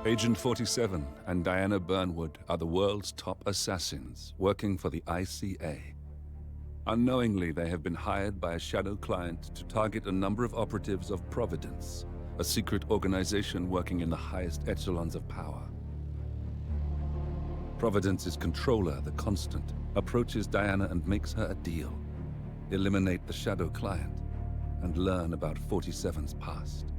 Agent 47 and Diana Burnwood are the world's top assassins working for the ICA. Unknowingly, they have been hired by a shadow client to target a number of operatives of Providence, a secret organization working in the highest echelons of power. Providence's controller, the Constant, approaches Diana and makes her a deal. Eliminate the shadow client and learn about 47's past.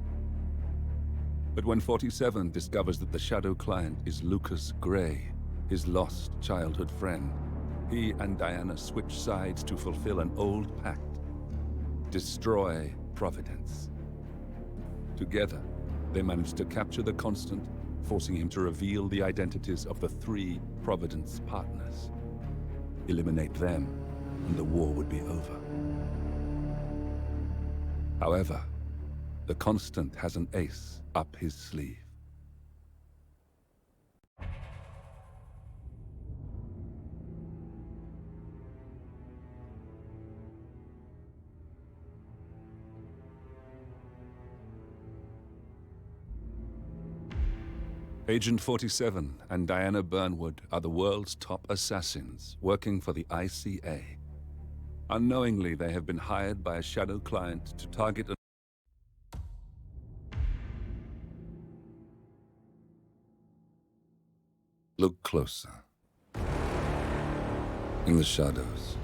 But when 47 discovers that the shadow client is Lucas Gray, his lost childhood friend, he and Diana switch sides to fulfill an old pact: destroy Providence. Together, they manage to capture the Constant, forcing him to reveal the identities of the 3 Providence partners. Eliminate them, and the war would be over. However, the Constant has an ace up his sleeve. Agent 47 and Diana Burnwood are the world's top assassins working for the ICA. Unknowingly, they have been hired by a shadow client to target a... Look closer. In the shadows.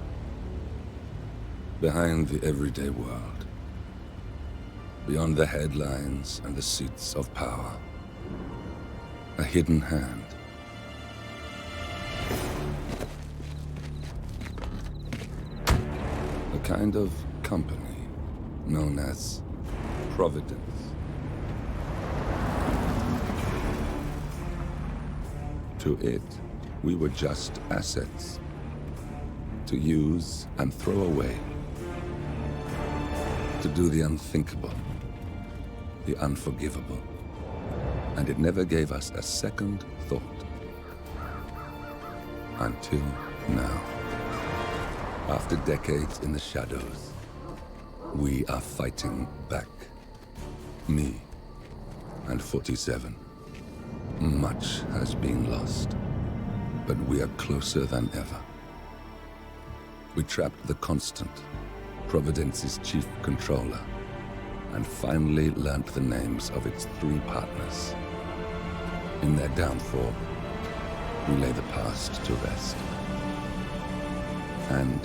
Behind the everyday world. Beyond the headlines and the seats of power. A hidden hand. A kind of company known as Providence. To it, we were just assets. To use and throw away. To do the unthinkable. The unforgivable. And it never gave us a second thought. Until now. After decades in the shadows, we are fighting back. Me and 47. Much has been lost, but we are closer than ever. We trapped the Constant, Providence's chief controller, and finally learnt the names of its 3 partners. In their downfall, we lay the past to rest. And,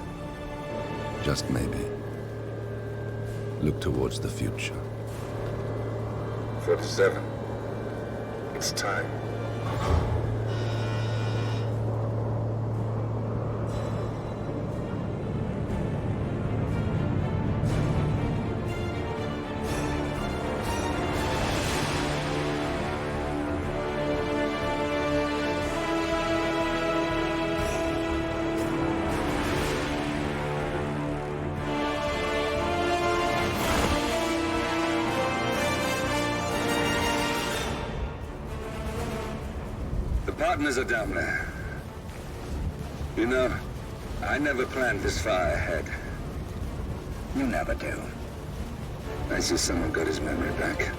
just maybe, look towards the future. 47. It's time. Partners are down there. You know, I never planned this far ahead. You never do. I see someone got his memory back.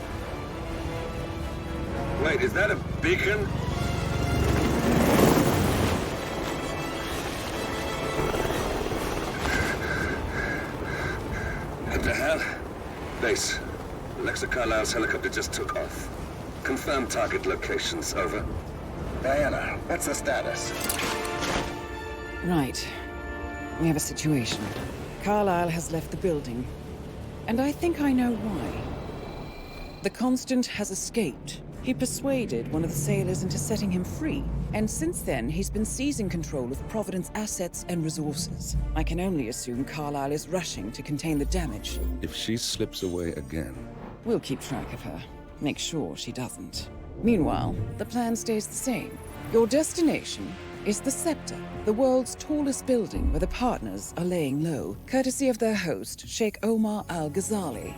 Wait, is that a beacon? What the hell? Base. Alexa Carlisle's helicopter just took off. Confirm target locations, over. Diana, what's the status? Right. We have a situation. Carlisle has left the building. And I think I know why. The Constant has escaped. He persuaded one of the sailors into setting him free. And since then, he's been seizing control of Providence assets and resources. I can only assume Carlisle is rushing to contain the damage. If she slips away again... We'll keep track of her. Make sure she doesn't. Meanwhile, the plan stays the same. Your destination is the Scepter, the world's tallest building where the partners are laying low, courtesy of their host, Sheikh Omar Al-Ghazali.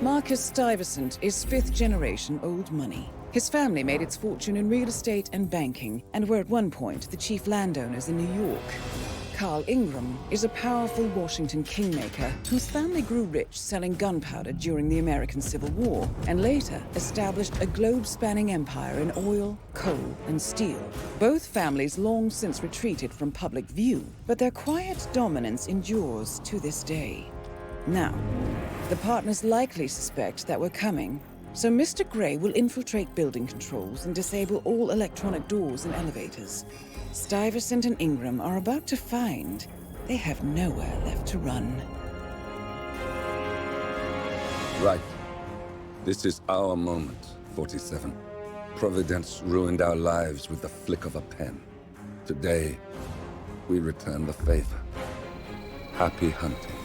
Marcus Stuyvesant is 5th-generation old money. His family made its fortune in real estate and banking, and were at one point the chief landowners in New York. Carl Ingram is a powerful Washington kingmaker whose family grew rich selling gunpowder during the American Civil War and later established a globe-spanning empire in oil, coal, and steel. Both families long since retreated from public view, but their quiet dominance endures to this day. Now, the partners likely suspect that we're coming, so Mr. Gray will infiltrate building controls and disable all electronic doors and elevators. Stuyvesant and Ingram are about to find they have nowhere left to run. Right. This is our moment, 47. Providence ruined our lives with the flick of a pen. Today, we return the favor. Happy hunting.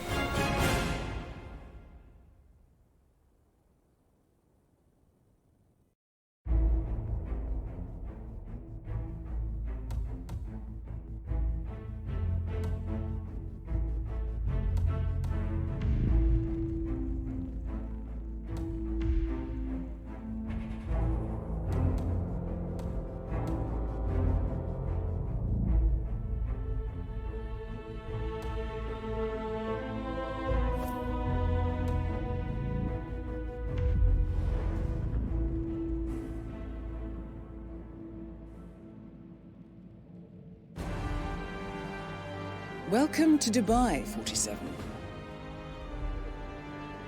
Welcome to Dubai, 47.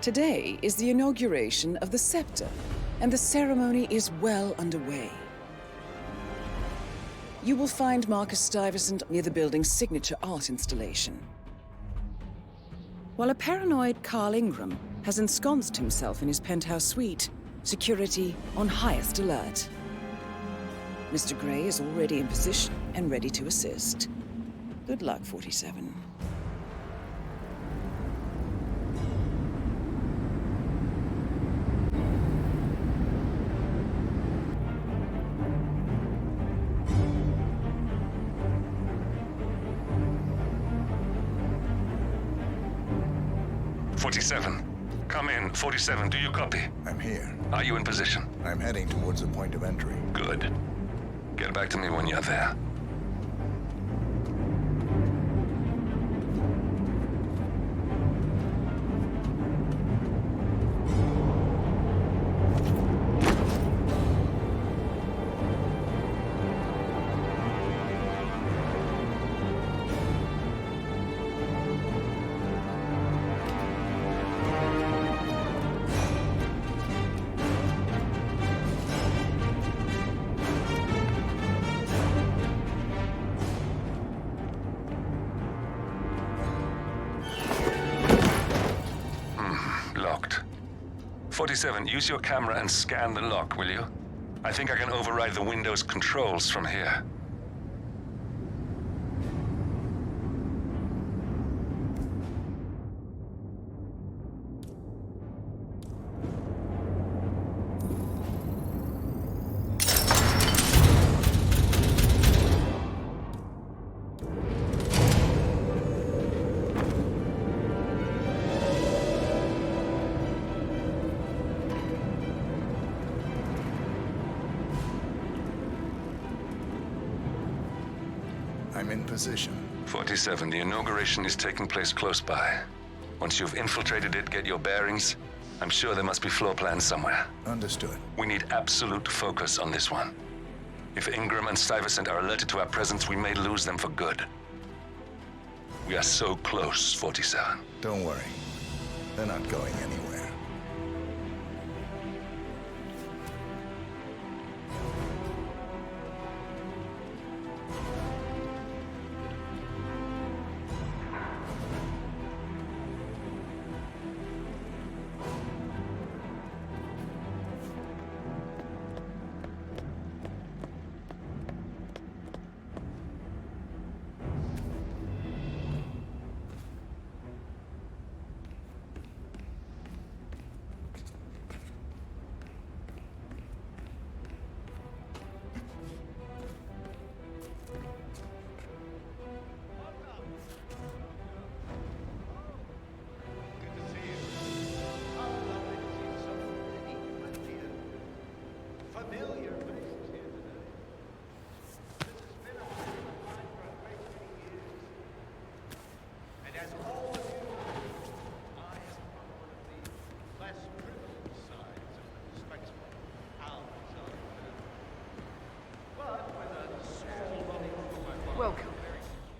Today is the inauguration of the scepter, and the ceremony is well underway. You will find Marcus Stuyvesant near the building's signature art installation, while a paranoid Carl Ingram has ensconced himself in his penthouse suite, security on highest alert. Mr. Gray is already in position and ready to assist. Good luck, 47. Come in. 47, do you copy? I'm here. Are you in position? I'm heading towards the point of entry. Good. Get back to me when you're there. Locked. 47, use your camera and scan the lock, will you? I think I can override the Windows controls from here. I'm in position. 47, the inauguration is taking place close by. Once you've infiltrated it, get your bearings. I'm sure there must be floor plans somewhere. Understood. We need absolute focus on this one. If Ingram and Stuyvesant are alerted to our presence, we may lose them for good. We are so close, 47. Don't worry. They're not going anywhere. As all of you, I am from one of the less privileged sides of the spectrum, Al-Azhar. But with a small money from my father. Welcome.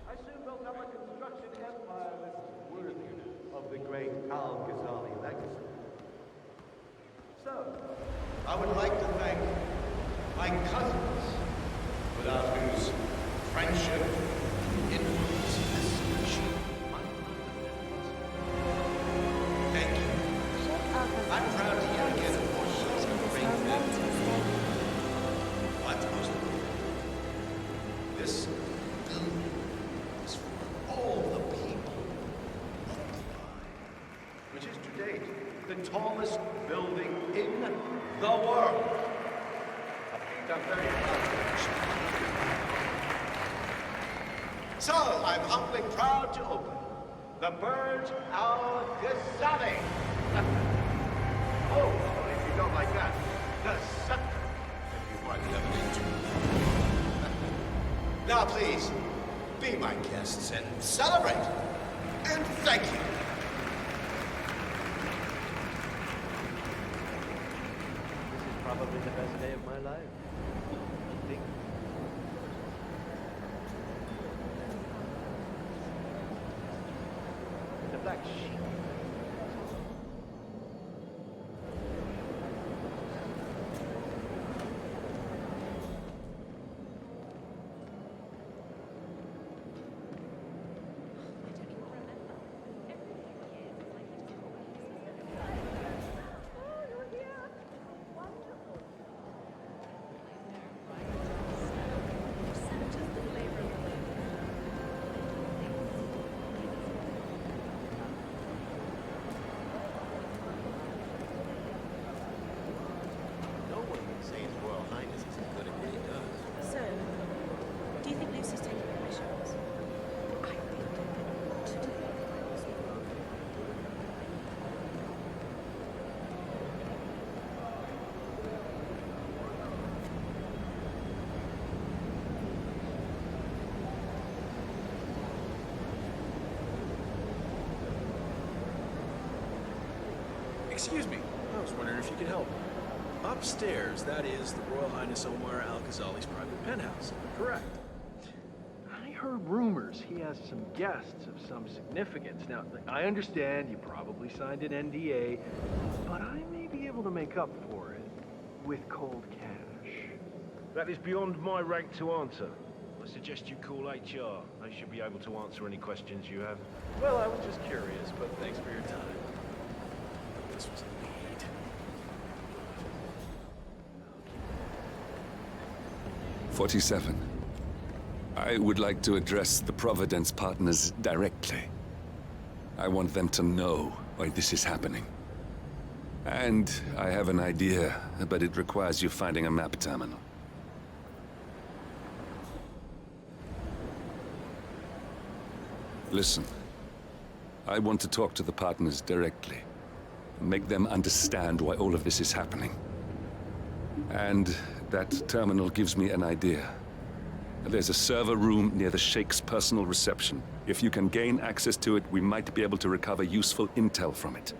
I soon built up a construction empire that's worthy of the great Al-Ghazali legacy. So, I would like to thank my cousins, without whose friendship and influence this machine might not have been possible. Thank you. I'm proud to yet again report some great things. But most importantly, this building is for all the people of Dubai, which is to date the tallest building in the world. I'm very proud. So, I'm humbly proud to open the Burj Al Ghazali. Oh, if you don't like that, the scepter, if you want to have an intro. Now, please, be my guests and celebrate. And thank you. This is probably the best day of my life. The black sheep. So, do you think Lucy's taking permissions? I really don't know what to do. Excuse me. I was wondering if you could help. Upstairs, that is the Royal Highness Omar Al-Ghazali's private penthouse. Correct. I heard rumors he has some guests of some significance. Now, I understand you probably signed an NDA, but I may be able to make up for it with cold cash. That is beyond my rank to answer. I suggest you call HR. They should be able to answer any questions you have. Well, I was just curious, but thanks for your time. This was a lead. 47. I would like to address the Providence partners directly. I want them to know why this is happening. And I have an idea, but it requires you finding a map terminal. Listen, I want to talk to the partners directly. Make them understand why all of this is happening. And that terminal gives me an idea. There's a server room near the Sheikh's personal reception. If you can gain access to it, we might be able to recover useful intel from it.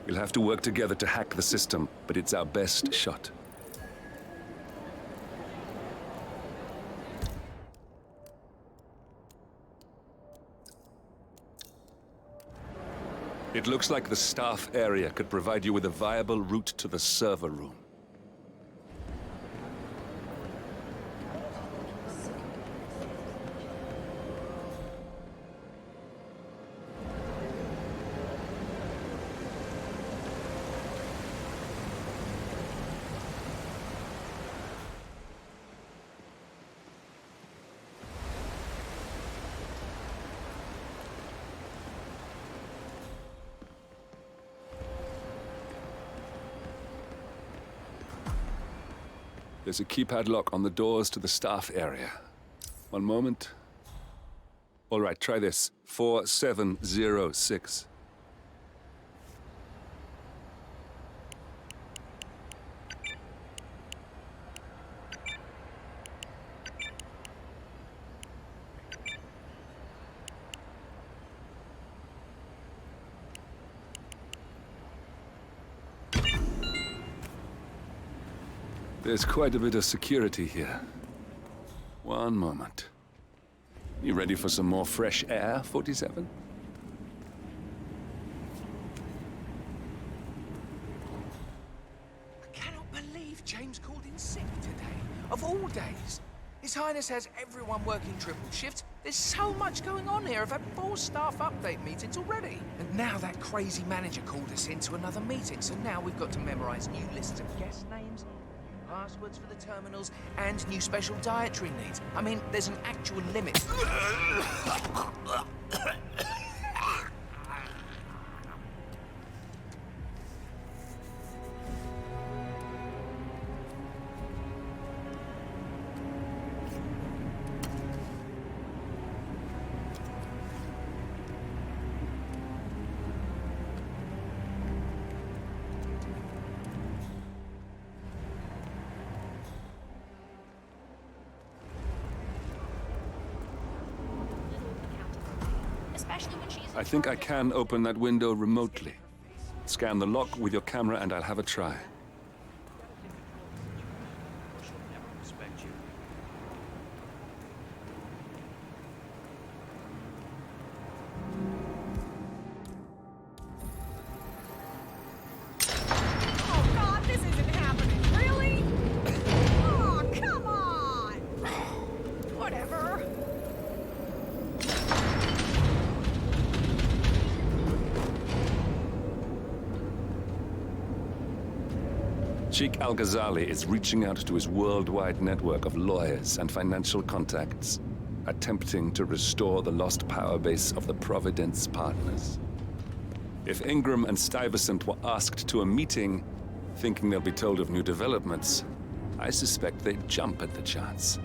We'll have to work together to hack the system, but it's our best shot. It looks like the staff area could provide you with a viable route to the server room. There's a keypad lock on the doors to the staff area. One moment. All right, try this. 4706. There's quite a bit of security here. One moment. You ready for some more fresh air, 47? I cannot believe James called in sick today. Of all days. His Highness has everyone working triple shifts. There's so much going on here. I've had 4 staff update meetings already. And now that crazy manager called us into another meeting. So now we've got to memorize new lists of guest names, new passwords for the terminals, and new special dietary needs. I mean, there's an actual limit. I think I can open that window remotely. Scan the lock with your camera and I'll have a try. Oh God, this isn't happening. Really? Oh, come on. Whatever. Sheikh Al-Ghazali is reaching out to his worldwide network of lawyers and financial contacts, attempting to restore the lost power base of the Providence partners. If Ingram and Stuyvesant were asked to a meeting, thinking they'll be told of new developments, I suspect they'd jump at the chance.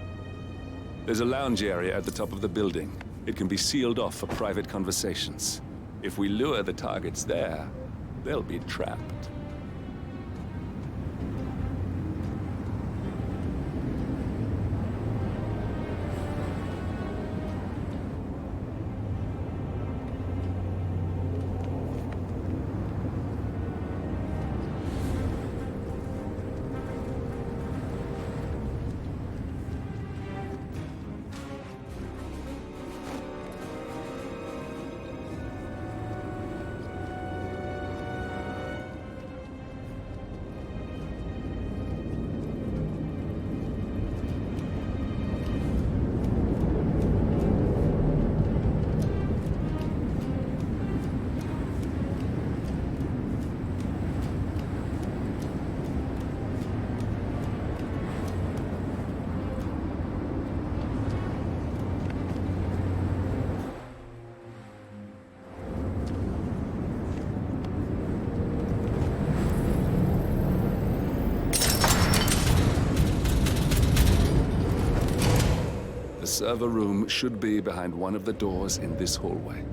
There's a lounge area at the top of the building. It can be sealed off for private conversations. If we lure the targets there, they'll be trapped. The server room should be behind one of the doors in this hallway.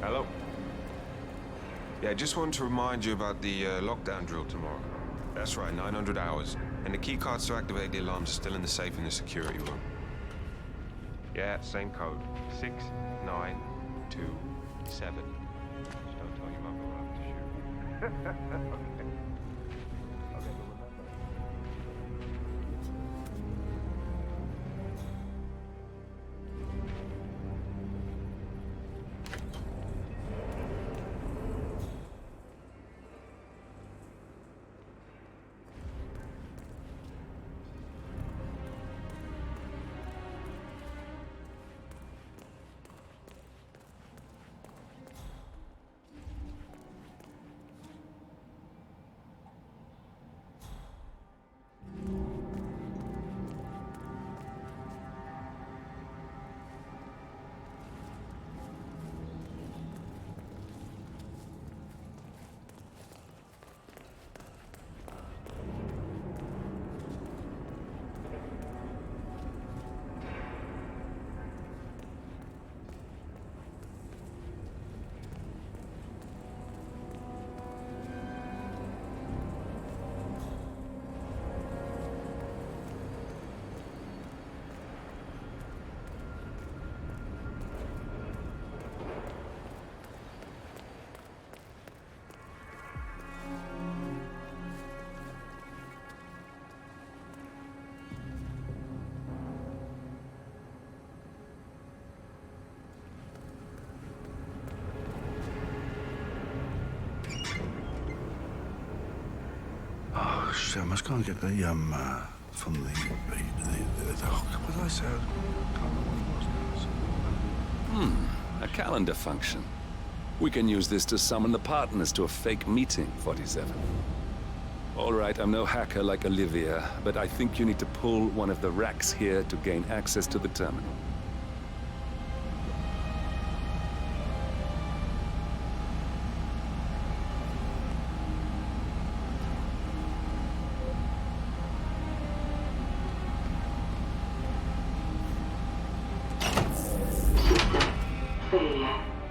Hello? Yeah, I just wanted to remind you about the lockdown drill tomorrow. That's right, 900 hours. And the keycards to activate the alarms are still in the safe in the security room. Yeah, same code. 6927. Just don't tell your mother we'll have to shoot. Okay. Okay, but remember. I must go and get the from the what did I say? I can't remember what it was now. A calendar function. We can use this to summon the partners to a fake meeting, 47. All right, I'm no hacker like Olivia, but I think you need to pull one of the racks here to gain access to the terminal.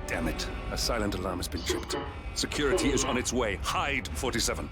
Damn it. A silent alarm has been tripped. Security is on its way. Hide, 47.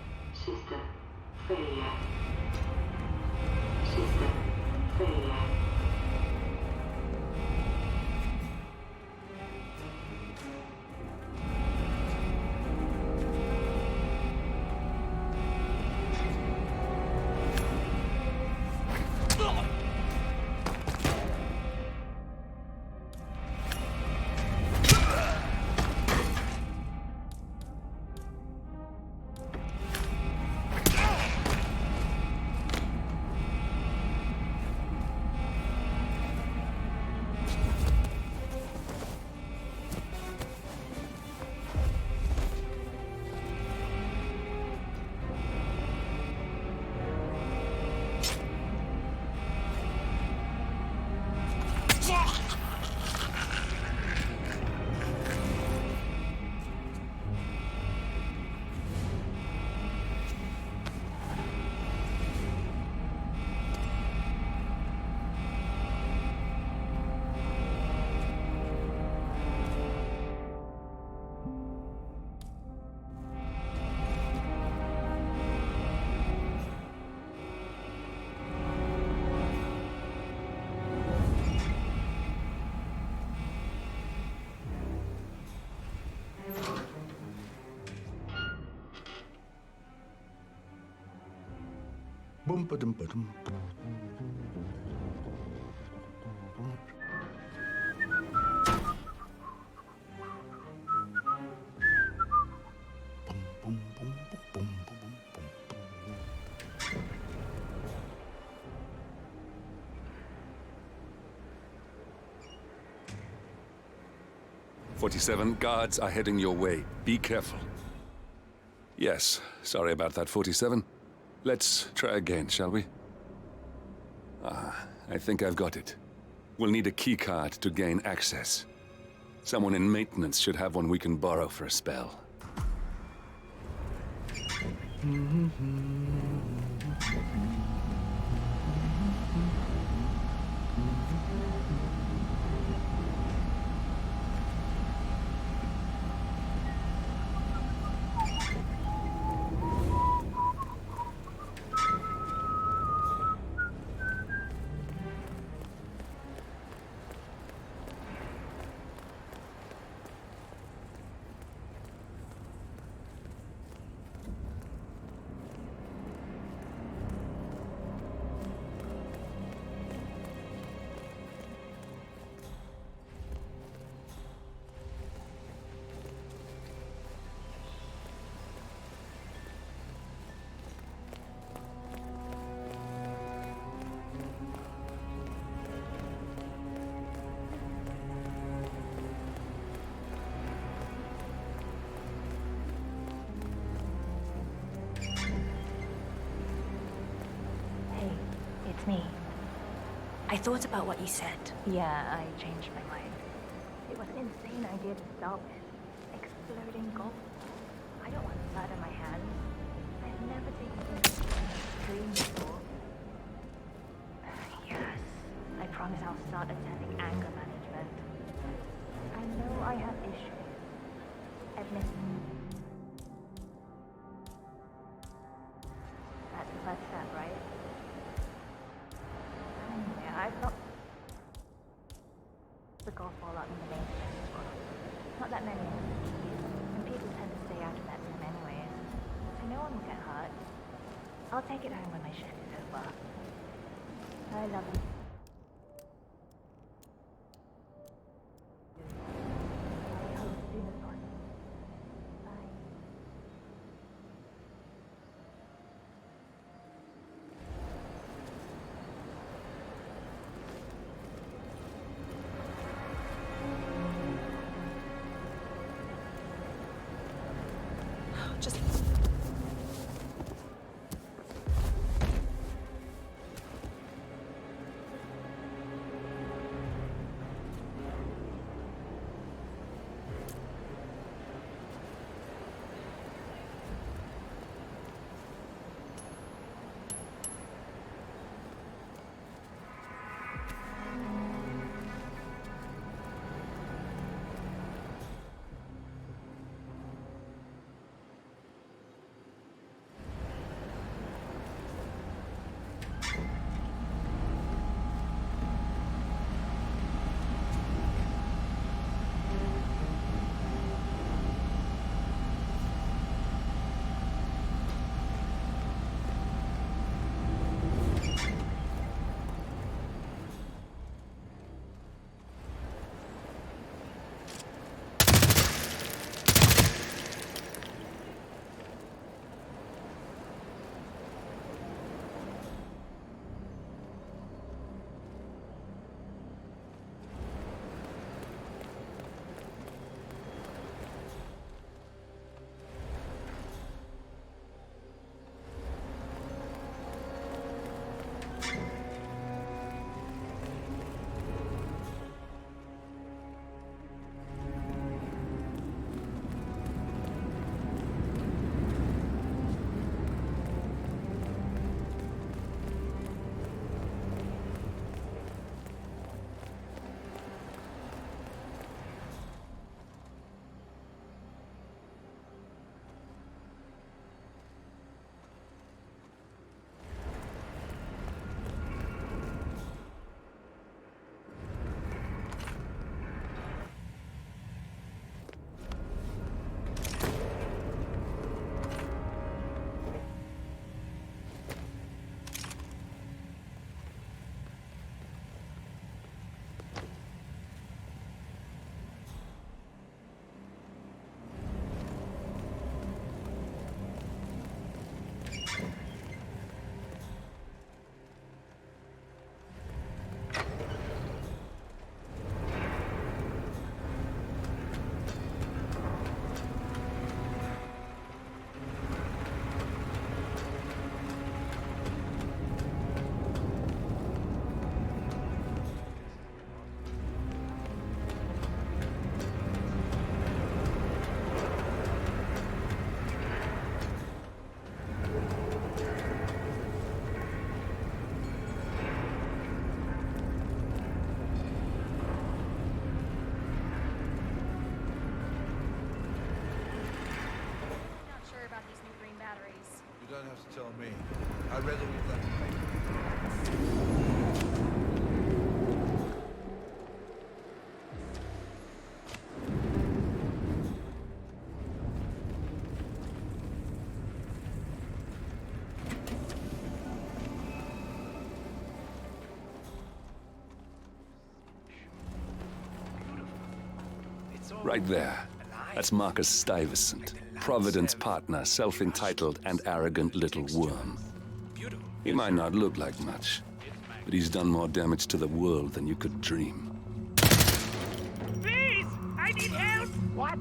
Boom, ba-dum, ba-dum. 47, guards are heading your way. Be careful. Yes, sorry about that, 47. Let's try again, shall we? I think I've got it. We'll need a keycard to gain access. Someone in maintenance should have one we can borrow for a spell. Me. I thought about what you said. Yeah, I changed my mind. It was an insane idea to start with. Exploding gold. I don't want blood on my hands. I've never taken things extreme before. Yes, I promise I'll start attending anger management. I know I have issues. Admit it. That's the first step, right? I've not the golf ball out in the main tennis court. Not that many and people tend to stay out of that room anyways. So no one will get hurt. I'll take it home when my shift is over. I love you. I hope to do this one. Bye. 「You don't have to tell me. I read all of that paper. Right there. That's Marcus Stuyvesant, Providence partner, self-entitled and arrogant little worm. He might not look like much, but he's done more damage to the world than you could dream. Please! I need help! What?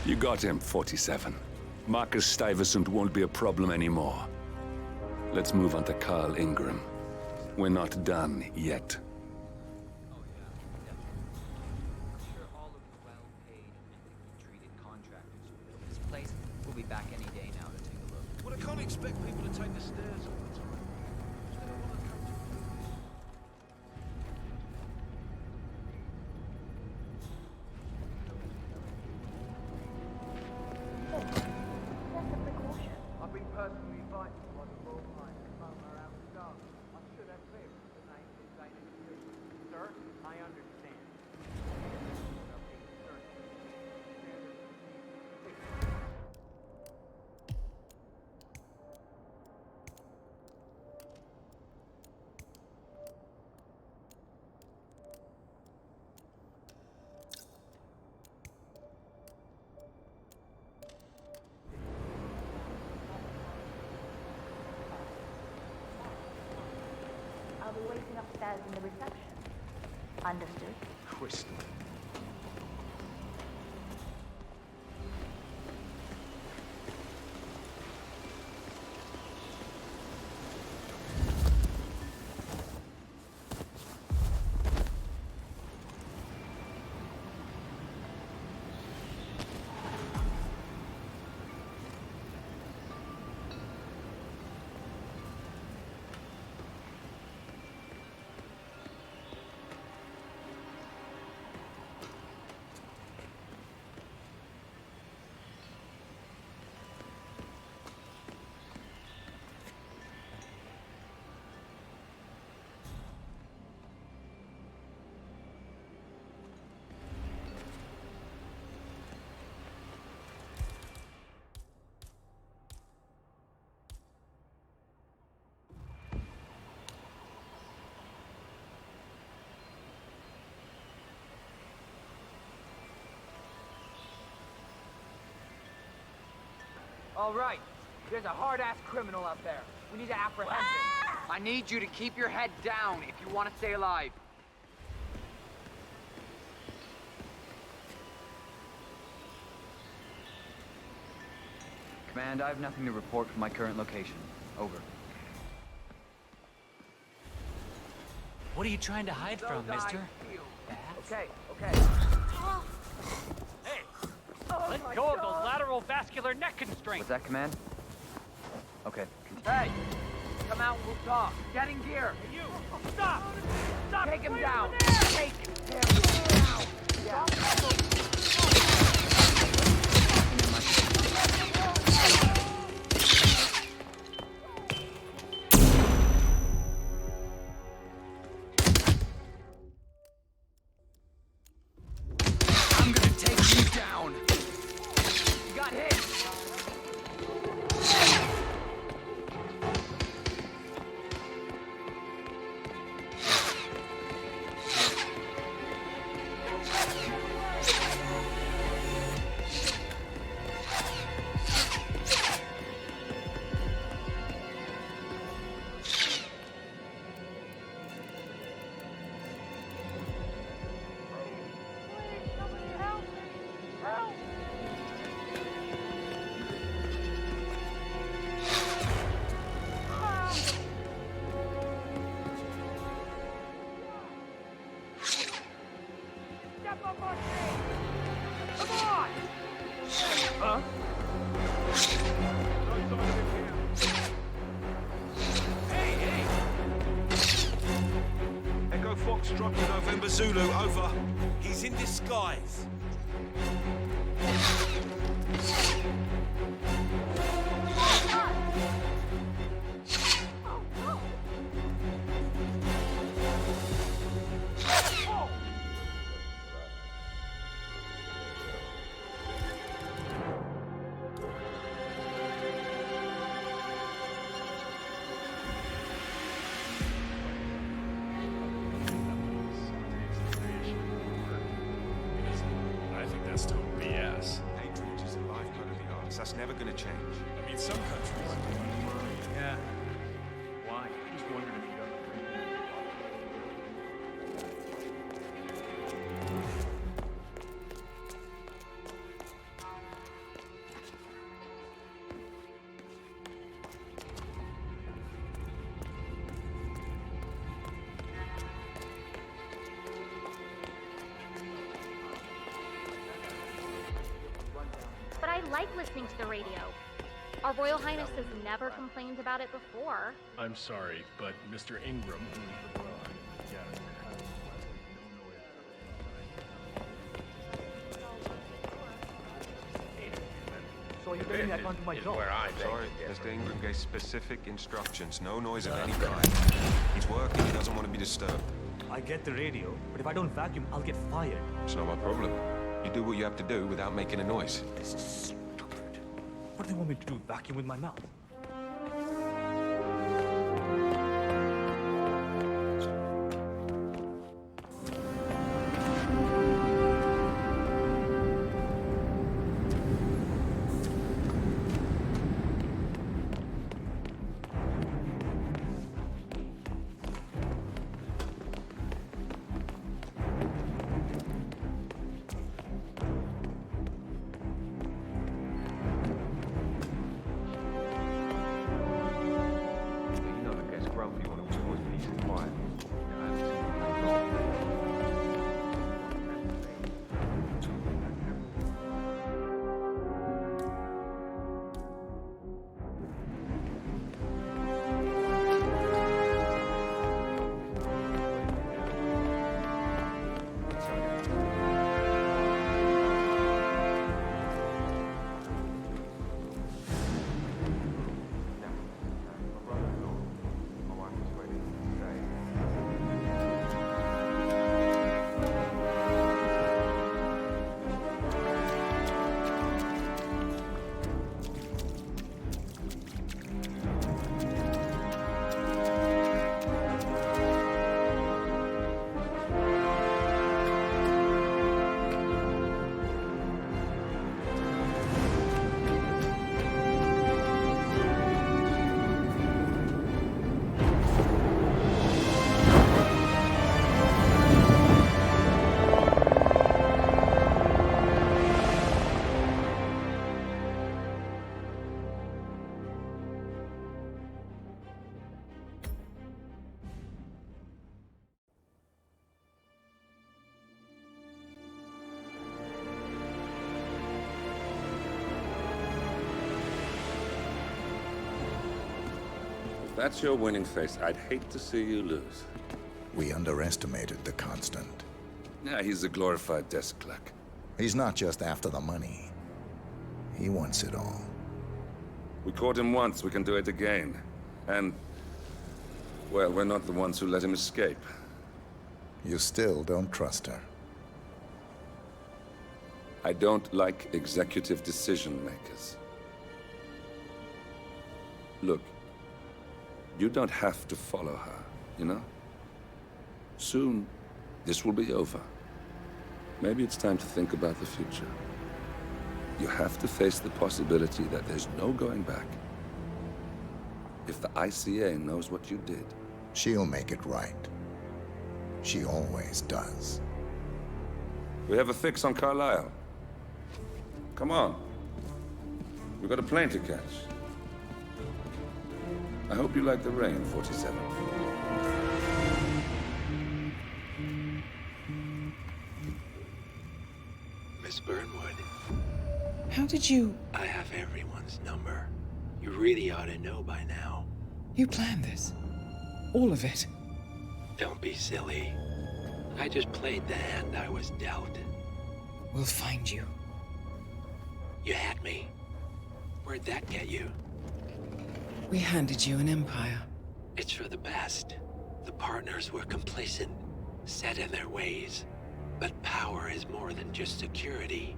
You got him, 47. Marcus Stuyvesant won't be a problem anymore. Let's move on to Carl Ingram. We're not done yet. Oh yeah, definitely. I'm sure all of the well-paid and ethically treated contractors who built this place will be back any day now to take a look. Well, I can't expect people to take the stairs all the time. They don't want to come to I've been personally invited by the Royal Highness Mummer Al-Qadar. I'm sure that's clear. The name is Zainab. Sir, I understand. I'll be waiting upstairs in the reception. Understood? Crystal. All right. There's a hard-ass criminal out there. We need to apprehend him. I need you to keep your head down if you want to stay alive. Command, I have nothing to report from my current location. Over. What are you trying to hide from, mister? Okay, okay. Hey! Let go of those lateral vascular neck constraints! Was that command? Okay. Hey! Come out and we'll talk. Get in gear. Hey, you! Stop! Stop! Take him down! Take him down! Yeah. I'm gonna take you down. You got hit! Echo Foxtrot to November Zulu, over. He's in disguise. I think that's total BS. Patronage is the lifeblood of the arts. That's never gonna change. I mean, some countries. Yeah. Why? Just wondered if you got But I like listening to the radio. Our Royal Highness has never complained about it before. I'm sorry, but Mr. Ingram, who is the Royal Highness guest, So you're telling me I can't do my job? Sorry, Mr. Ingram gave specific instructions. No noise of any kind. He's working, he doesn't want to be disturbed. I get the radio, but if I don't vacuum, I'll get fired. It's not my problem. You do what you have to do without making a noise. This is stupid. What do they want me to do? Vacuum with my mouth? that's your winning face, I'd hate to see you lose. We underestimated the Constant. Yeah, he's a glorified desk clerk. He's not just after the money. He wants it all. We caught him once, we can do it again. And, well, we're not the ones who let him escape. You still don't trust her. I don't like executive decision makers. Look, you don't have to follow her, you know? Soon, this will be over. Maybe it's time to think about the future. You have to face the possibility that there's no going back. If the ICA knows what you did, she'll make it right. She always does. We have a fix on Carlisle. Come on. We've got a plane to catch. I hope you like the rain, 47. Miss Burnwood. How did you... I have everyone's number. You really ought to know by now. You planned this? All of it? Don't be silly. I just played the hand I was dealt. We'll find you. You had me. Where'd that get you? We handed you an empire. It's for the best. The partners were complacent, set in their ways. But power is more than just security.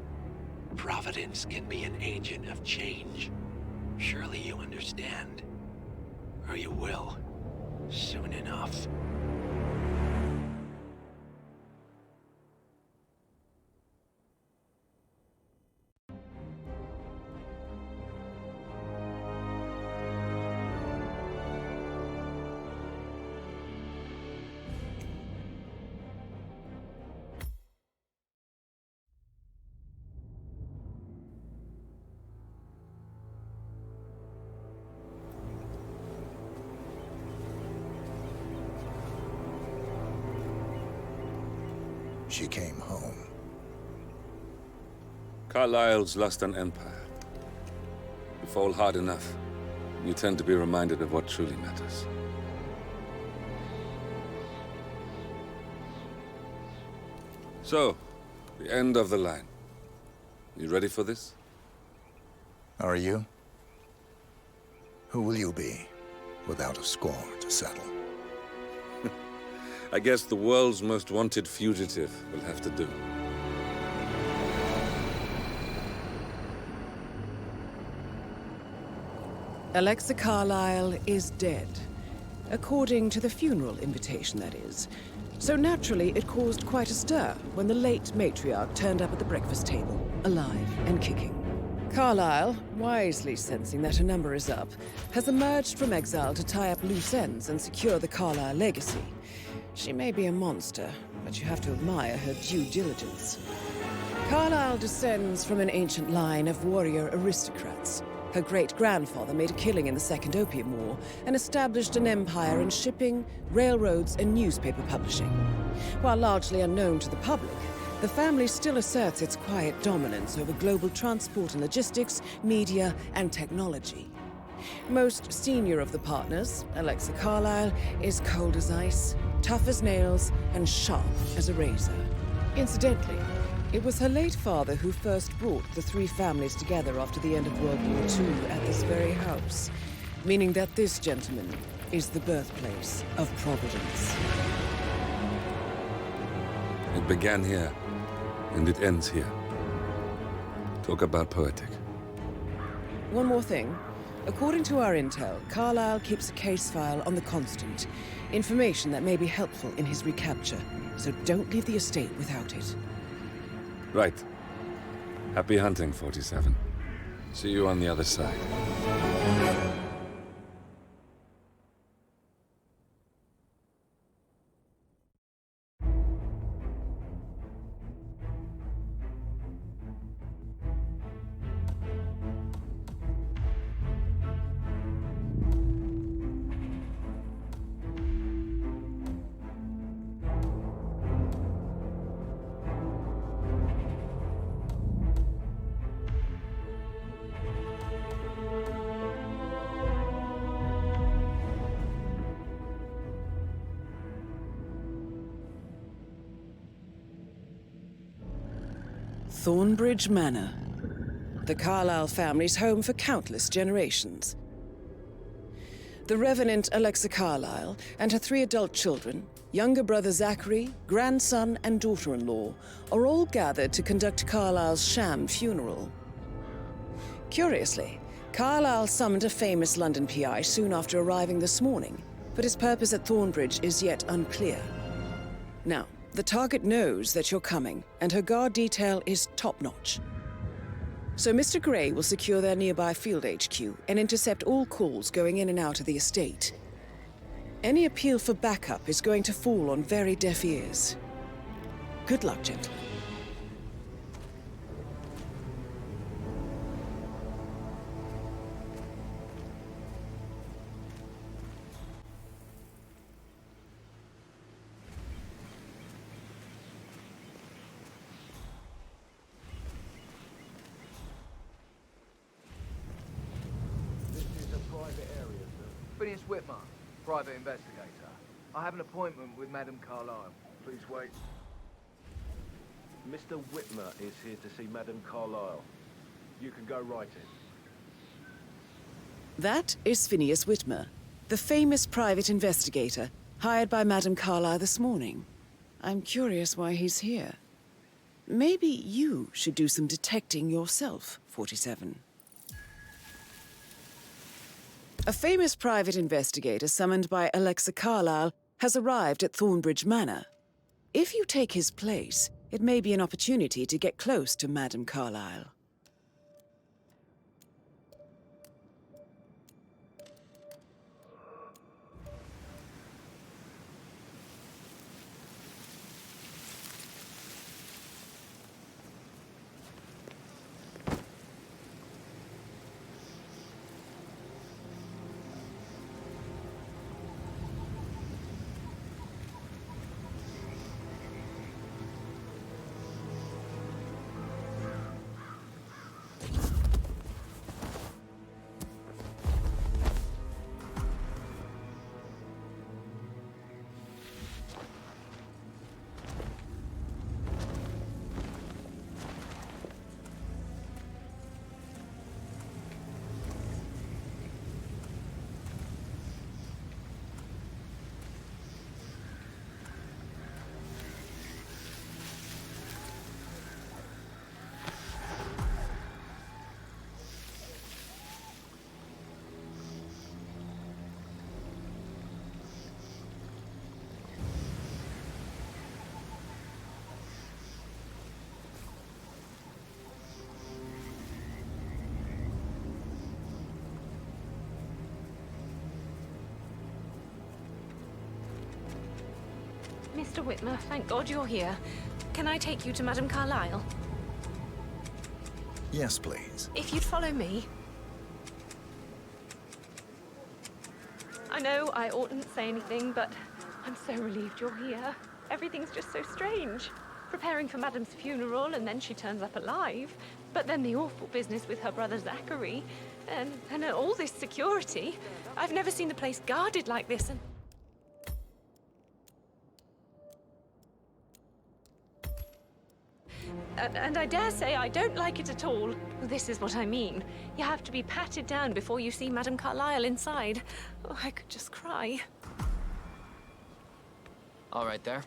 Providence can be an agent of change. Surely you understand. Or you will. Soon enough. She came home. Carlisle's lost an empire. You fall hard enough, you tend to be reminded of what truly matters. So, the end of the line. You ready for this? Are you? Who will you be, without a score to settle? I guess the world's most wanted fugitive will have to do. Alexa Carlisle is dead. According to the funeral invitation, that is. So naturally, it caused quite a stir when the late matriarch turned up at the breakfast table, alive and kicking. Carlisle, wisely sensing that her number is up, has emerged from exile to tie up loose ends and secure the Carlisle legacy. She may be a monster, but you have to admire her due diligence. Carlisle descends from an ancient line of warrior aristocrats. Her great-grandfather made a killing in the Second Opium War and established an empire in shipping, railroads, and newspaper publishing. While largely unknown to the public, the family still asserts its quiet dominance over global transport and logistics, media, and technology. Most senior of the partners, Alexa Carlisle, is cold as ice, tough as nails, and sharp as a razor. Incidentally, it was her late father who first brought the three families together after the end of World War II at this very house, meaning that this gentleman is the birthplace of Providence. It began here, and it ends here. Talk about poetic. One more thing. According to our intel, Carlisle keeps a case file on the Constant. Information that may be helpful in his recapture, so don't leave the estate without it. Right. Happy hunting, 47. See you on the other side. Thornbridge Manor. The Carlyle family's home for countless generations. The Revenant Alexa Carlyle and her 3 adult children, younger brother Zachary, grandson, and daughter-in-law, are all gathered to conduct Carlyle's sham funeral. Curiously, Carlyle summoned a famous London PI soon after arriving this morning, but his purpose at Thornbridge is yet unclear. Now, the target knows that you're coming, and her guard detail is top-notch. So Mr. Gray will secure their nearby field HQ and intercept all calls going in and out of the estate. Any appeal for backup is going to fall on very deaf ears. Good luck, gentlemen. Phineas Whitmer, private investigator. I have an appointment with Madame Carlyle. Please wait. Mr. Whitmer is here to see Madame Carlyle. You can go right in. That is Phineas Whitmer, the famous private investigator hired by Madame Carlyle this morning. I'm curious why he's here. Maybe you should do some detecting yourself, 47. A famous private investigator summoned by Alexa Carlyle has arrived at Thornbridge Manor. If you take his place, it may be an opportunity to get close to Madame Carlyle. Mr. Whitmer, thank God you're here. Can I take you to Madame Carlyle? Yes, please. If you'd follow me. I know I oughtn't say anything, but I'm so relieved you're here. Everything's just so strange. Preparing for Madame's funeral, and then she turns up alive. But then the awful business with her brother Zachary, and all this security. I've never seen the place guarded like this, and I dare say I don't like it at all. This is what I mean. You have to be patted down before you see Madame Carlyle inside. Oh, I could just cry. All right there.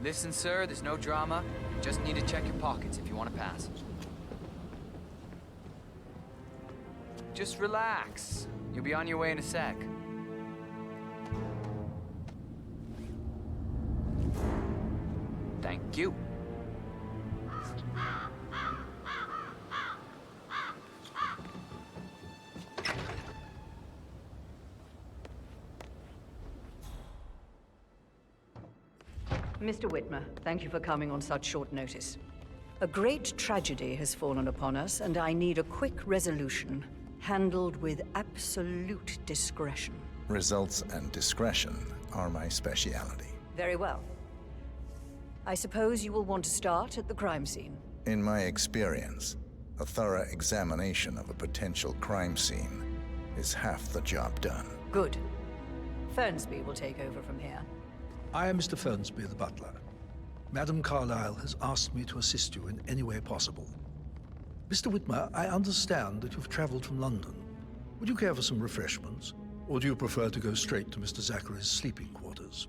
Listen, sir, there's no drama. You just need to check your pockets if you want to pass. Just relax. You'll be on your way in a sec. Thank you. Mr. Whitmer, thank you for coming on such short notice. A great tragedy has fallen upon us, and I need a quick resolution, handled with absolute discretion. Results and discretion are my speciality. Very well. I suppose you will want to start at the crime scene. In my experience, a thorough examination of a potential crime scene is half the job done. Good. Fernsby will take over from here. I am Mr. Fernsby, the butler. Madam Carlyle has asked me to assist you in any way possible. Mr. Whitmer, I understand that you've traveled from London. Would you care for some refreshments? Or do you prefer to go straight to Mr. Zachary's sleeping quarters?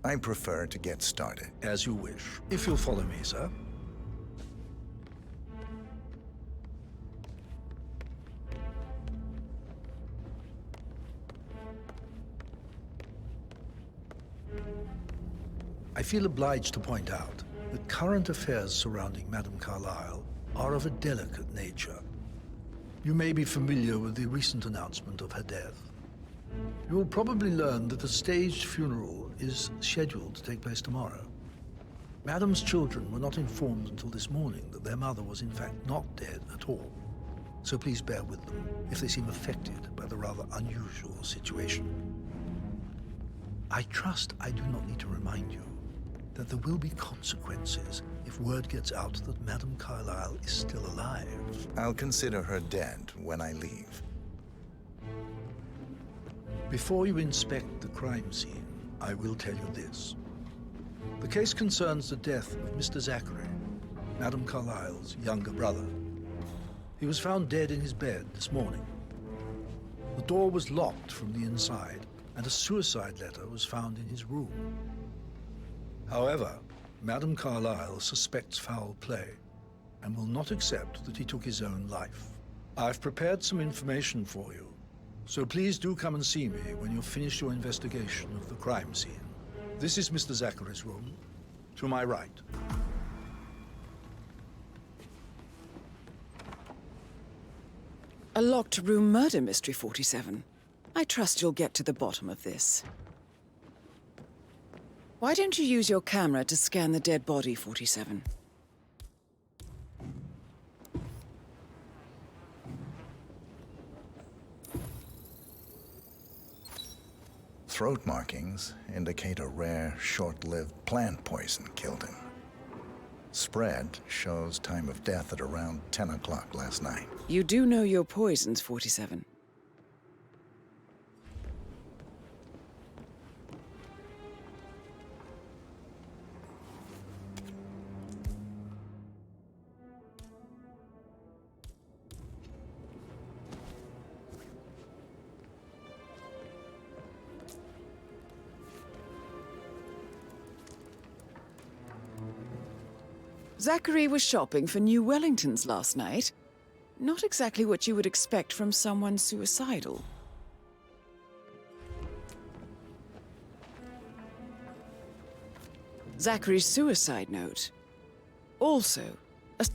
I prefer to get started. As you wish. If you'll follow me, sir. I feel obliged to point out that current affairs surrounding Madame Carlyle are of a delicate nature. You may be familiar with the recent announcement of her death. You will probably learn that a staged funeral is scheduled to take place tomorrow. Madame's children were not informed until this morning that their mother was in fact not dead at all. So please bear with them if they seem affected by the rather unusual situation. I trust I do not need to remind you that there will be consequences if word gets out that Madame Carlyle is still alive. I'll consider her dead when I leave. Before you inspect the crime scene, I will tell you this. The case concerns the death of Mr. Zachary, Madame Carlyle's younger brother. He was found dead in his bed this morning. The door was locked from the inside, and a suicide letter was found in his room. However, Madame Carlyle suspects foul play and will not accept that he took his own life. I've prepared some information for you, so please do come and see me when you've finished your investigation of the crime scene. This is Mr. Zachary's room, to my right. A locked room murder mystery, 47. I trust you'll get to the bottom of this. Why don't you use your camera to scan the dead body, 47? Throat markings indicate a rare, short-lived plant poison killed him. Spread shows time of death at around 10 o'clock last night. You do know your poisons, 47. Zachary was shopping for new Wellingtons last night. Not exactly what you would expect from someone suicidal. Zachary's suicide note. Also, a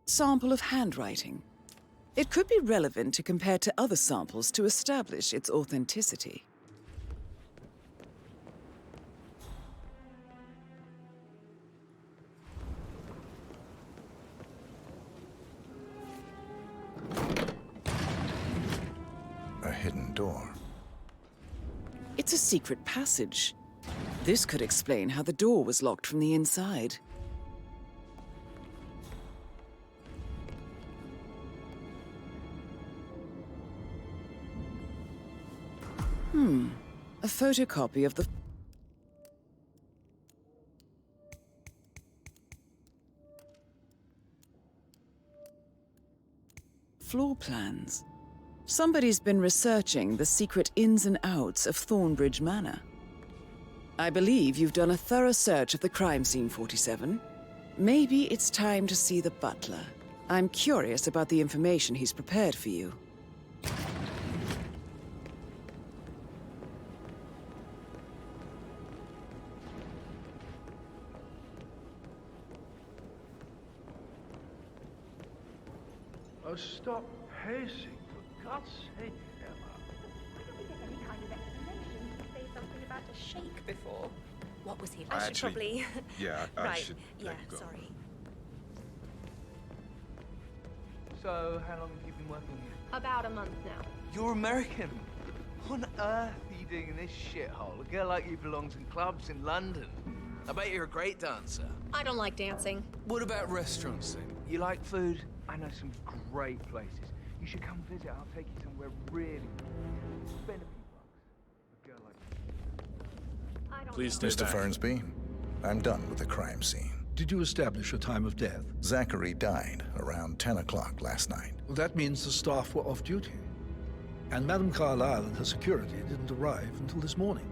sample of handwriting. It could be relevant to compare to other samples to establish its authenticity. A hidden door. It's a secret passage. This could explain how the door was locked from the inside. A photocopy of the floor plans. Somebody's been researching the secret ins and outs of Thornbridge Manor. I believe you've done a thorough search of the crime scene, 47. Maybe it's time to see the butler. I'm curious about the information he's prepared for you. Oh, stop pacing, for God's sake, Emma. Why don't we get any kind of explanation to say something about to shake before. What was he I like? I should probably... Yeah, I right, should yeah, let you go. sorry. So, how long have you been working here? About a month now. You're American. What on earth are you doing in this shithole? A girl like you belongs in clubs in London. I bet you're a great dancer. I don't like dancing. What about restaurants then? You like food? I know some great places. You should come visit. I'll take you somewhere really good. Spend a few bucks. A girl like you. Please stay Mr. back. Fernsby, I'm done with the crime scene. Did you establish a time of death? Zachary died around 10 o'clock last night. Well, that means the staff were off duty. And Madame Carlyle and her security didn't arrive until this morning.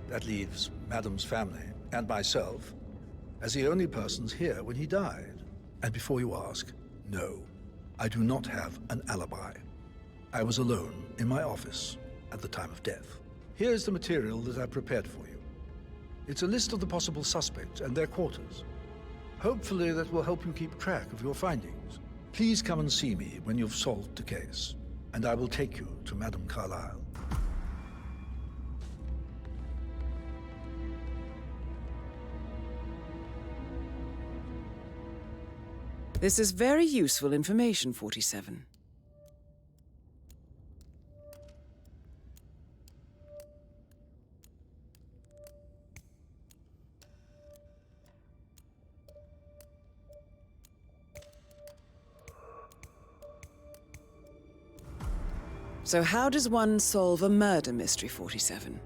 That leaves Madame's family and myself as the only persons here when he died. And before you ask, no, I do not have an alibi. I was alone in my office at the time of death. Here's the material that I prepared for you. It's a list of the possible suspects and their quarters. Hopefully that will help you keep track of your findings. Please come and see me when you've solved the case, and I will take you to Madame Carlyle. This is very useful information, 47. So how does one solve a murder mystery, 47?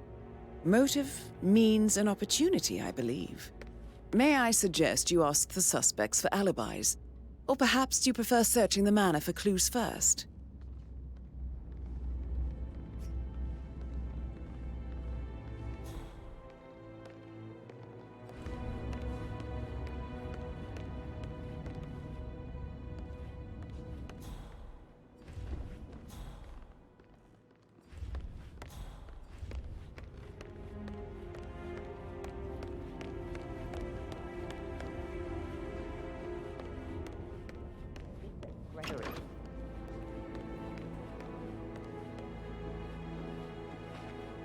Motive, means, and opportunity, I believe. May I suggest you ask the suspects for alibis? Or perhaps you prefer searching the manor for clues first?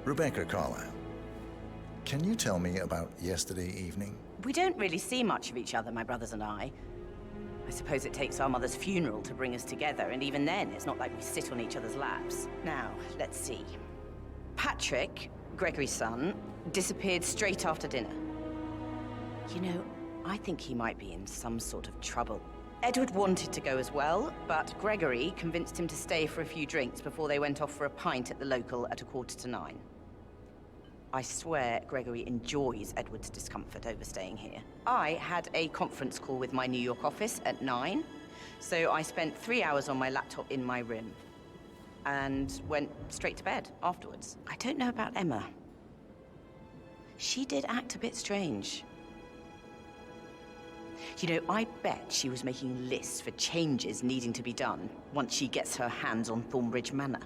Rebecca Carlyle, can you tell me about yesterday evening? We don't really see much of each other, my brothers and I. I suppose it takes our mother's funeral to bring us together, and even then, it's not like we sit on each other's laps. Now, let's see. Patrick, Gregory's son, disappeared straight after dinner. You know, I think he might be in some sort of trouble. Edward wanted to go as well, but Gregory convinced him to stay for a few drinks before they went off for a pint at the local at 8:45. I swear Gregory enjoys Edward's discomfort over staying here. I had a conference call with my New York office at 9, so I spent 3 hours on my laptop in my room and went straight to bed afterwards. I don't know about Emma. She did act a bit strange. You know, I bet she was making lists for changes needing to be done once she gets her hands on Thornbridge Manor.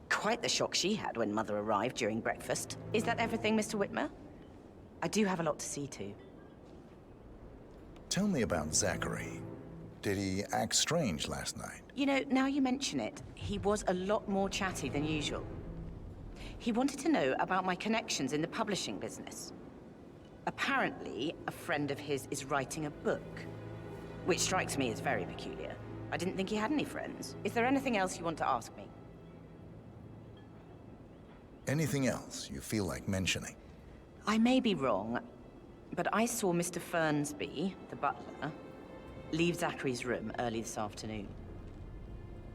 Quite the shock she had when Mother arrived during breakfast. Is that everything, Mr. Whitmer? I do have a lot to see to. Tell me about Zachary. Did he act strange last night? You know, now you mention it, he was a lot more chatty than usual. He wanted to know about my connections in the publishing business. Apparently, a friend of his is writing a book, which strikes me as very peculiar. I didn't think he had any friends. Is there anything else you want to ask me? Anything else you feel like mentioning? I may be wrong, but I saw Mr. Fernsby, the butler, leave Zachary's room early this afternoon.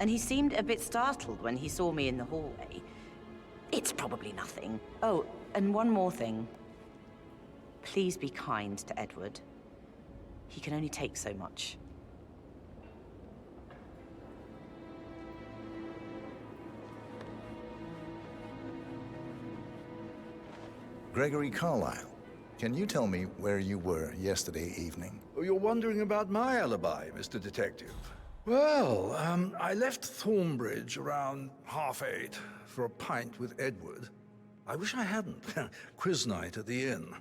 And he seemed a bit startled when he saw me in the hallway. It's probably nothing. Oh, and one more thing. Please be kind to Edward. He can only take so much. Gregory Carlyle, can you tell me where you were yesterday evening? Oh, you're wondering about my alibi, Mr. Detective. Well, I left Thornbridge around 8:30 for a pint with Edward. I wish I hadn't. Quiz night at the inn.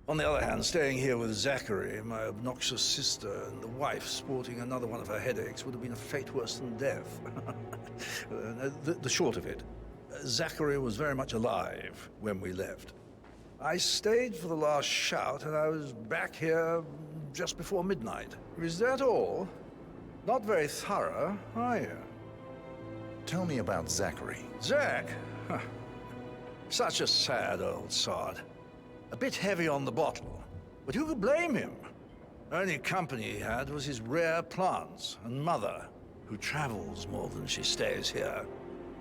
On the other hand, staying here with Zachary, my obnoxious sister, and the wife sporting another one of her headaches would have been a fate worse than death. The short of it, Zachary was very much alive when we left. I stayed for the last shout, and I was back here just before midnight. Is that all? Not very thorough, are you? Tell me about Zachary. Zach? Huh. Such a sad old sod. A bit heavy on the bottle, but who could blame him? Only company he had was his rare plants and mother, who travels more than she stays here.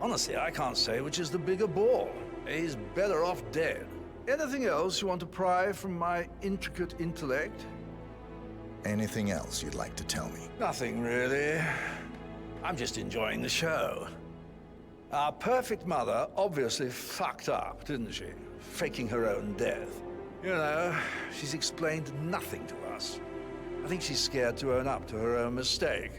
Honestly, I can't say which is the bigger bore. He's better off dead. Anything else you want to pry from my intricate intellect? Anything else you'd like to tell me? Nothing, really. I'm just enjoying the show. Our perfect mother obviously fucked up, didn't she? Faking her own death. You know, she's explained nothing to us. I think she's scared to own up to her own mistake.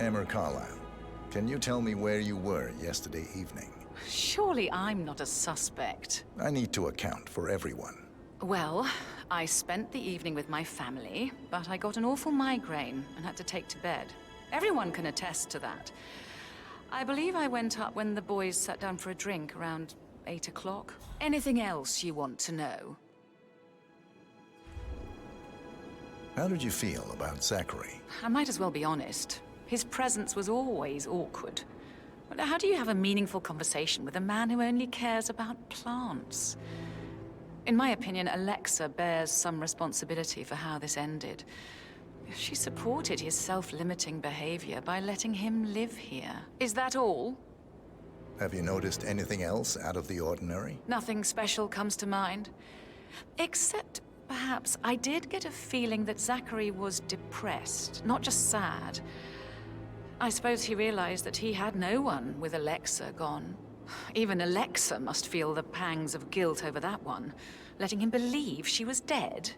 Emma Carlisle, can you tell me where you were yesterday evening? Surely I'm not a suspect. I need to account for everyone. Well, I spent the evening with my family, but I got an awful migraine and had to take to bed. Everyone can attest to that. I believe I went up when the boys sat down for a drink around 8 o'clock. Anything else you want to know? How did you feel about Zachary? I might as well be honest. His presence was always awkward. But how do you have a meaningful conversation with a man who only cares about plants? In my opinion, Alexa bears some responsibility for how this ended. She supported his self-limiting behavior by letting him live here. Is that all? Have you noticed anything else out of the ordinary? Nothing special comes to mind. Except, perhaps, I did get a feeling that Zachary was depressed, not just sad. I suppose he realized that he had no one with Alexa gone. Even Alexa must feel the pangs of guilt over that one, letting him believe she was dead.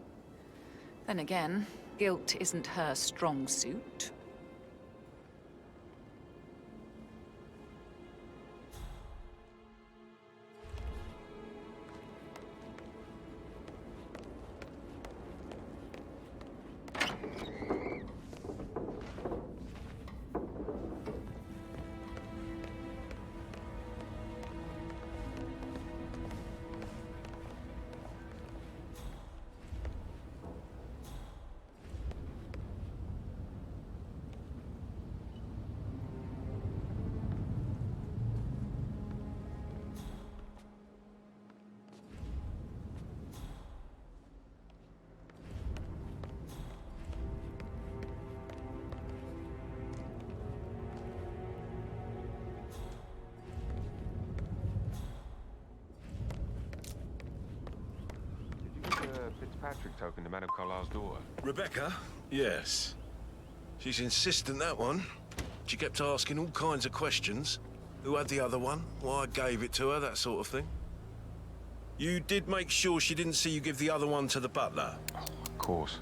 Then again, guilt isn't her strong suit. Fitzpatrick token to Madame Carlisle's daughter. Rebecca? Yes. She's insistent, that one. She kept asking all kinds of questions. Who had the other one? Why I gave it to her, that sort of thing. You did make sure she didn't see you give the other one to the butler? Oh, of course.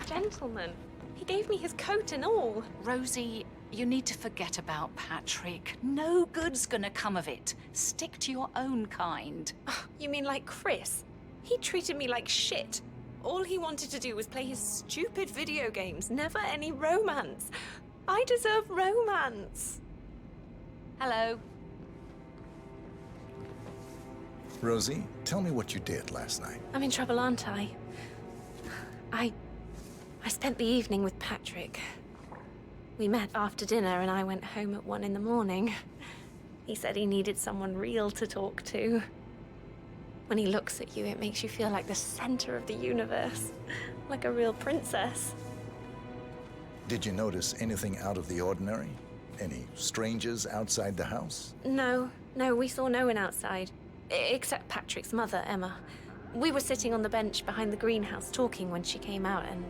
Gentleman. He gave me his coat and all. Rosie, You need to forget about Patrick. No good's gonna come of it. Stick to your own kind. You mean like Chris? He treated me like shit. All he wanted to do was play his stupid video games, never any romance. I deserve romance. Hello. Rosie, tell me what you did last night. I'm in trouble, aren't I? I spent the evening with Patrick. We met after dinner and I went home at 1 in the morning. He said he needed someone real to talk to. When he looks at you, it makes you feel like the center of the universe. Like a real princess. Did you notice anything out of the ordinary? Any strangers outside the house? No, we saw no one outside. Except Patrick's mother, Emma. We were sitting on the bench behind the greenhouse talking when she came out and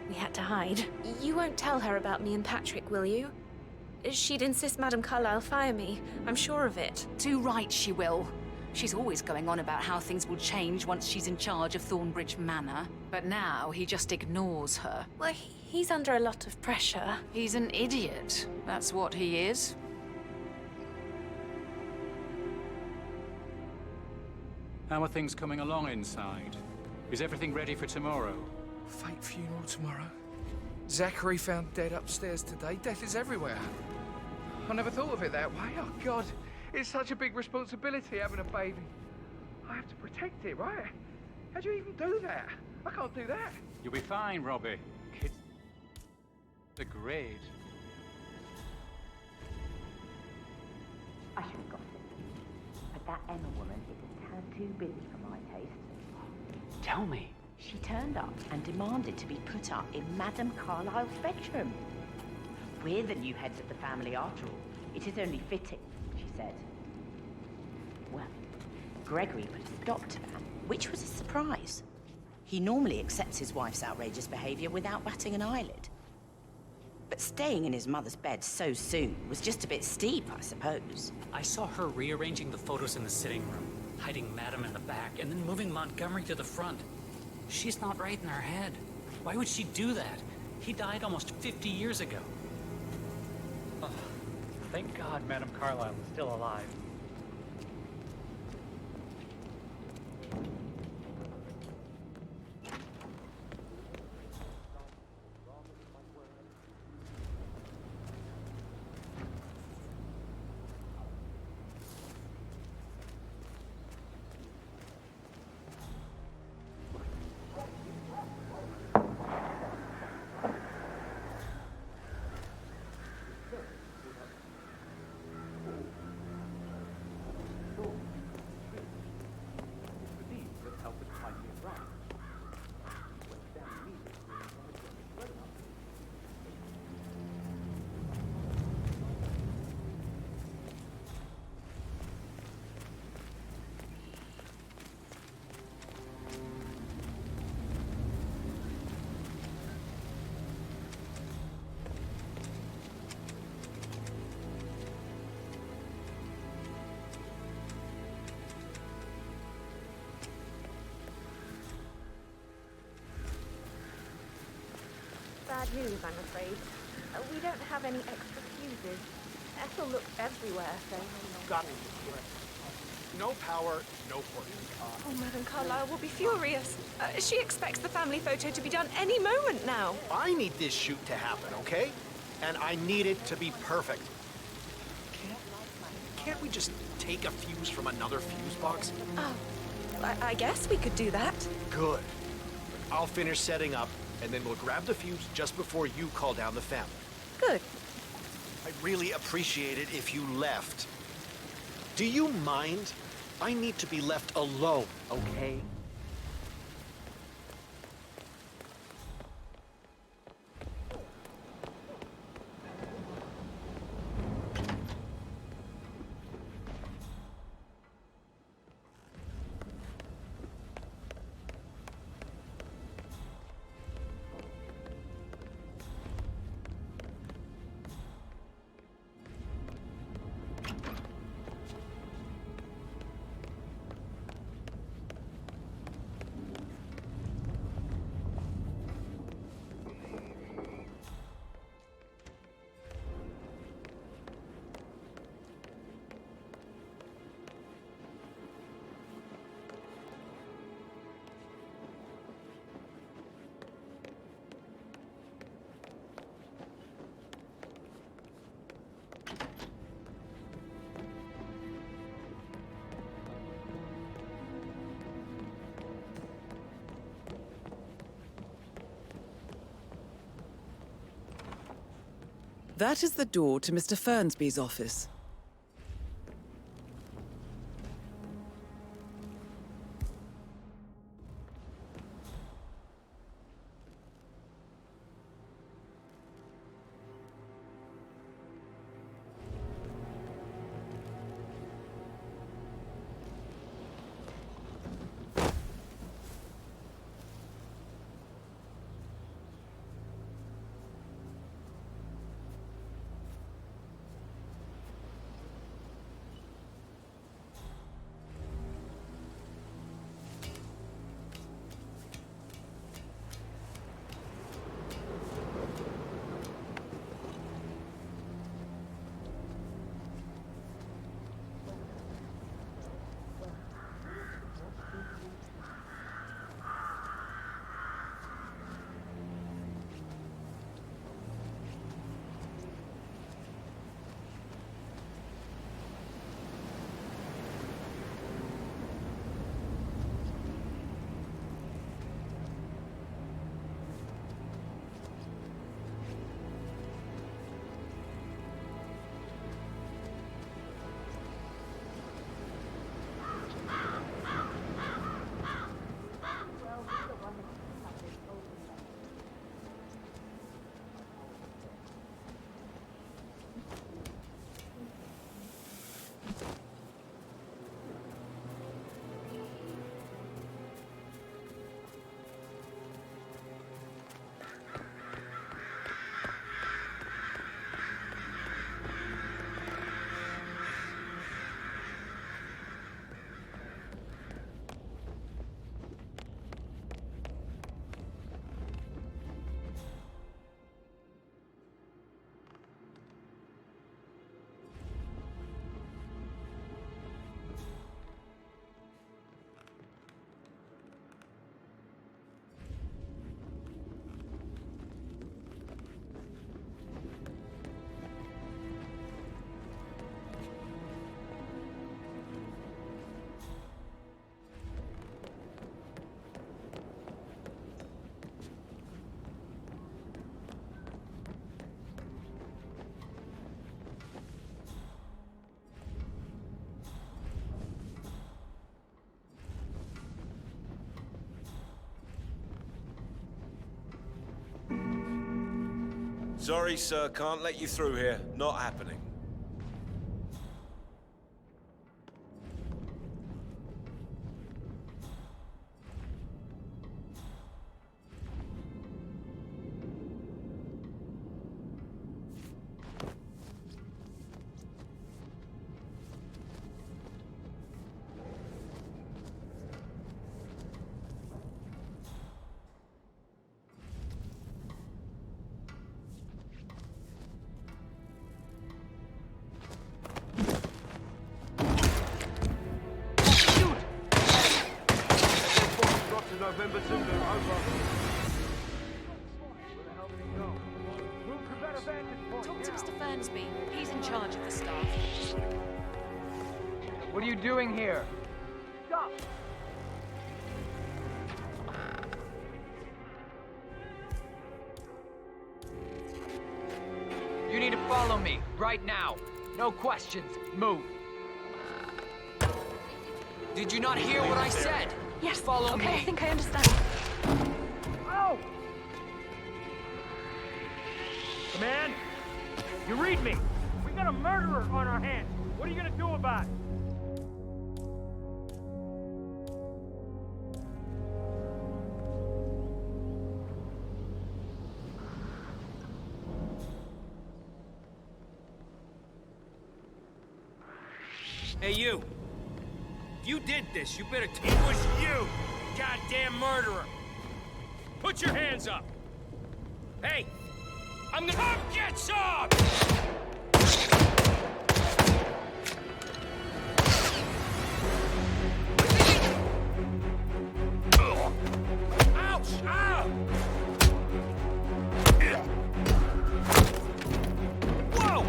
we had to hide. You won't tell her about me and Patrick, will you? She'd insist Madame Carlyle fire me. I'm sure of it. Too right she will. She's always going on about how things will change once she's in charge of Thornbridge Manor. But now he just ignores her. Well, he's under a lot of pressure. He's an idiot. That's what he is. How are things coming along inside? Is everything ready for tomorrow? Fake funeral tomorrow. Zachary found dead upstairs today. Death is everywhere. I never thought of it that way. Oh, God. It's such a big responsibility having a baby. I have to protect it, right? How do you even do that? I can't do that. You'll be fine, Robbie. Kids are great. I should have got it. But that Emma woman is a tad too busy for my taste. Tell me. She turned up and demanded to be put up in Madame Carlyle's bedroom. We're the new heads of the family after all. It is only fitting, she said. Well, Gregory put a stop to that, which was a surprise. He normally accepts his wife's outrageous behavior without batting an eyelid. But staying in his mother's bed so soon was just a bit steep, I suppose. I saw her rearranging the photos in the sitting room, hiding Madame in the back, and then moving Montgomery to the front. She's not right in her head. Why would she do that? He died almost 50 years ago. Oh, thank God Madame Carlyle is still alive. Bad news, I'm afraid. We don't have any extra fuses. Ethel looked everywhere, so... Got it. No power, no port. Oh, Madame Carlyle will be furious. She expects the family photo to be done any moment now. I need this shoot to happen, okay? And I need it to be perfect. Can't we just take a fuse from another fuse box? Oh, I guess we could do that. Good. I'll finish setting up, and then we'll grab the fuse just before you call down the family. Good. I'd really appreciate it if you left. Do you mind? I need to be left alone, okay? That is the door to Mr. Fernsby's office. Sorry, sir, can't let you through here. Not happening. November Zulu, over. Where the hell did he go? Move to better vantage point. Talk to Mr. Fernsby. He's in charge of the staff. What are you doing here? Stop! You need to follow me, right now. No questions. Move. Did you not hear what I said? Yes, follow me. Okay, I think I understand. Oh! Command, you read me. We got a murderer on our hands. What are you gonna do about it? Hey, you. If you did this, you better it was you, goddamn murderer. Put your hands up. Hey, I'm gonna come get some! Ouch! Ow! Whoa!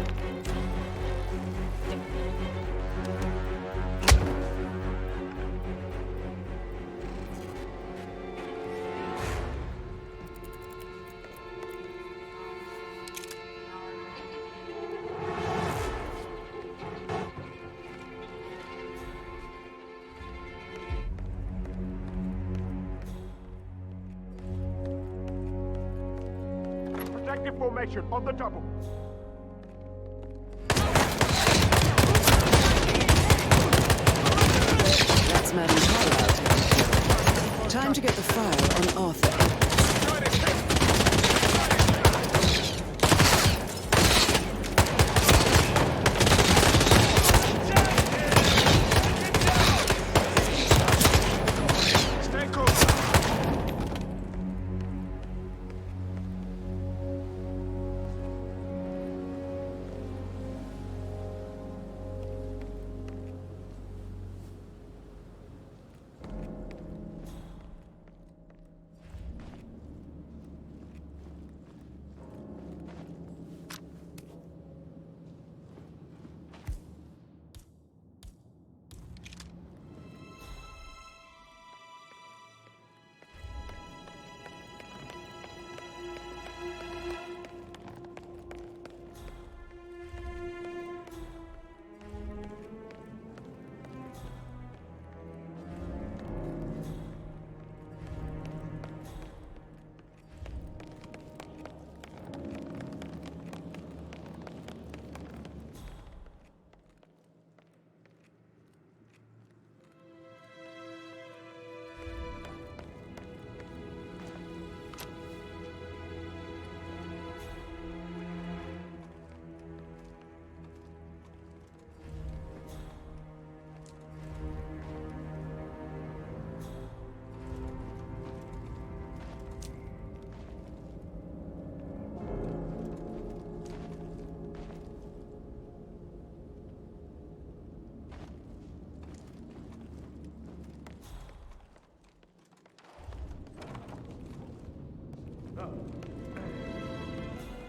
Objective formation on the double. That's Madam Carlyle taken care of. Time to get the file on Arthur Edwards.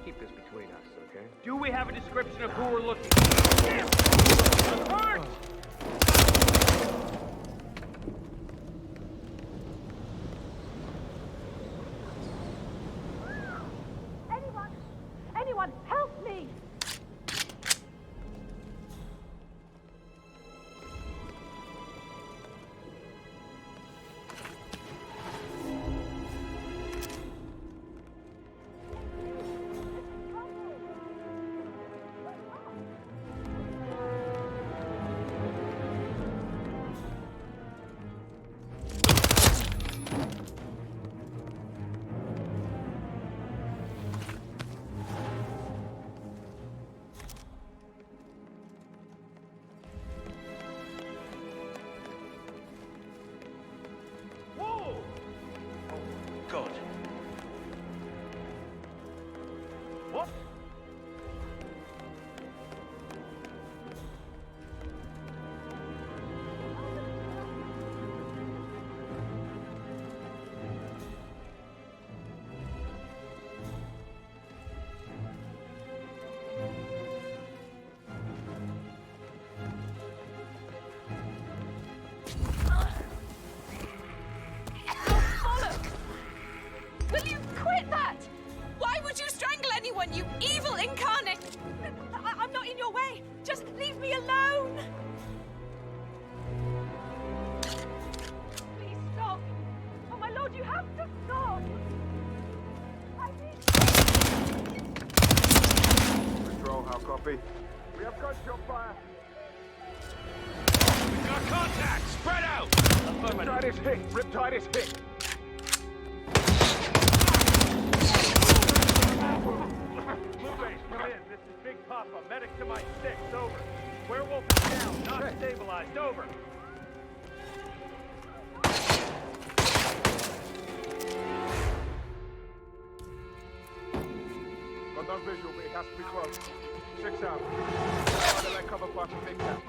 Keep this between us, okay? Do we have a description of who we're looking for? Damn! I'm hurt! Anyone, help me! God. What? Will you quit that? Why would you strangle anyone, you evil incarnate? I'm not in your way. Just leave me alone. Please stop. Oh, my lord, you have to stop. I need... Patrol, how copy? We have gunshot fire. We've got contact! Spread out! Riptide is hit! Riptide is hit! Bluebase, come in. This is Big Papa. Medic to my 6. Over. Werewolf is down. Not stabilized. Over. Got no visual, but it has to be close. 6 out. Try to let cover fire from Big Cap.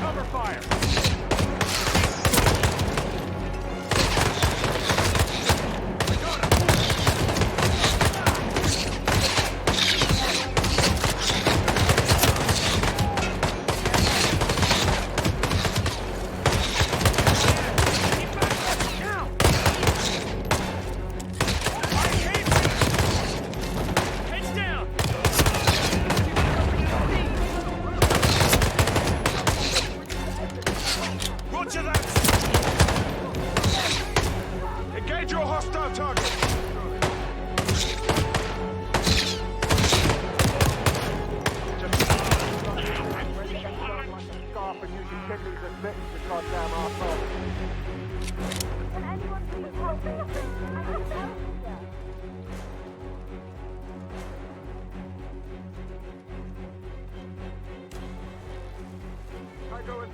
Cover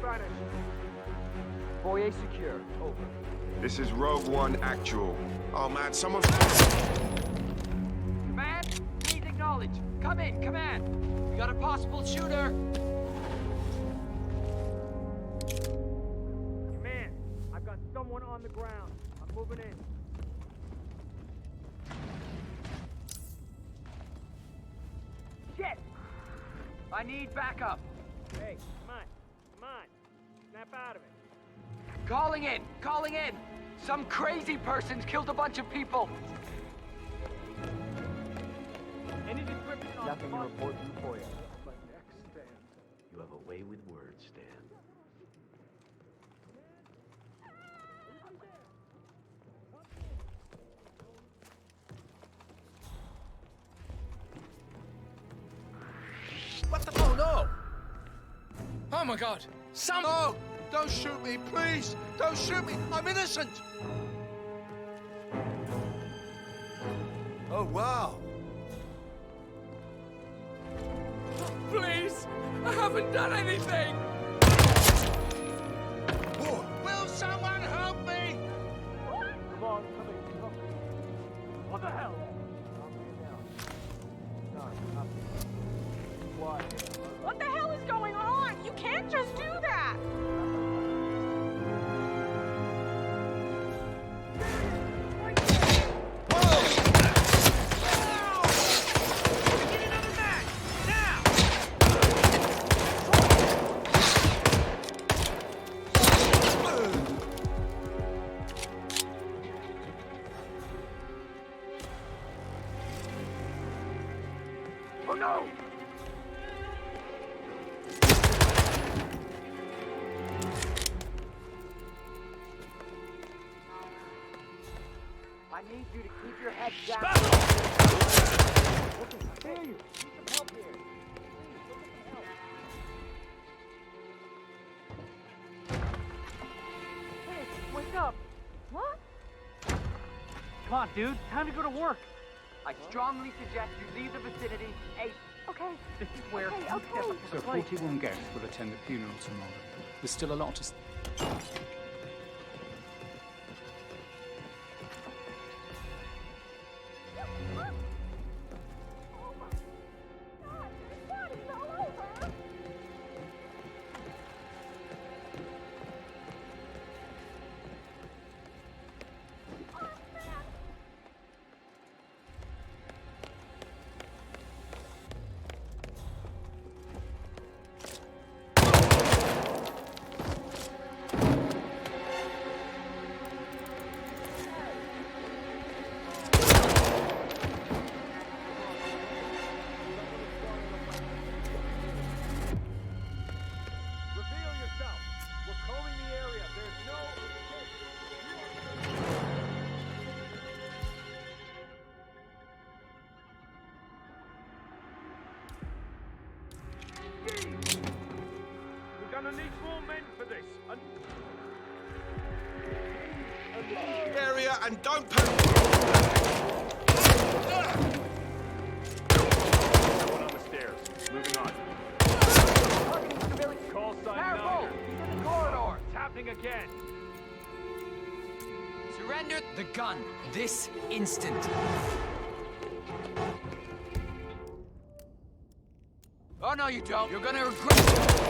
vanished. Foyer secure. Over. This is Rogue One Actual. Oh man, someone. Command, please acknowledge. Come in, command. We got a possible shooter. Command, I've got someone on the ground. I'm moving in. Shit! I need backup. Hey, come on. Come on. Snap out of it. Calling in, calling in. Some crazy person's killed a bunch of people. Any description on Nothing to spot? report from Foyer. My neck stands. You have a way with words, Stan. What the? Oh no! Oh my God! No! Don't shoot me, please! Don't shoot me! I'm innocent! Oh, wow. Please! I haven't done anything! Will someone help me? Come on, come in. Come. What the hell? What the hell is going on? You can't just do that! Oh no! I need you to keep your head down. Okay, I hear you. Need some help here. Hey, wake up! What? Come on, dude. Time to go to work. I strongly suggest you leave the vicinity ASAP. Okay. This is where Okay, you step okay. up to So the plate. 41 guests will attend the funeral tomorrow. There's still a lot to... Reveal yourself. We're combing the area. There's no... We're gonna need more men for this. Area and don't panic. Someone on the stairs. Moving on. Call sign Careful! 9. He's in the corridor. It's happening again. Surrender the gun this instant. Oh no, you don't. You're gonna regret it.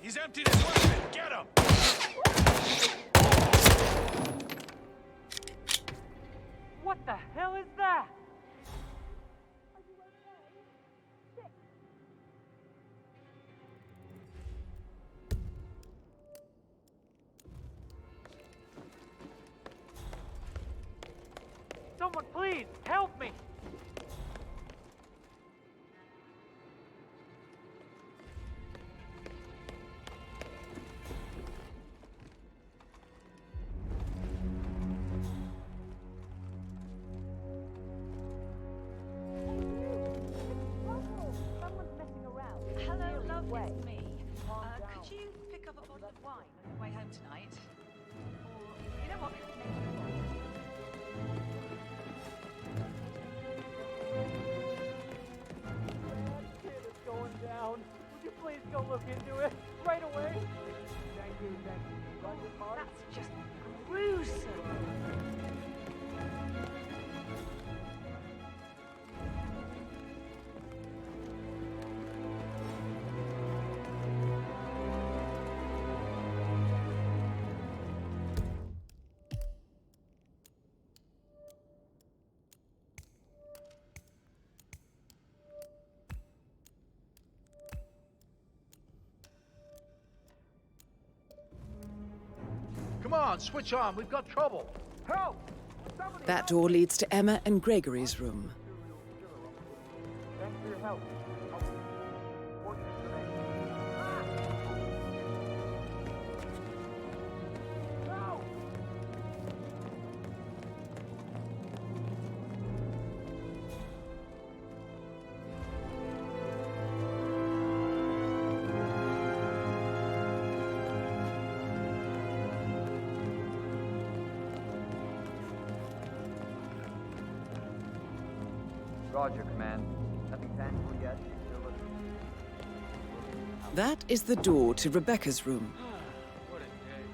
He's emptied his weapon! Get him! What the hell is that? Someone please, help me! Hello, love, it's me. Could you pick up a bottle of wine on your way home tonight? Or, you know what? Shit is going down. Would you please go look into it right away? Thank you, thank you. Run your car? That's just gruesome. Come on, switch on. We've got trouble. Help! That door leads to Emma and Gregory's room. Thanks for your help. Roger, Command. Nothing tangible yet. Still looking. That is the door to Rebecca's room. What a day.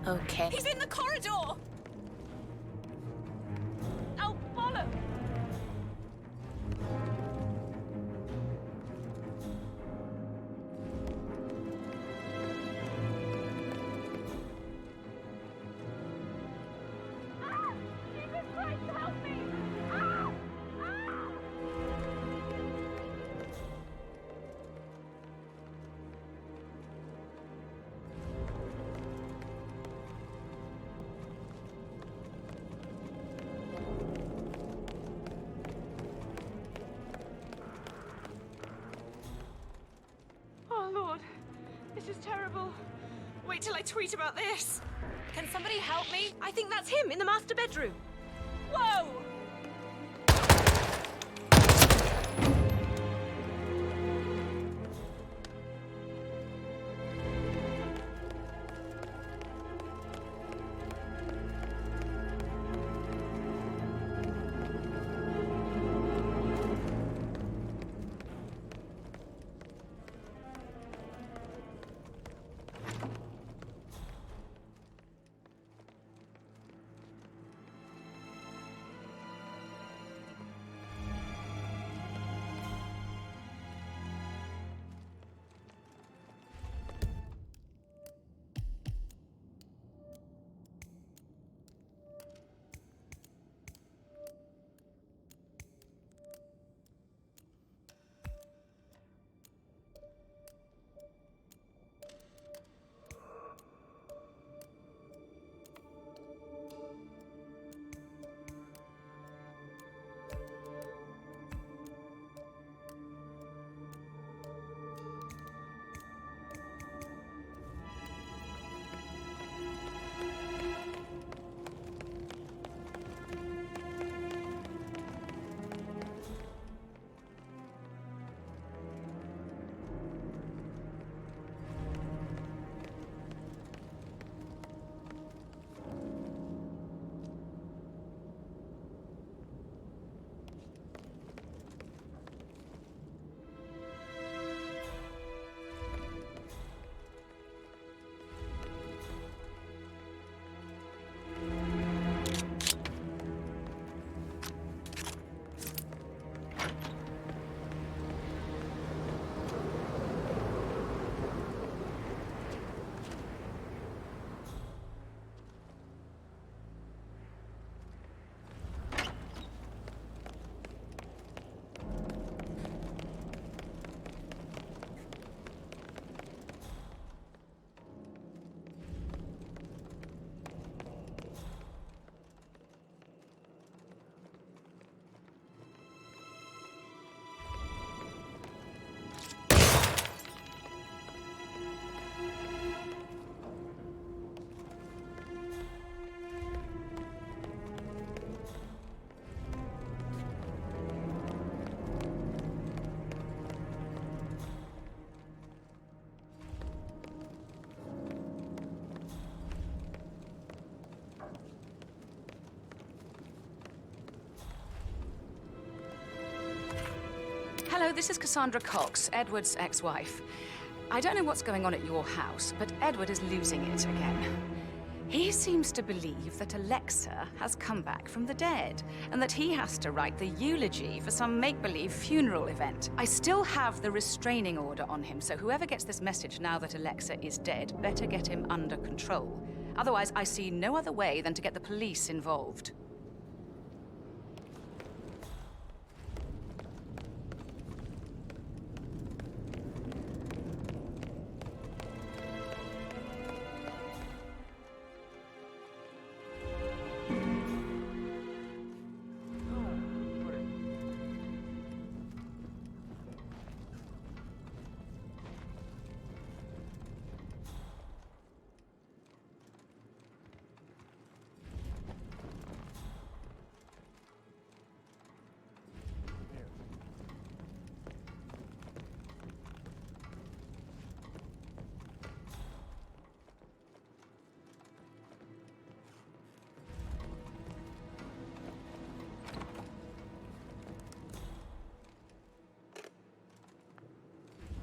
Okay. He's in the corridor! Oh, bollocks! Ah! Jesus Christ, help me! Ah! Ah! Oh, Lord. This is terrible. Wait till I tweet about this. Can somebody help me? I think that's him in the master bedroom. Whoa! this is Cassandra Cox, Edward's ex-wife. I don't know what's going on at your house, but Edward is losing it again. He seems to believe that Alexa has come back from the dead, and that he has to write the eulogy for some make-believe funeral event. I still have the restraining order on him, so whoever gets this message now that Alexa is dead better get him under control. Otherwise, I see no other way than to get the police involved.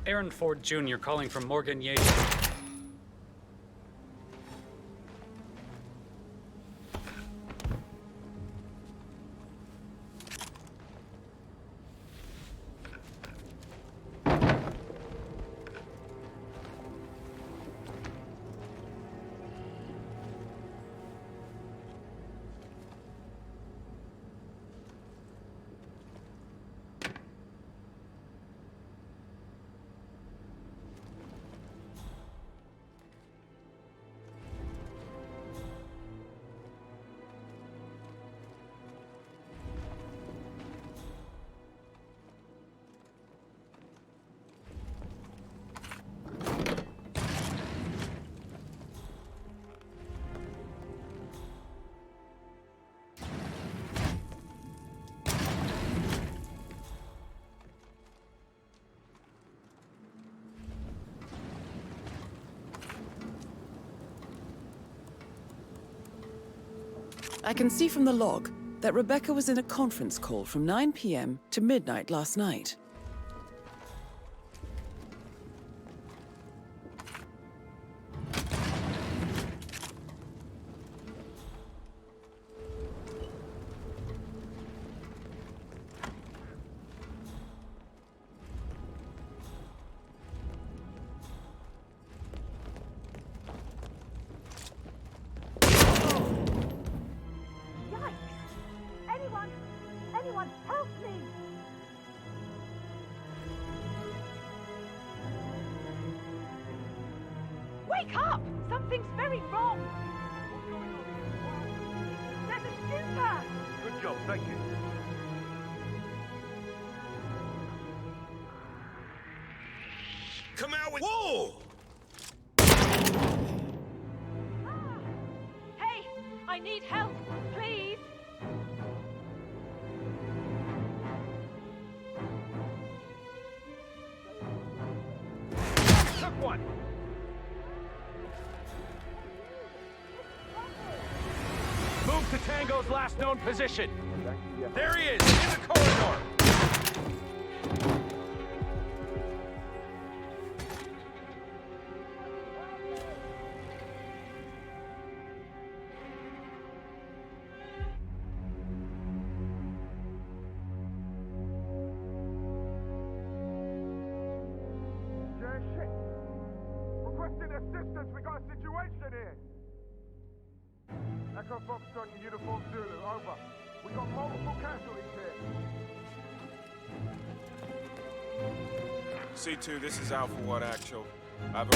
Aaron Ford Jr. calling from Morgan Yates. I can see from the log that Rebecca was in a conference call from 9 p.m. to midnight last night. Anyone, help me! Wake up! Something's very wrong! There's a shooter! Good job, thank you. Come out with... Whoa! Hey! I need help! Please! Took one! Move to Tango's last known position. There he is, in the corridor. Shit! Requesting assistance, we got a situation here! Echo Foxtrot in Uniform Zulu, over. We got multiple casualties here. C2, this is Alpha 1 Actual. I've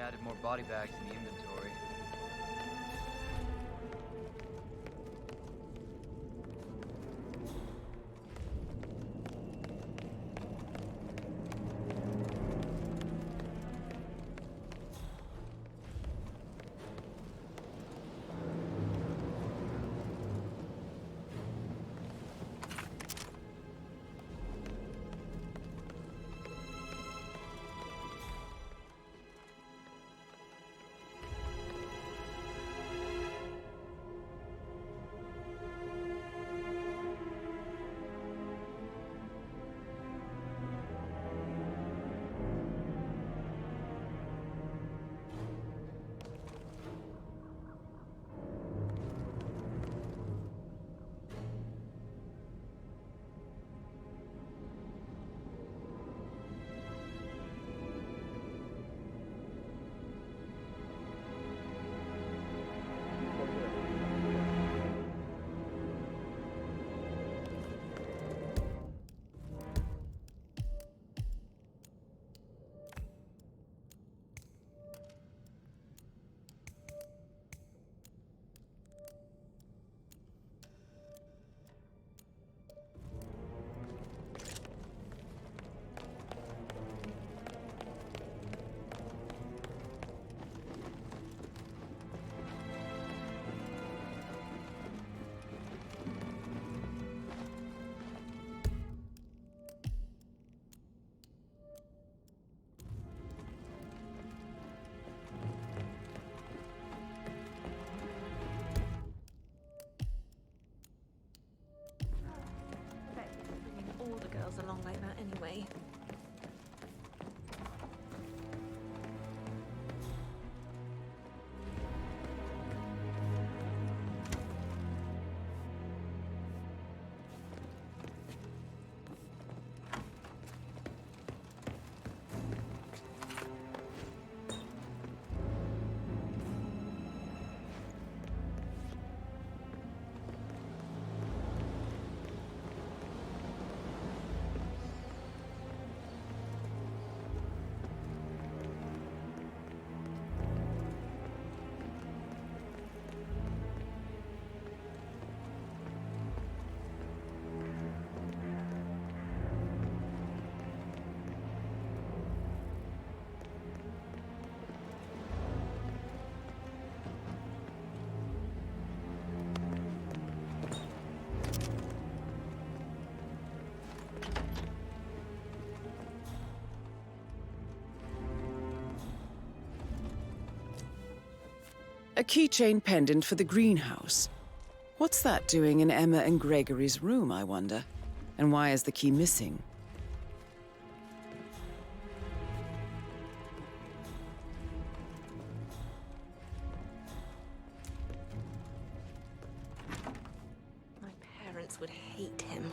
added more body bags in the inventory. All the girls along like that anyway. A keychain pendant for the greenhouse. What's that doing in Emma and Gregory's room, I wonder? And why is the key missing? My parents would hate him.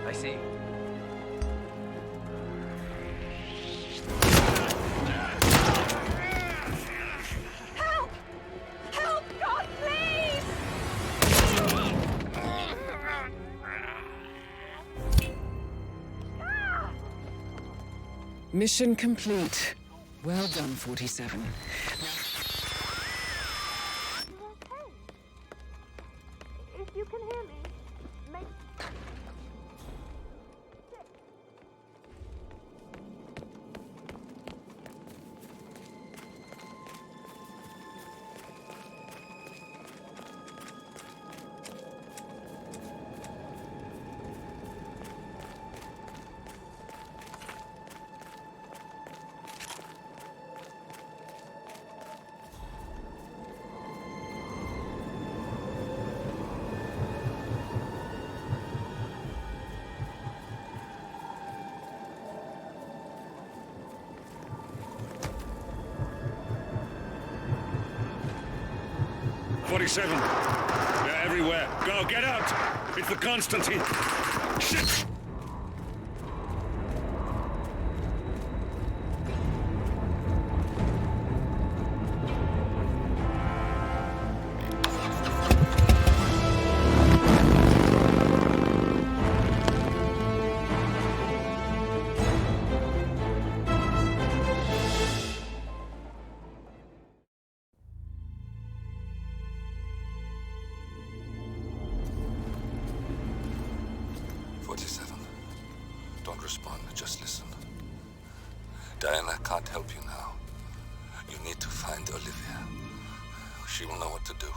I see. Help! Help, God, please! Mission complete. Well done, 47. If you can hear me, make... They're everywhere. Go, get out! It's the Constantine. Shit! Don't respond, just listen. Diana can't help you now. You need to find Olivia. She will know what to do.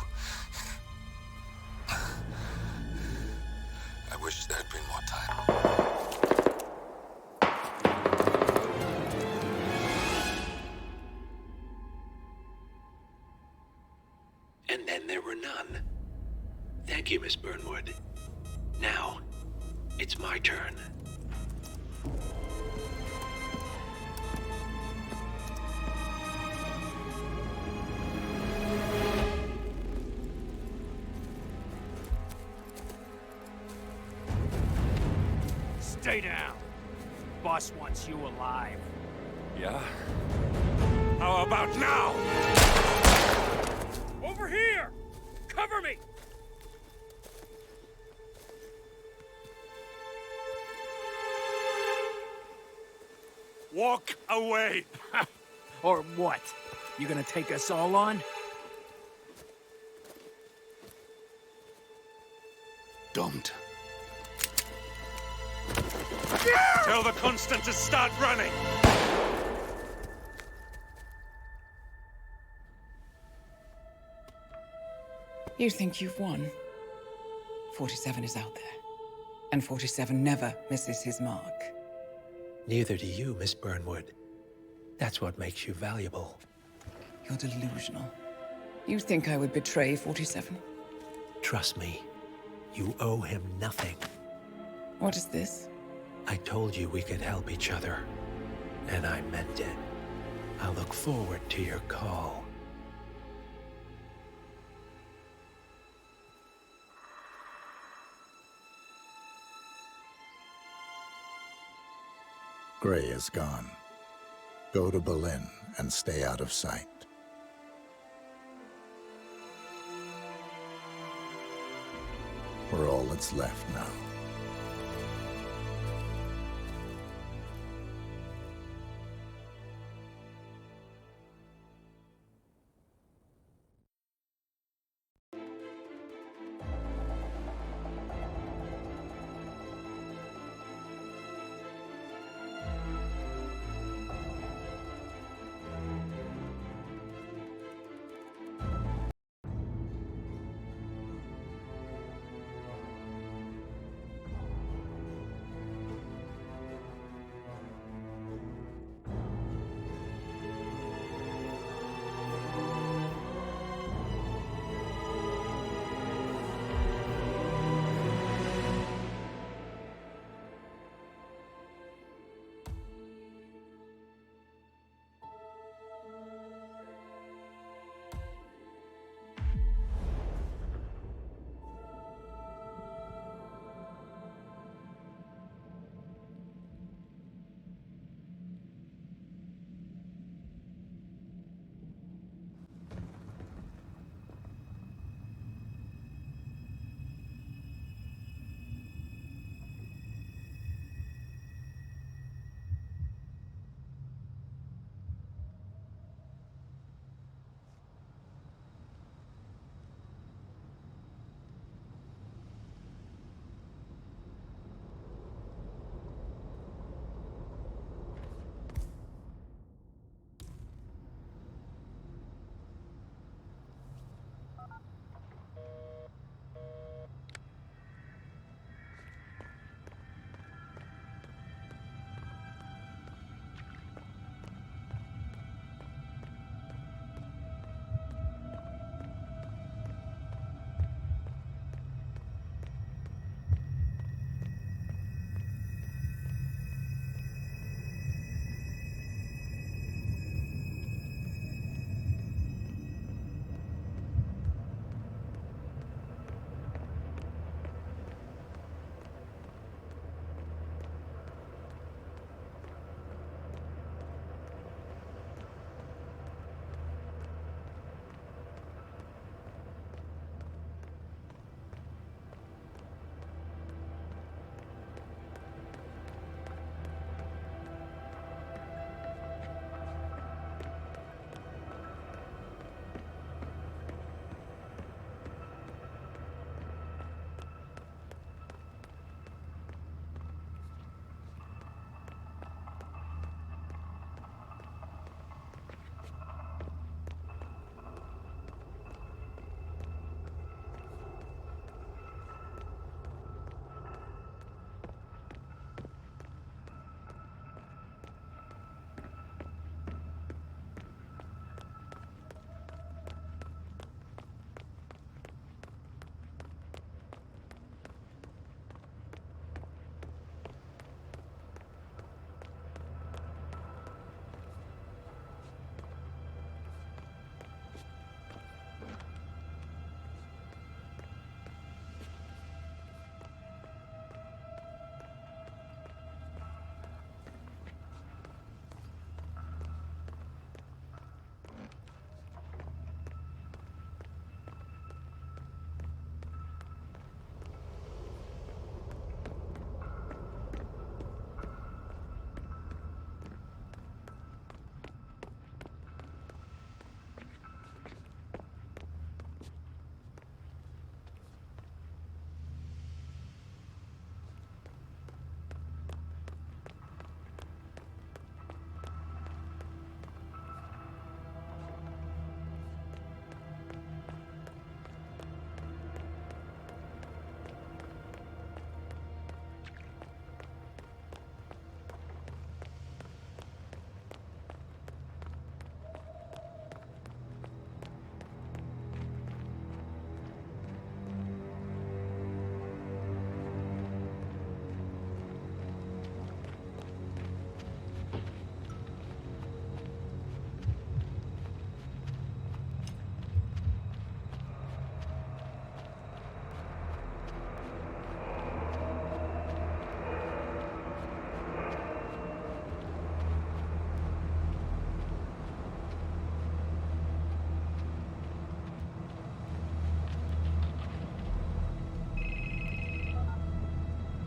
I wish there had been more time. And then there were none. Thank you, Miss Burnwood. Now, it's my turn. Stay down. Boss wants you alive. Yeah? How about now? Over here! Cover me! Walk away! Or what? You gonna take us all on? Don't. Tell the Constant to start running! You think you've won? 47 is out there. And 47 never misses his mark. Neither do you, Miss Burnwood. That's what makes you valuable. You're delusional. You think I would betray 47? Trust me, you owe him nothing. What is this? I told you we could help each other, and I meant it. I'll look forward to your call. Gray is gone. Go to Berlin and stay out of sight. We're all that's left now.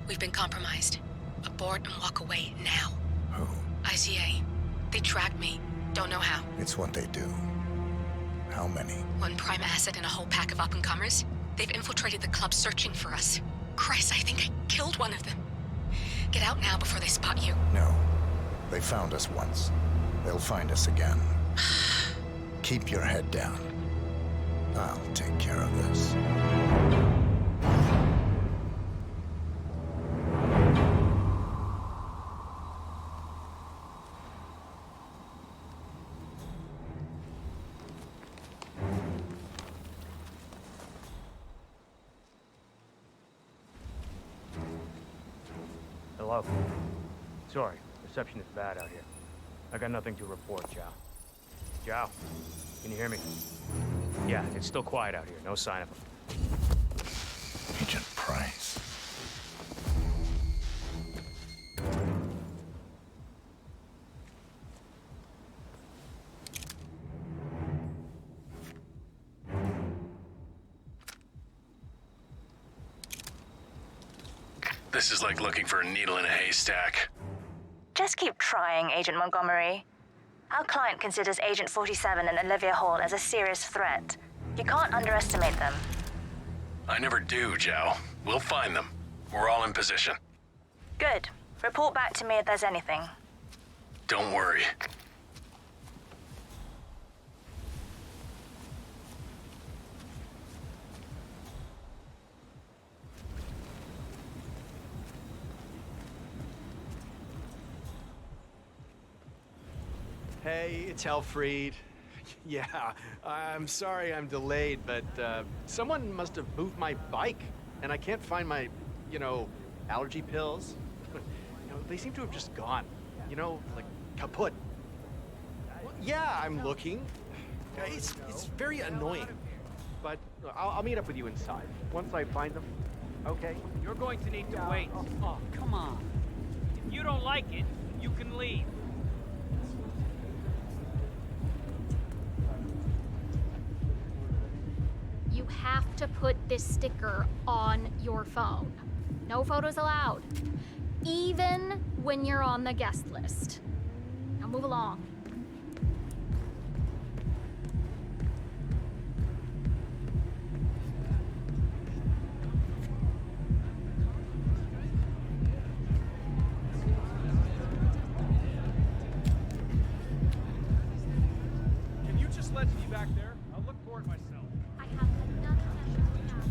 We've been compromised. Abort and walk away now. Who? ICA. They tracked me. Don't know how. It's what they do. How many? One prime asset and a whole pack of up-and-comers. They've infiltrated the club searching for us. Christ, I think I killed one of them. Get out now before they spot you. No. They found us once. They'll find us again. Keep your head down. I'll take care of this. Hello? Sorry, reception is bad out here. I got nothing to report, Zhao. Zhao, can you hear me? Yeah, it's still quiet out here. No sign of him. Agent Price. This is like looking for a needle in a haystack. Just keep trying, Agent Montgomery. Our client considers Agent 47 and Olivia Hall as a serious threat. You can't underestimate them. I never do, Zhao. We'll find them. We're all in position. Good. Report back to me if there's anything. Don't worry. Hey, it's Alfred. Yeah, I'm sorry I'm delayed, but someone must have moved my bike, and I can't find my, allergy pills. They seem to have just gone. Like kaput. Well, yeah, I'm looking. It's very annoying, but I'll meet up with you inside once I find them. Okay? You're going to need to wait. Oh, come on. If you don't like it, you can leave. You have to put this sticker on your phone. No photos allowed. Even when you're on the guest list. Now move along. Can you just let me back there? I'll look for it myself. I have another session coming up.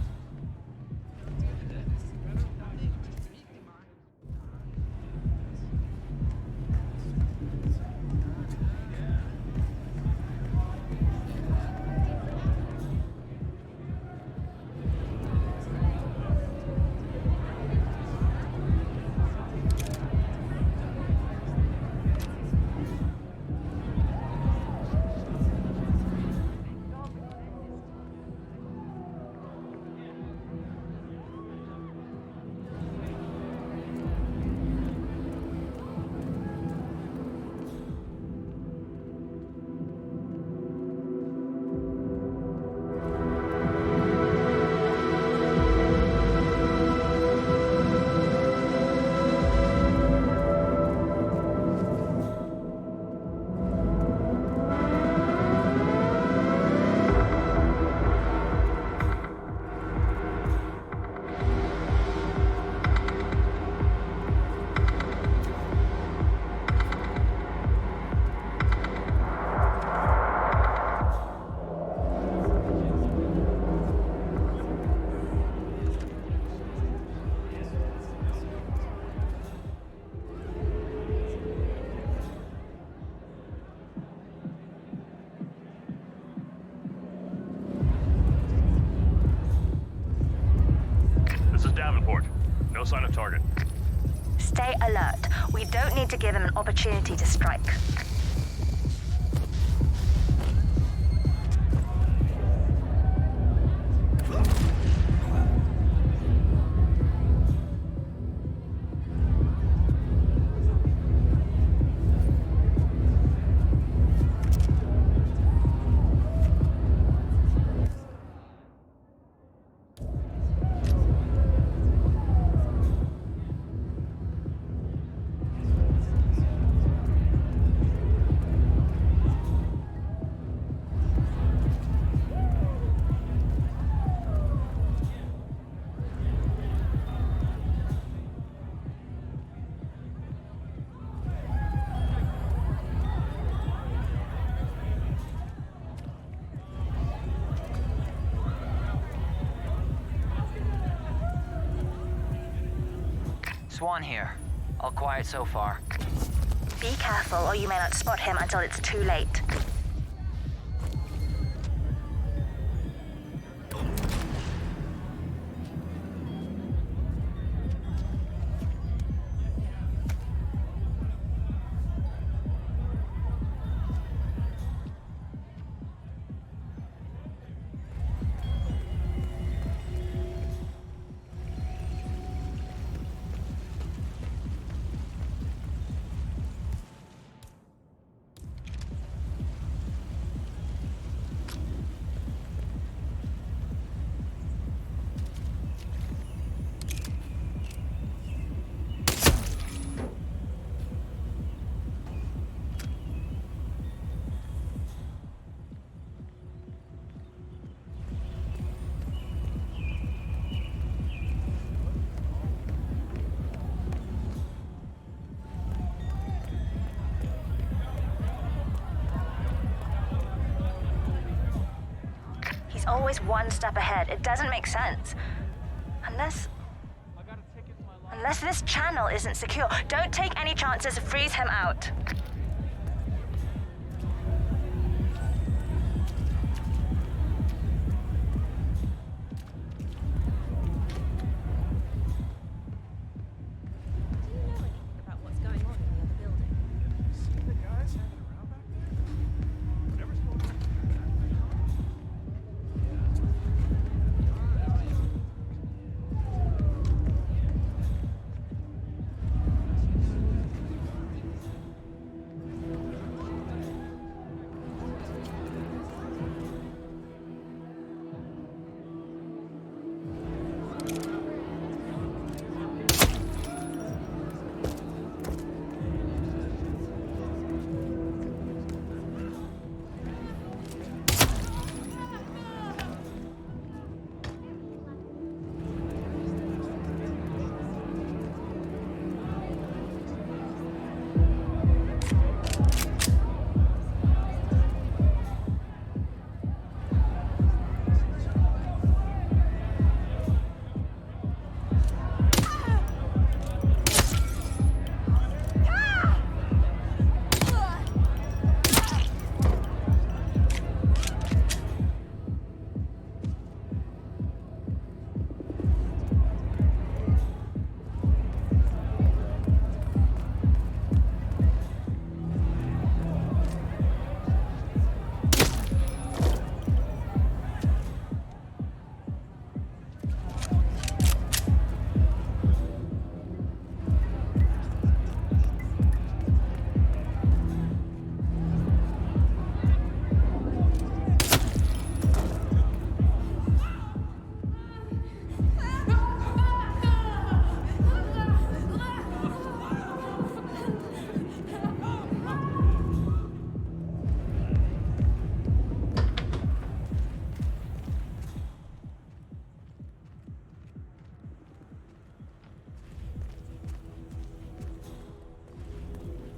No sign of target. Stay alert. We don't need to give him an opportunity to strike. Swan here. All quiet so far. Be careful, or you may not spot him until it's too late. He's always one step ahead. It doesn't make sense. Unless this channel isn't secure. Don't take any chances. Freeze him out.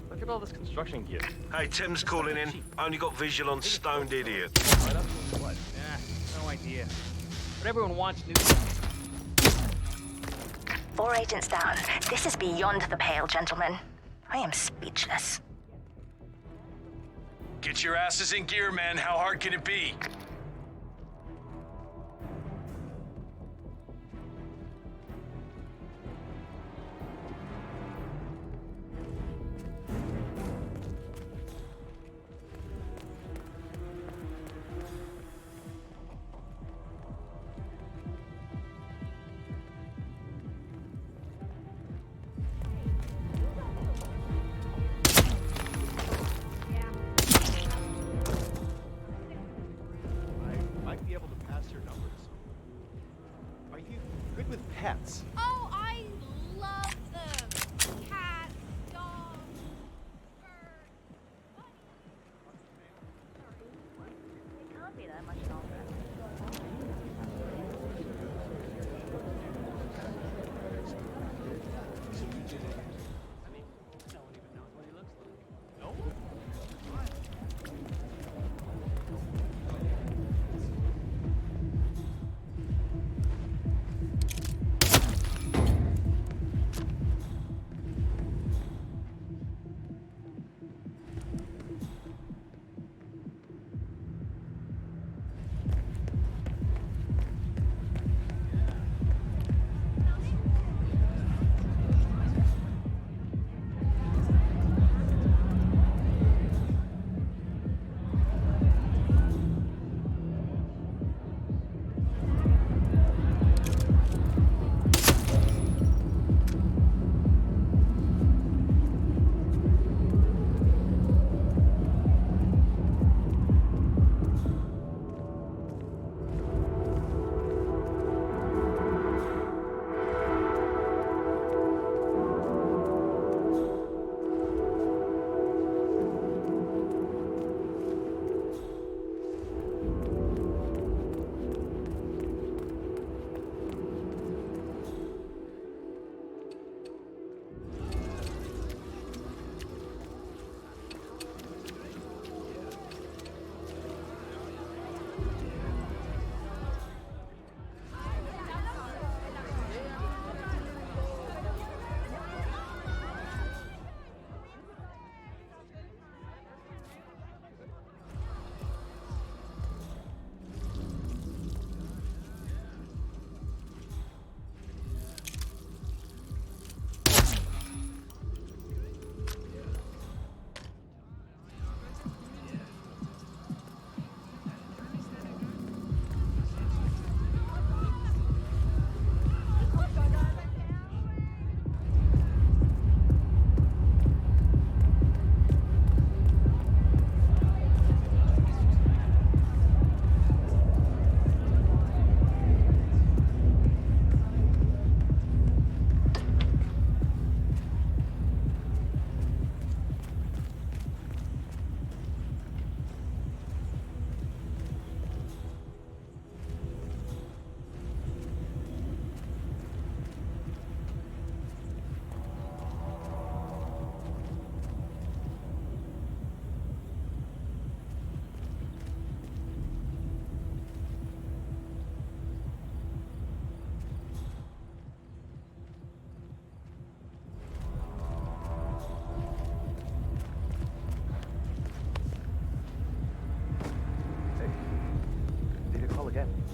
Look at all this construction gear. Hey, Tim's calling in. Only got visual on stoned idiot. Right up to what? No idea. But everyone wants new... 4 agents down. This is beyond the pale, gentlemen. I am speechless. Get your asses in gear, men. How hard can it be? Pets. Oh, I love them. Cats, dogs, birds, It can't be that much longer.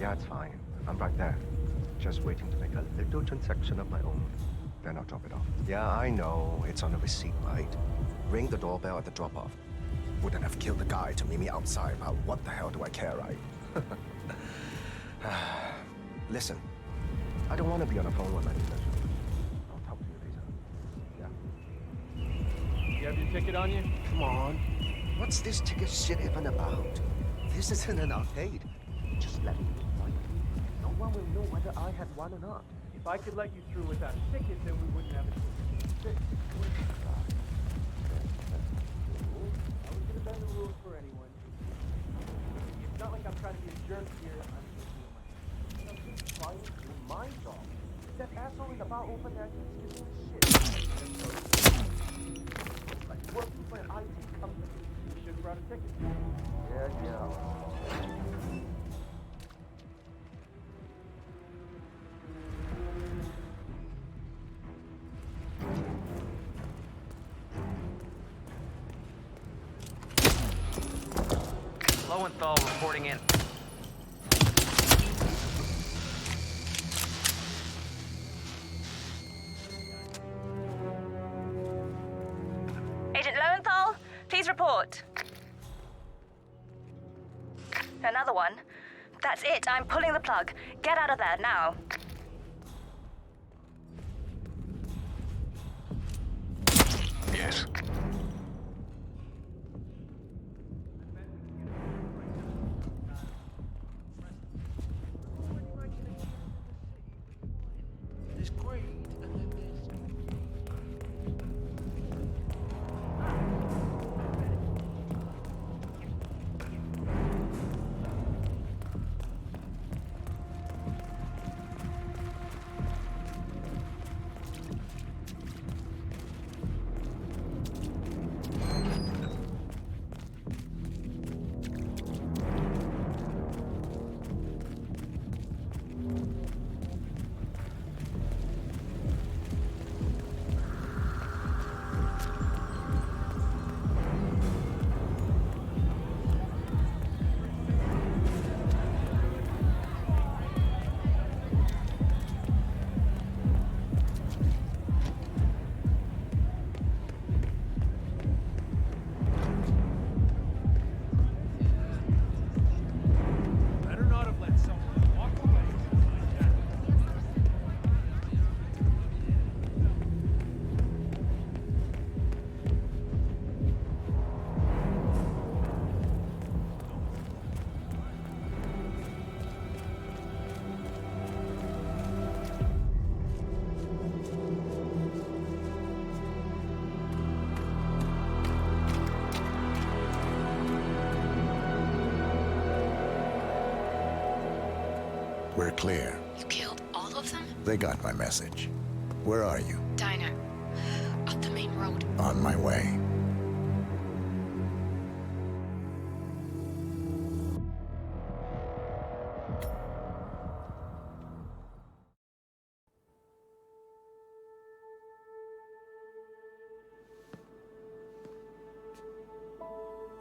Yeah, it's fine. I'm right there. Just waiting to make a little transaction of my own. Then I'll drop it off. Yeah, I know. It's on the receipt, right? Ring the doorbell at the drop-off. Wouldn't have killed the guy to meet me outside, but what the hell do I care, right? Listen, I don't want to be on the phone with my professional. I'll talk to you later. Yeah. You have your ticket on you? Come on. What's this ticket shit even about? This isn't an arcade. Just let me know. No one will know whether I had one or not. If I could let you through without a ticket, then we wouldn't have a ticket. I was gonna bend the rules for anyone. It's not like I'm trying to be a jerk here. I'm just trying to do my job. That asshole in the bar over there keeps giving me shit. Like working for an IT company. You should have brought a ticket. Yeah. Lowenthal reporting in. Agent Lowenthal, please report. Another one? That's it, I'm pulling the plug. Get out of there, now. Yes. There's greed, and then there's... We're clear. You killed all of them? They got my message. Where are you? Diner. Up the main road. On my way.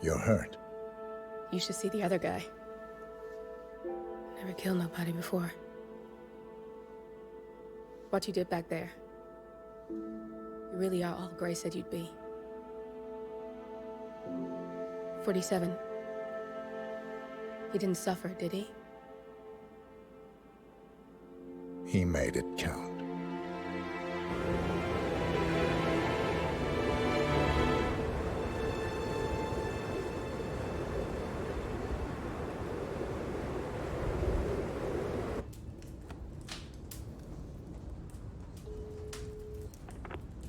You're hurt. You should see the other guy. Never killed nobody before. What you did back there. You really are all Gray said you'd be. 47. He didn't suffer, did he? He made it count.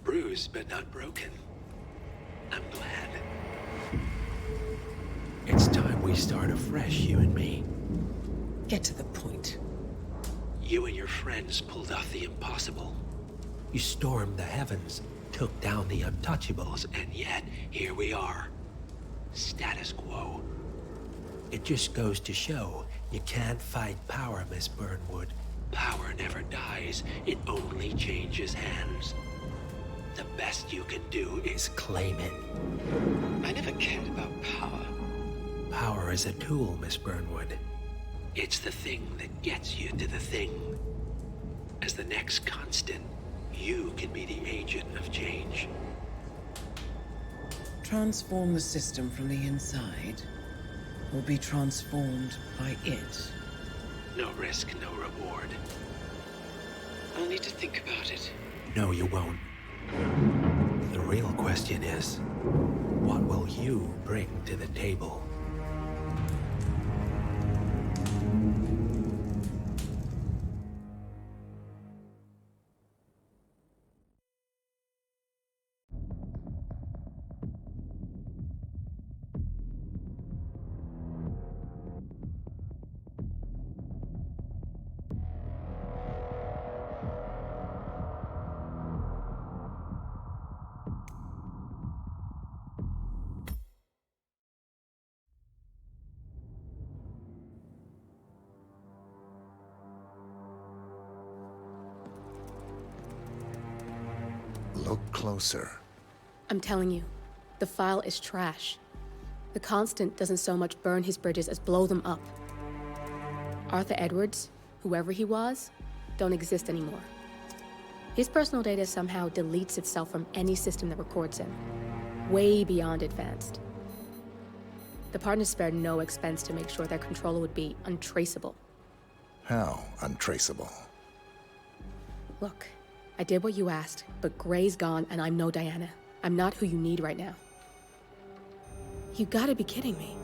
Bruised but not broken. I'm glad. It's time we start afresh, you and me. Get to the point. You and your friends pulled off the impossible. You stormed the heavens, took down the untouchables, And yet, here we are. Status quo. it just goes to show you can't fight power, Miss Burnwood. Power never dies, it only changes hands. The best you can do is claim it. I never cared about power. Power is a tool, Miss Burnwood. It's the thing that gets you to the thing. As the next constant, you can be the agent of change. Transform the system from the inside, or be transformed by it. No risk, no reward. I'll need to think about it. No, you won't. The real question is, what will you bring to the table? Look closer. I'm telling you, the file is trash. The Constant doesn't so much burn his bridges as blow them up. Arthur Edwards, whoever he was, don't exist anymore. His personal data somehow deletes itself from any system that records him. Way beyond advanced. The partners spared no expense to make sure their controller would be untraceable. How untraceable? Look, I did what you asked, but Gray's gone and I'm no Diana. I'm not who you need right now. You gotta be kidding me.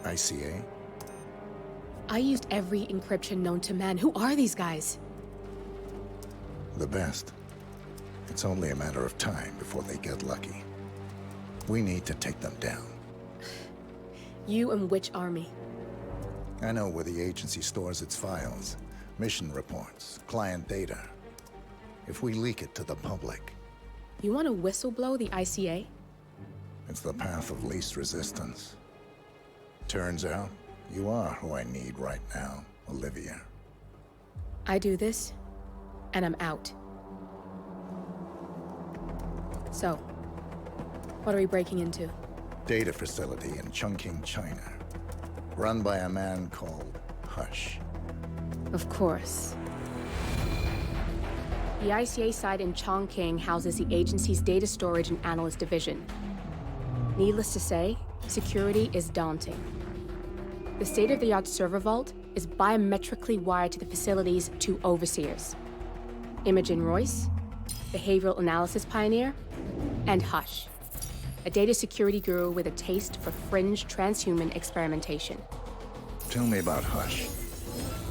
ICA? I used every encryption known to man. Who are these guys? The best. It's only a matter of time before they get lucky. We need to take them down. You and which army? I know where the agency stores its files, mission reports, client data. If we leak it to the public... You want to whistleblow the ICA? It's the path of least resistance. Turns out, you are who I need right now, Olivia. I do this, and I'm out. So, what are we breaking into? Data facility in Chongqing, China. Run by a man called Hush. Of course. The ICA site in Chongqing houses the agency's data storage and analyst division. Needless to say, security is daunting. The state-of-the-art server vault is biometrically wired to the facility's two overseers. Imogen Royce, behavioral analysis pioneer, and Hush, a data security guru with a taste for fringe transhuman experimentation. Tell me about Hush.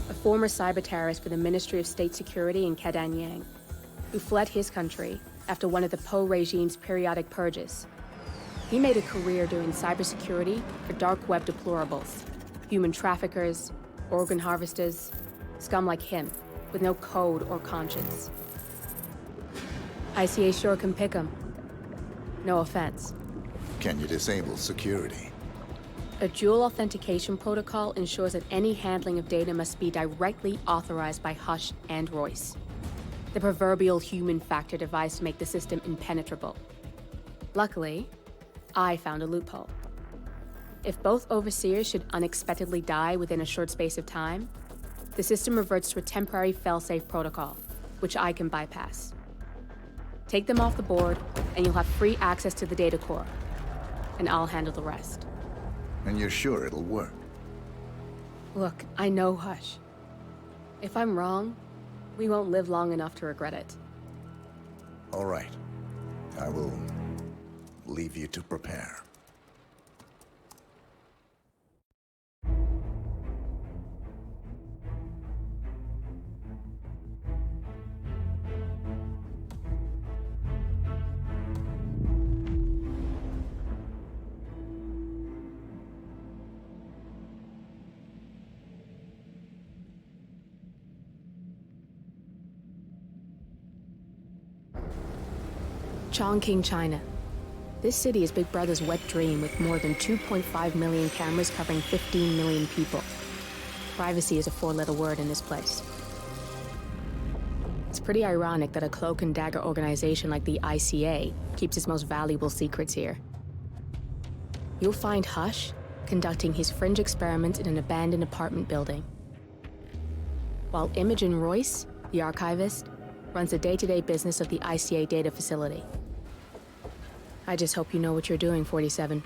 A former cyber terrorist for the Ministry of State Security in Kadanyang, who fled his country after one of the Po regime's periodic purges. He made a career doing cybersecurity for dark web deplorables, human traffickers, organ harvesters, scum like him, with no code or conscience. ICA sure can pick 'em. No offense. Can you disable security? A dual authentication protocol ensures that any handling of data must be directly authorized by Hush and Royce. The proverbial human factor device to make the system impenetrable. Luckily, I found a loophole. If both overseers should unexpectedly die within a short space of time, the system reverts to a temporary fail-safe protocol, which I can bypass. Take them off the board, and you'll have free access to the data core. And I'll handle the rest. And you're sure it'll work? Look, I know Hush. If I'm wrong, we won't live long enough to regret it. All right. I will leave you to prepare. Chongqing, China. This city is Big Brother's wet dream with more than 2.5 million cameras covering 15 million people. Privacy is a four-letter word in this place. It's pretty ironic that a cloak and dagger organization like the ICA keeps its most valuable secrets here. You'll find Hush conducting his fringe experiments in an abandoned apartment building. While Imogen Royce, the archivist, runs the day-to-day business of the ICA data facility. I just hope you know what you're doing, 47.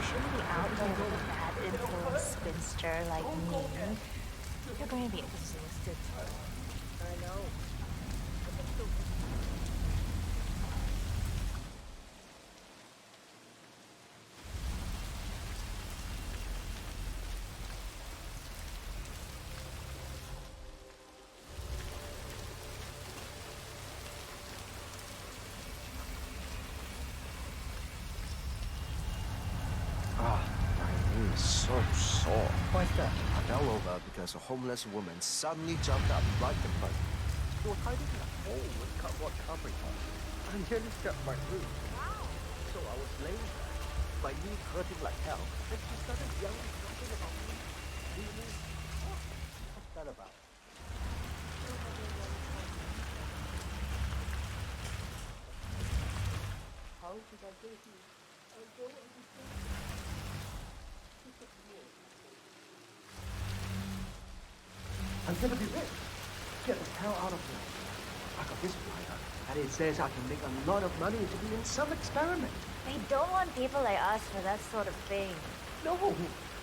Shouldn't be out there with a bad influence spinster like me. You're going to be exhausted. I know. So sore. Why's that? I fell over because a homeless woman suddenly jumped up right in front. You were hiding in a hole with cardboard covering on. I nearly stepped my room. Wow. So I was laying there, my knee hurting like hell, and she started yelling something about me. Do you mean? What's that about? How did I get here? I don't understand. I'm gonna be rich. Get the hell out of here. I got this flyer, and it says I can make a lot of money to be in some experiment. They don't want people like us for that sort of thing. No,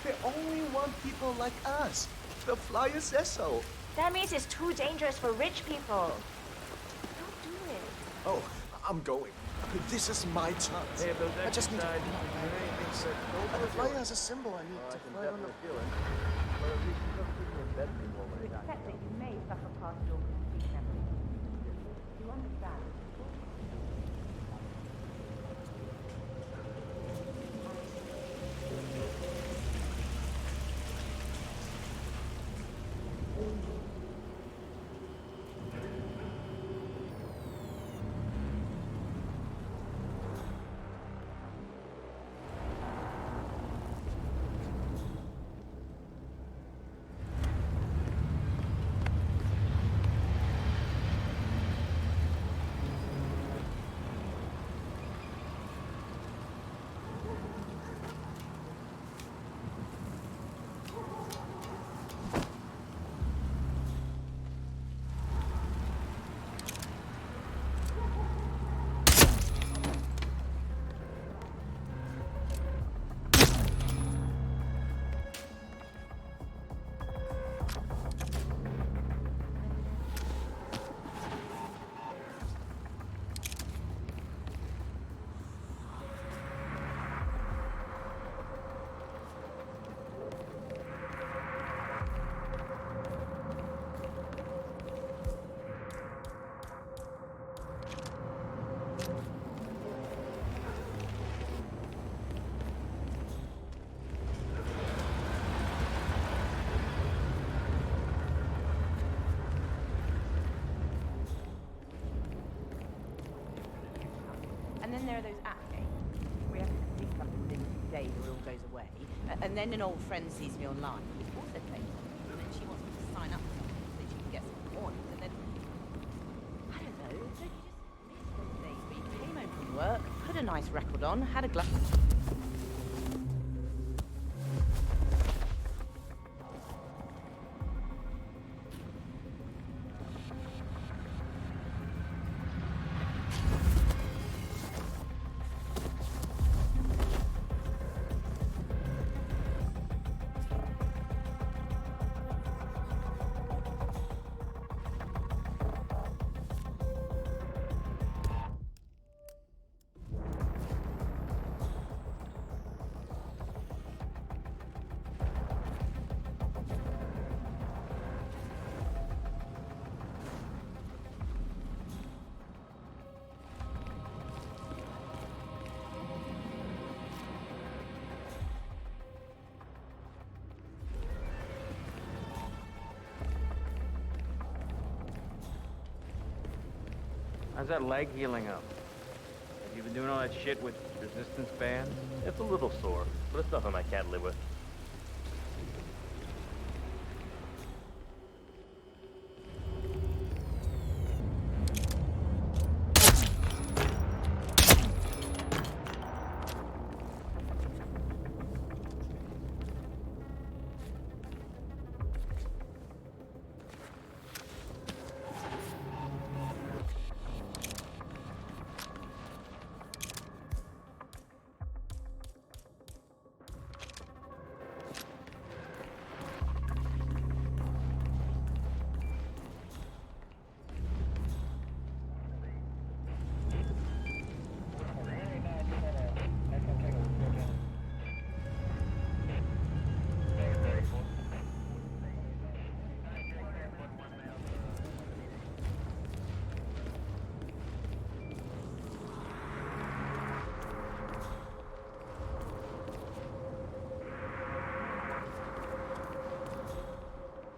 they only want people like us. The flyer says so. That means it's too dangerous for rich people. Don't do it. Oh, I'm going. This is my chance. Hey, those I just need to... The flyer has a symbol I need to fly on the... Except that you may suffer partial complete memory. You understand? And then there are those app games. We have to complete something within a few days or it all goes away. And then an old friend sees me online, which also plays, and then she wants a nice record on, had a glass. How's that leg healing up? Have you been doing all that shit with resistance bands? It's a little sore, but it's nothing I can't live with.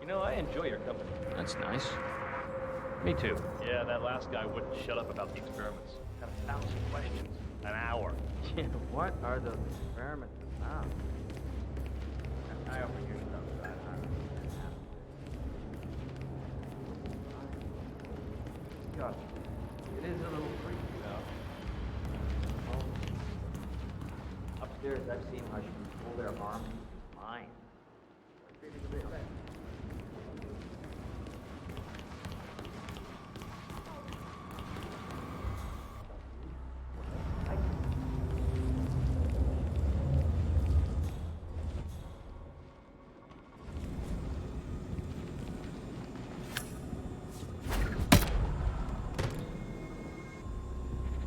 You know, I enjoy your company. That's nice. Me too. Yeah, that last guy wouldn't shut up about the experiments. Had 1,000 questions. An hour. Yeah, what are those experiments about? I overhear stuff about God, it is a little freaky, though. Upstairs, I've seen how she can pull their arms with mine.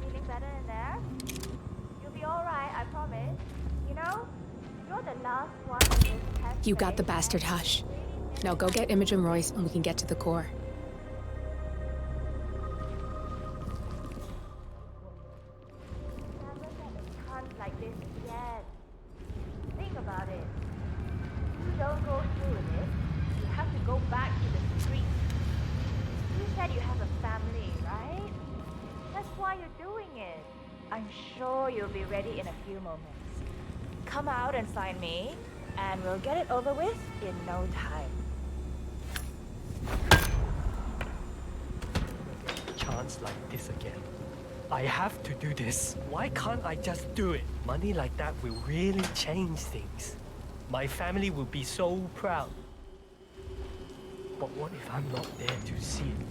Feeling better in there? You'll be alright, I promise. You know, you're the last one in this test. You got the bastard, Hush. Now go get Imogen Royce and we can get to the core. Never met a cunt like this yet. Think about it. You don't go through with it, you have to go back to the streets. You said you have a family, right? That's why you're doing it. I'm sure you'll be ready in a few moments. Come out and find me, and we'll get it over with in no time. Chance like this again. I have to do this. Why can't I just do it? Money like that will really change things. My family will be so proud. But what if I'm not there to see it?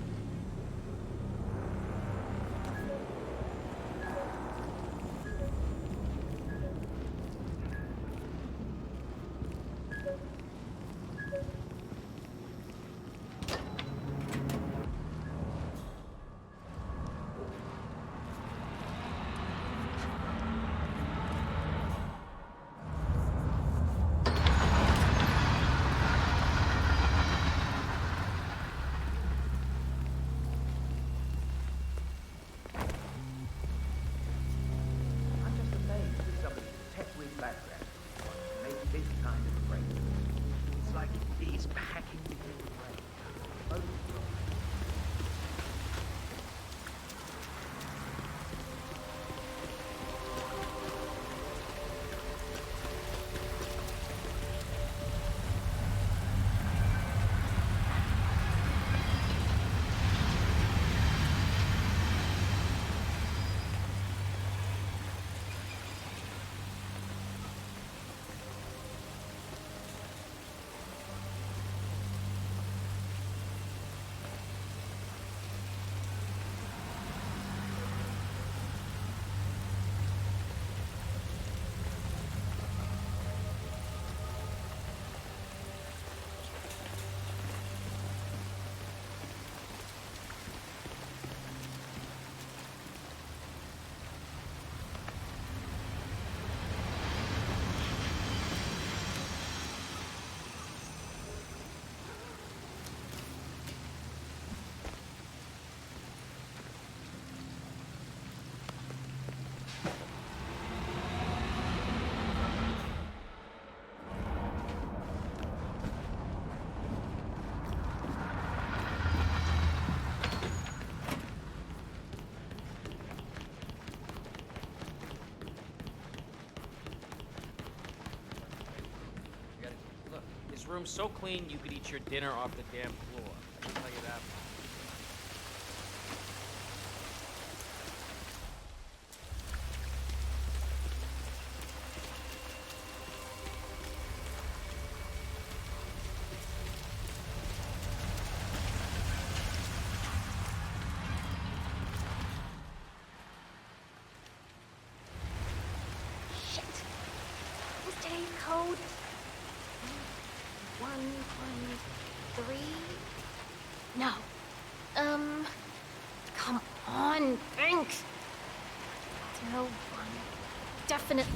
room so clean you could eat your dinner off the damn floor. I can tell you that. Code 113? No. Come on, think. 01. Definite.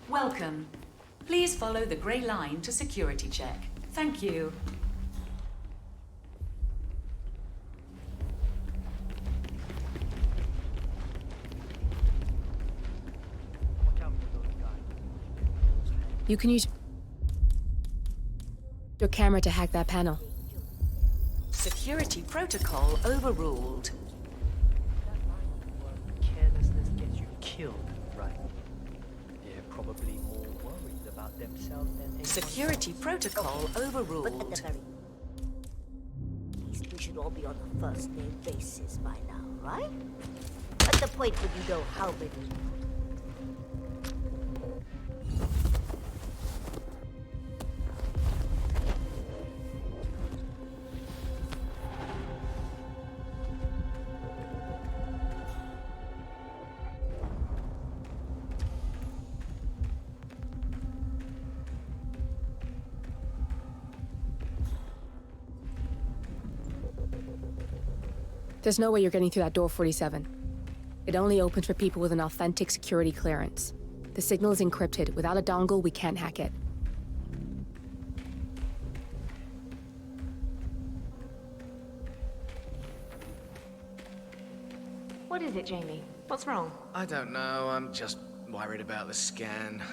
Welcome. Please follow the grey line to security check. Thank you. You can use your camera to hack that panel. Security protocol overruled. Carelessness gets you killed, right? They're probably more worried about themselves than anyone Security else. protocol overruled. At least we should all be on a first-name basis by now, right? At the point when you know how many. There's no way you're getting through that door 47. It only opens for people with an authentic security clearance. The signal is encrypted. Without a dongle, we can't hack it. What is it, Jamie? What's wrong? I don't know. I'm just worried about the scan.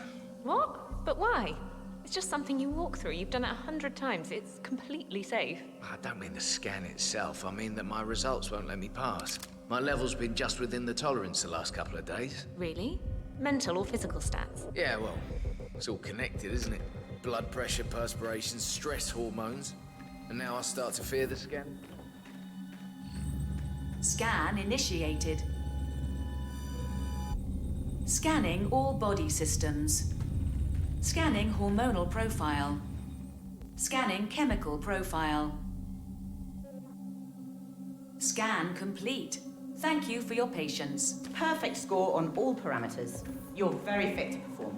What? But why? It's just something you walk through. You've done it 100 times. It's completely safe. I don't mean the scan itself. I mean that my results won't let me pass. My level's been just within the tolerance the last couple of days. Really? Mental or physical stats? Yeah, well, it's all connected, isn't it? Blood pressure, perspiration, stress hormones. And now I start to fear the scan. Scan initiated. Scanning all body systems. Scanning hormonal profile. Scanning chemical profile. Scan complete. Thank you for your patience. Perfect score on all parameters. You're very fit to perform.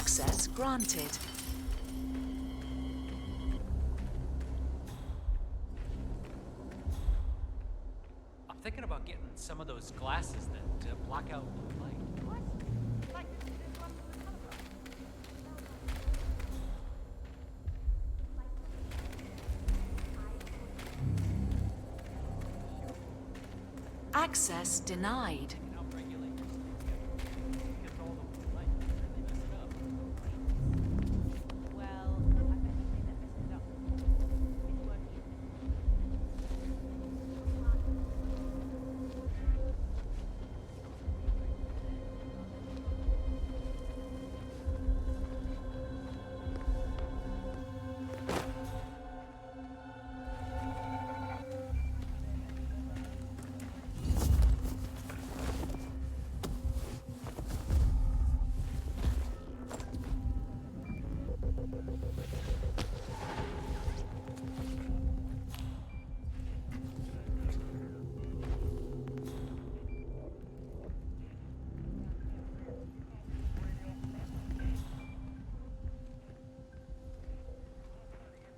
Access granted. I'm thinking about getting some of those glasses that block out blue light. Access denied.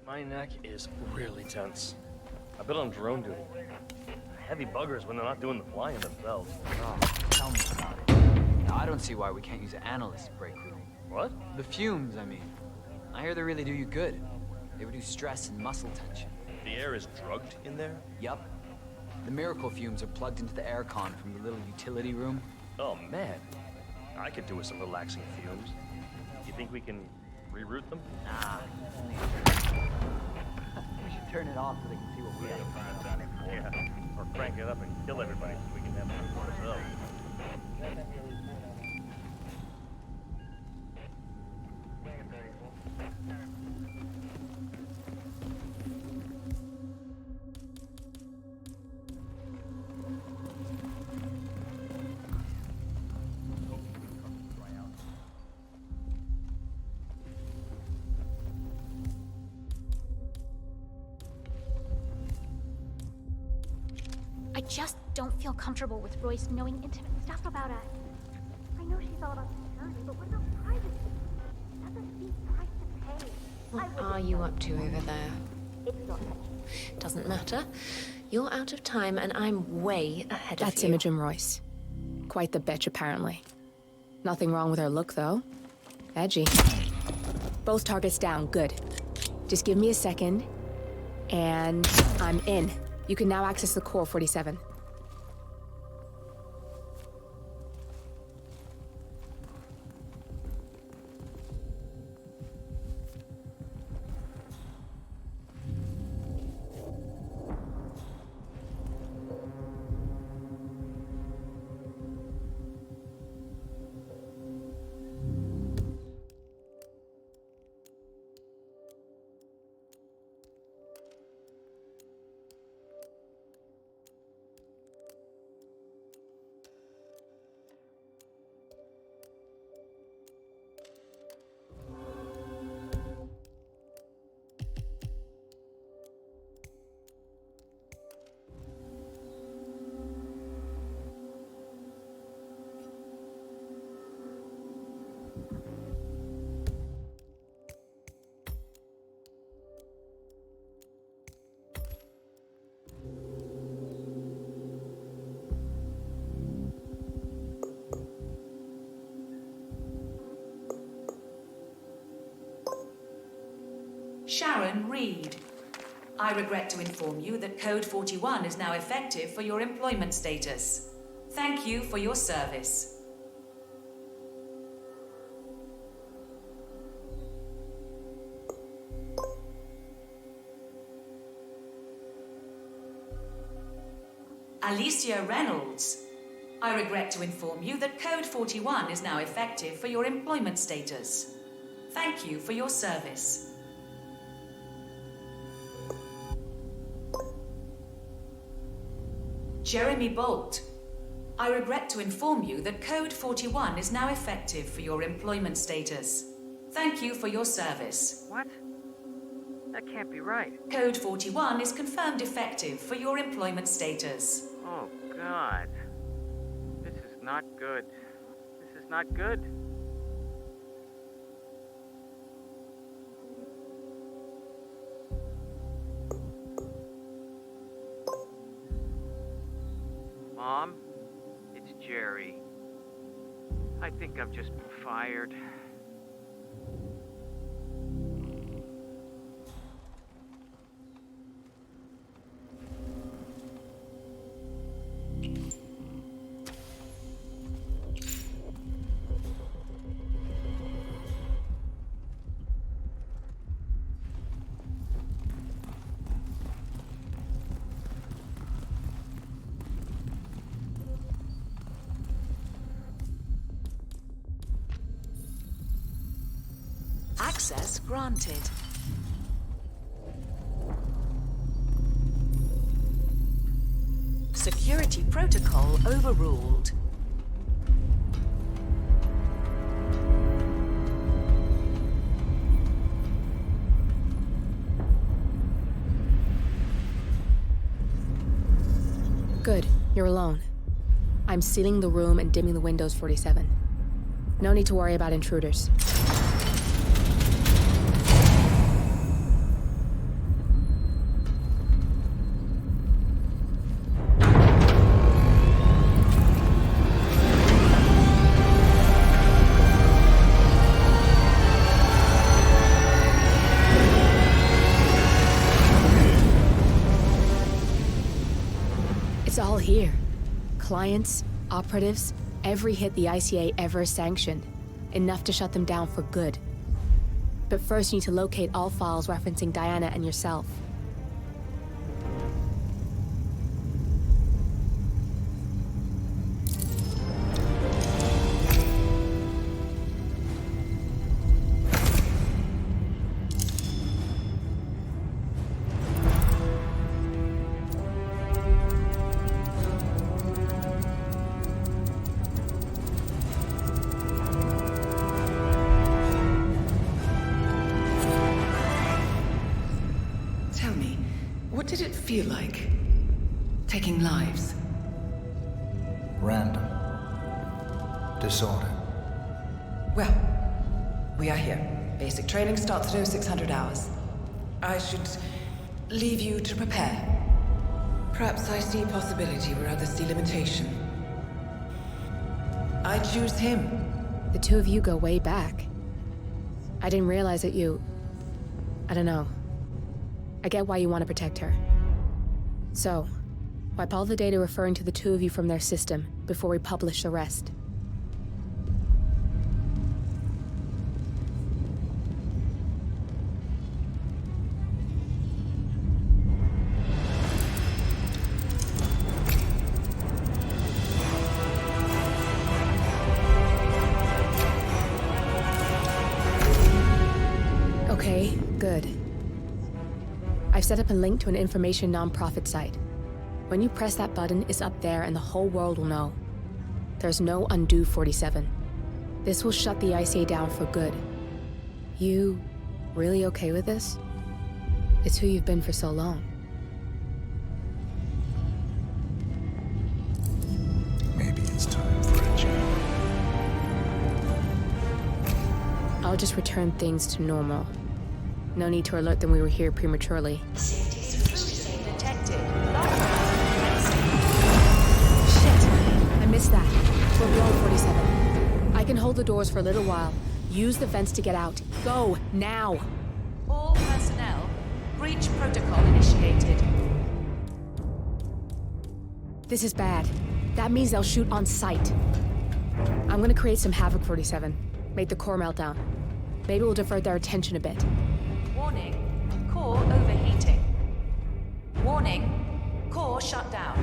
My neck is really tense. I've been on drone duty. Heavy buggers when they're not doing the flying themselves. Oh, tell me about it. Now, I don't see why we can't use an analyst break room. What? The fumes, I mean. I hear they really do you good. They reduce stress and muscle tension. The air is drugged in there? Yup. The miracle fumes are plugged into the aircon from the little utility room. Oh, man. I could do with some relaxing fumes. You think we can reroute them? Nah. We should turn it off so they can see what we have. Yeah. Or crank it up and kill everybody so we can have fun for ourselves. I just don't feel comfortable with Royce knowing intimate stuff about us. I know she's all about security, but what about privacy? That's a steep price to pay. What are you up to over there? It's not Doesn't matter. You're out of time, and I'm way ahead of you. That's Imogen Royce. Quite the bitch, apparently. Nothing wrong with her look, though. Edgy. Both targets down. Good. Just give me a second, and I'm in. You can now access the core 47. Sharon Reed. I regret to inform you that Code 41 is now effective for your employment status. Thank you for your service. Alicia Reynolds. I regret to inform you that Code 41 is now effective for your employment status. Thank you for your service. Jeremy Bolt. I regret to inform you that Code 41 is now effective for your employment status. Thank you for your service. What? That can't be right. Code 41 is confirmed effective for your employment status. Oh, God. This is not good. This is not good. Jerry. I think I've just been fired. Access granted. Security protocol overruled. Good, you're alone. I'm sealing the room and dimming the windows, 47. No need to worry about intruders. It's all here. Clients, operatives, every hit the ICA ever sanctioned. Enough to shut them down for good. But first you need to locate all files referencing Diana and yourself. Tell me, what did it feel like? Taking lives? Random. Disorder. Well, we are here. Basic training starts at 0600 hours. I should leave you to prepare. Perhaps I see possibility where others see limitation. I choose him. The two of you go way back. I didn't realize that you... I don't know. I get why you want to protect her. So, wipe all the data referring to the two of you from their system before we publish the rest. Okay, good. I've set up a link to an information non-profit site. When you press that button, it's up there and the whole world will know. There's no undo 47. This will shut the ICA down for good. You really okay with this? It's who you've been for so long. Maybe it's time for a change. I'll just return things to normal. No need to alert them we were here prematurely. Detected. Shit! I missed that. We're blown, 47. I can hold the doors for a little while. Use the vents to get out. Go, now! All personnel, breach protocol initiated. This is bad. That means they'll shoot on sight. I'm gonna create some havoc, 47. Make the core melt down. Maybe we'll divert their attention a bit. Warning, core overheating. Warning, core shut down.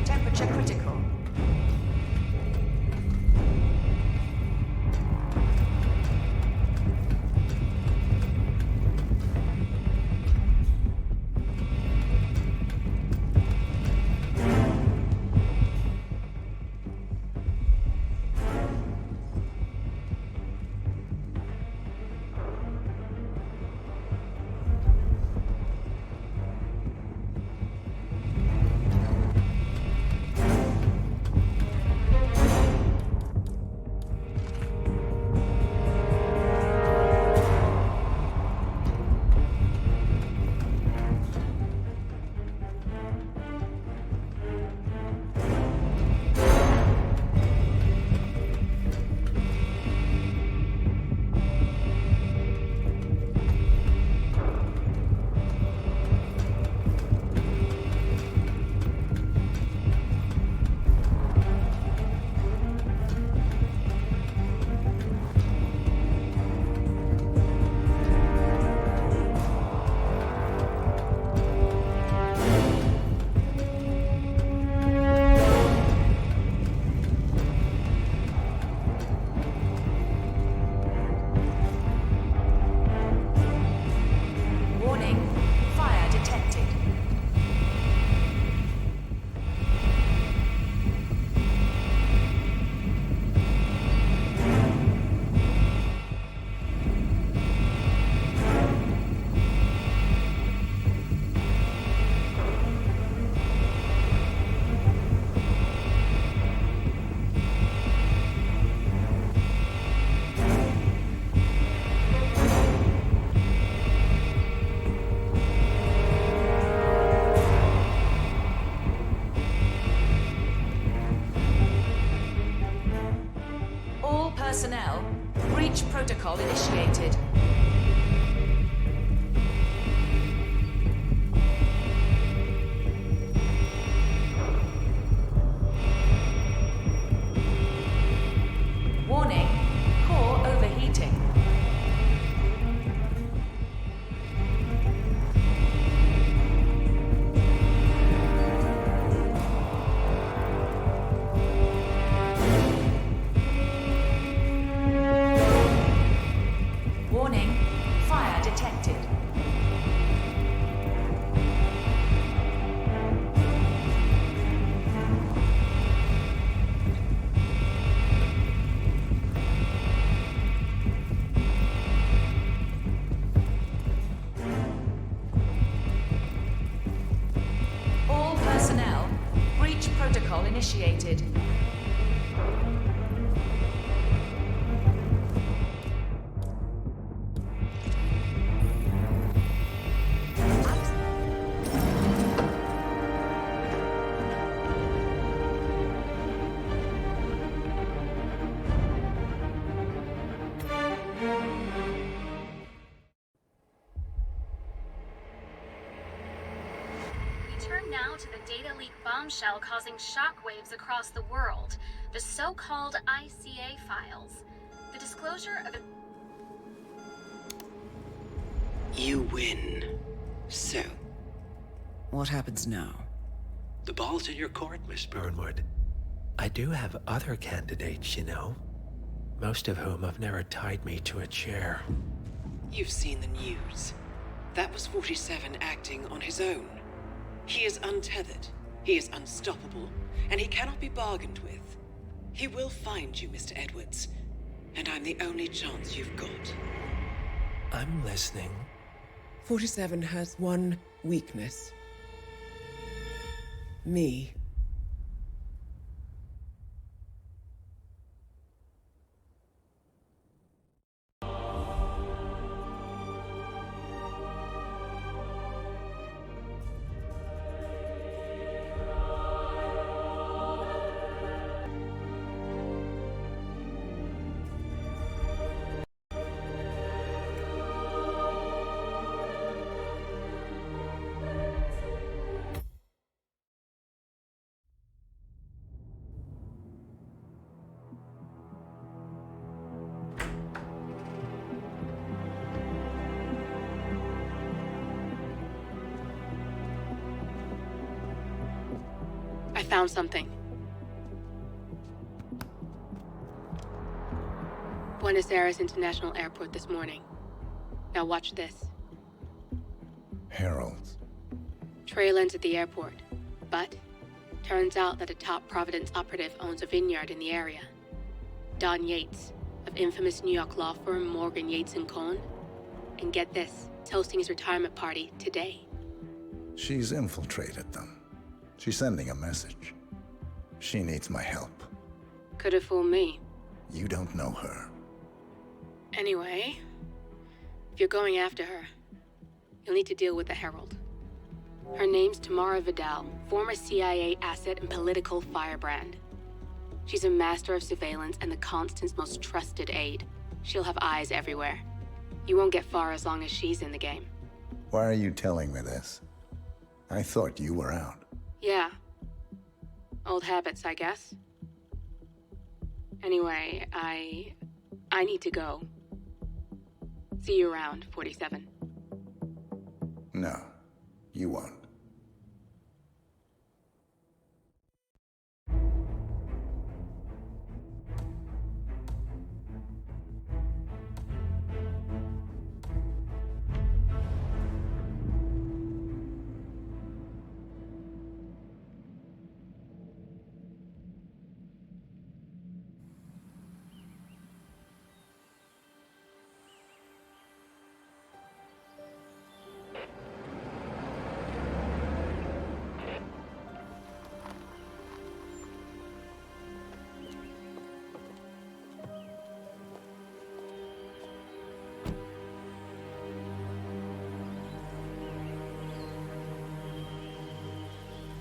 Temperature critical. personnel, breach protocol initiated. Warning, core overheating. Warning, fire detected. All personnel, breach protocol initiated. We turn now to the data leak bombshell causing shockwaves across the world, the so-called ICA files. The disclosure of You win. So, What happens now? the ball's in your court, Miss Burnwood. I do have other candidates, you know. Most of whom have never tied me to a chair. You've seen the news. That was 47 acting on his own. He is untethered, he is unstoppable, and he cannot be bargained with. He will find you, Mr. Edwards, and I'm the only chance you've got. I'm listening. 47 has one weakness. Me. I found something. Buenos Aires International Airport this morning. Now watch this. Heralds. Trail ends at the airport, but turns out that a top Providence operative owns a vineyard in the area. Don Yates, of infamous New York law firm Morgan, Yates & Cohn. And get this, he's hosting his retirement party today. She's infiltrated them. She's sending a message. She needs my help. Could have fooled me. You don't know her. Anyway, if you're going after her, you'll need to deal with the Herald. Her name's Tamara Vidal, former CIA asset and political firebrand. She's a master of surveillance and the Constant's most trusted aide. She'll have eyes everywhere. You won't get far as long as she's in the game. Why are you telling me this? I thought you were out. Yeah. Old habits, I guess. Anyway, I need to go. See you around, 47. No, you won't.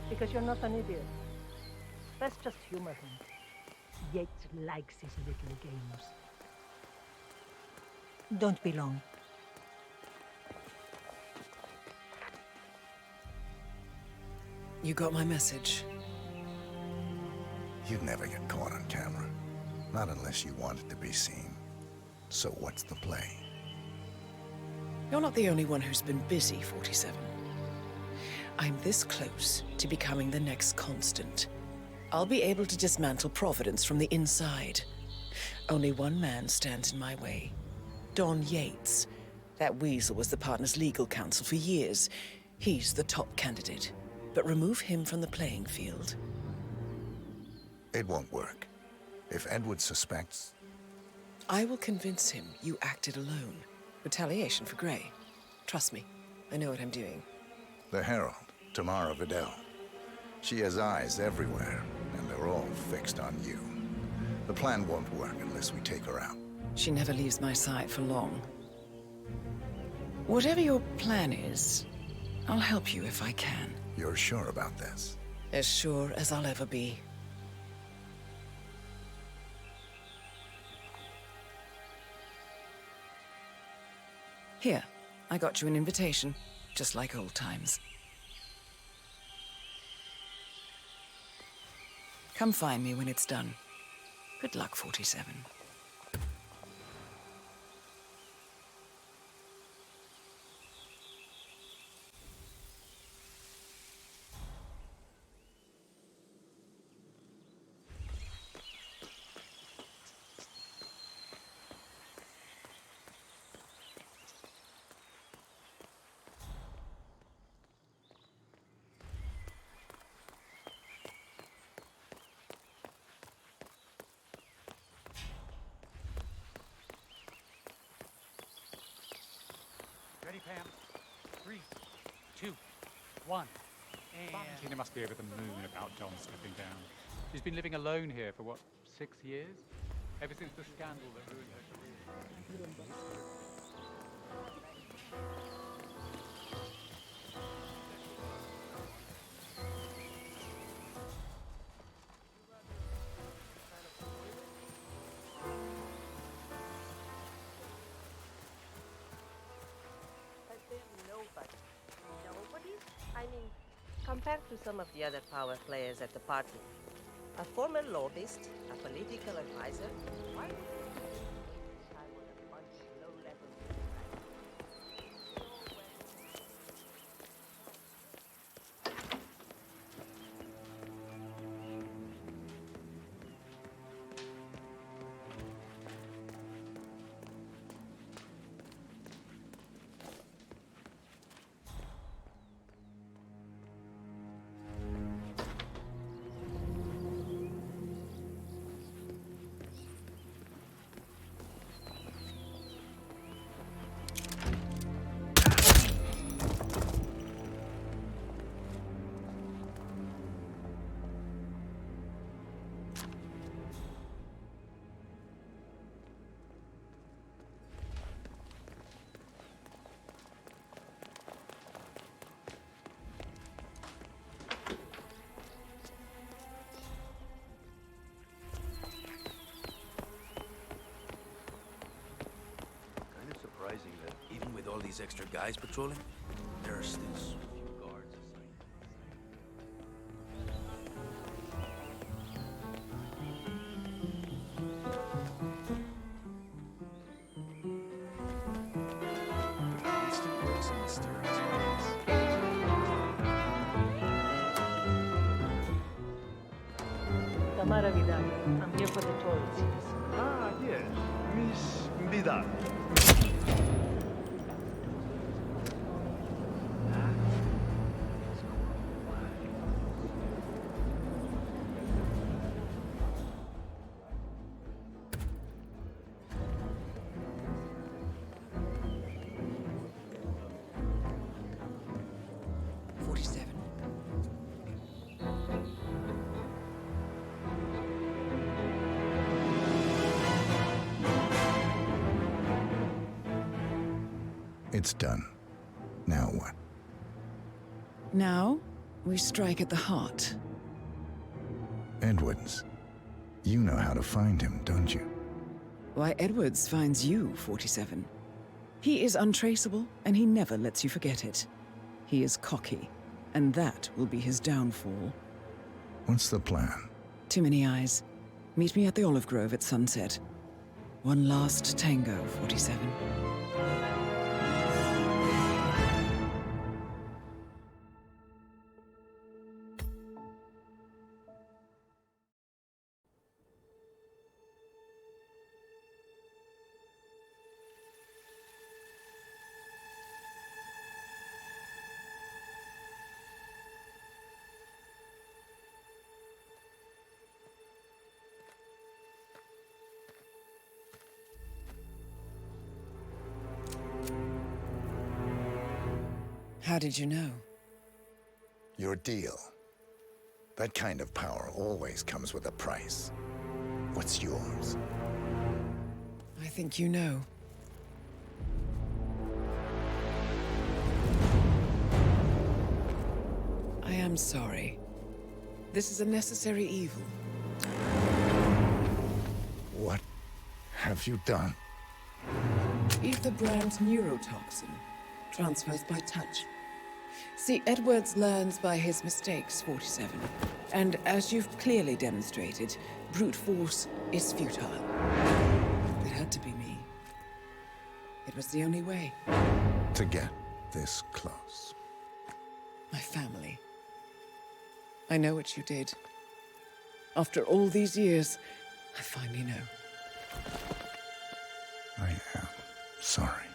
Because you're not an idiot. Let's just humor him. Yates likes his little games. Don't be long. You got my message. You'd never get caught on camera. Not unless you wanted to be seen. So what's the play? You're not the only one who's been busy, 47. I'm this close to becoming the next constant. I'll be able to dismantle Providence from the inside. Only one man stands in my way. Don Yates. That weasel was the partner's legal counsel for years. He's the top candidate. But remove him from the playing field. It won't work. If Edward suspects... I will convince him you acted alone. Retaliation for Gray. Trust me, I know what I'm doing. The Herald, Tamara Vidal. She has eyes everywhere, and they're all fixed on you. The plan won't work unless we take her out. She never leaves my side for long. Whatever your plan is, I'll help you if I can. You're sure about this? As sure as I'll ever be. Here, I got you an invitation, just like old times. Come find me when it's done. Good luck, 47. Ready, Pam? 3, 2, 1. And Tina must be over the moon about John stepping down. She's been living alone here for, what, 6 years? Ever since the scandal that ruined her career. Nobody? I mean, compared to some of the other power players at the party. A former lobbyist, a political advisor. Why would you waste time on a bunch of low-level Surprising that even with all these extra guys patrolling, there are still so few guards assigned. Constant works in the Stearns. Tamara Vidal. I'm here for the toll series. Ah, yes. Miss Vidal. It's done. Now what? Now, we strike at the heart. Edwards. You know how to find him, don't you? Why, Edwards finds you, 47. He is untraceable, and he never lets you forget it. He is cocky, and that will be his downfall. What's the plan? Too many eyes. Meet me at the Olive Grove at sunset. One last tango, 47. How did you know? Your deal. That kind of power always comes with a price. What's yours? I think you know. I am sorry. This is a necessary evil. What have you done? Ether brand neurotoxin transfers by touch. See, Edwards learns by his mistakes, 47. And as you've clearly demonstrated, brute force is futile. It had to be me. It was the only way. To get this close. My family. I know what you did. After all these years, I finally know. I am sorry.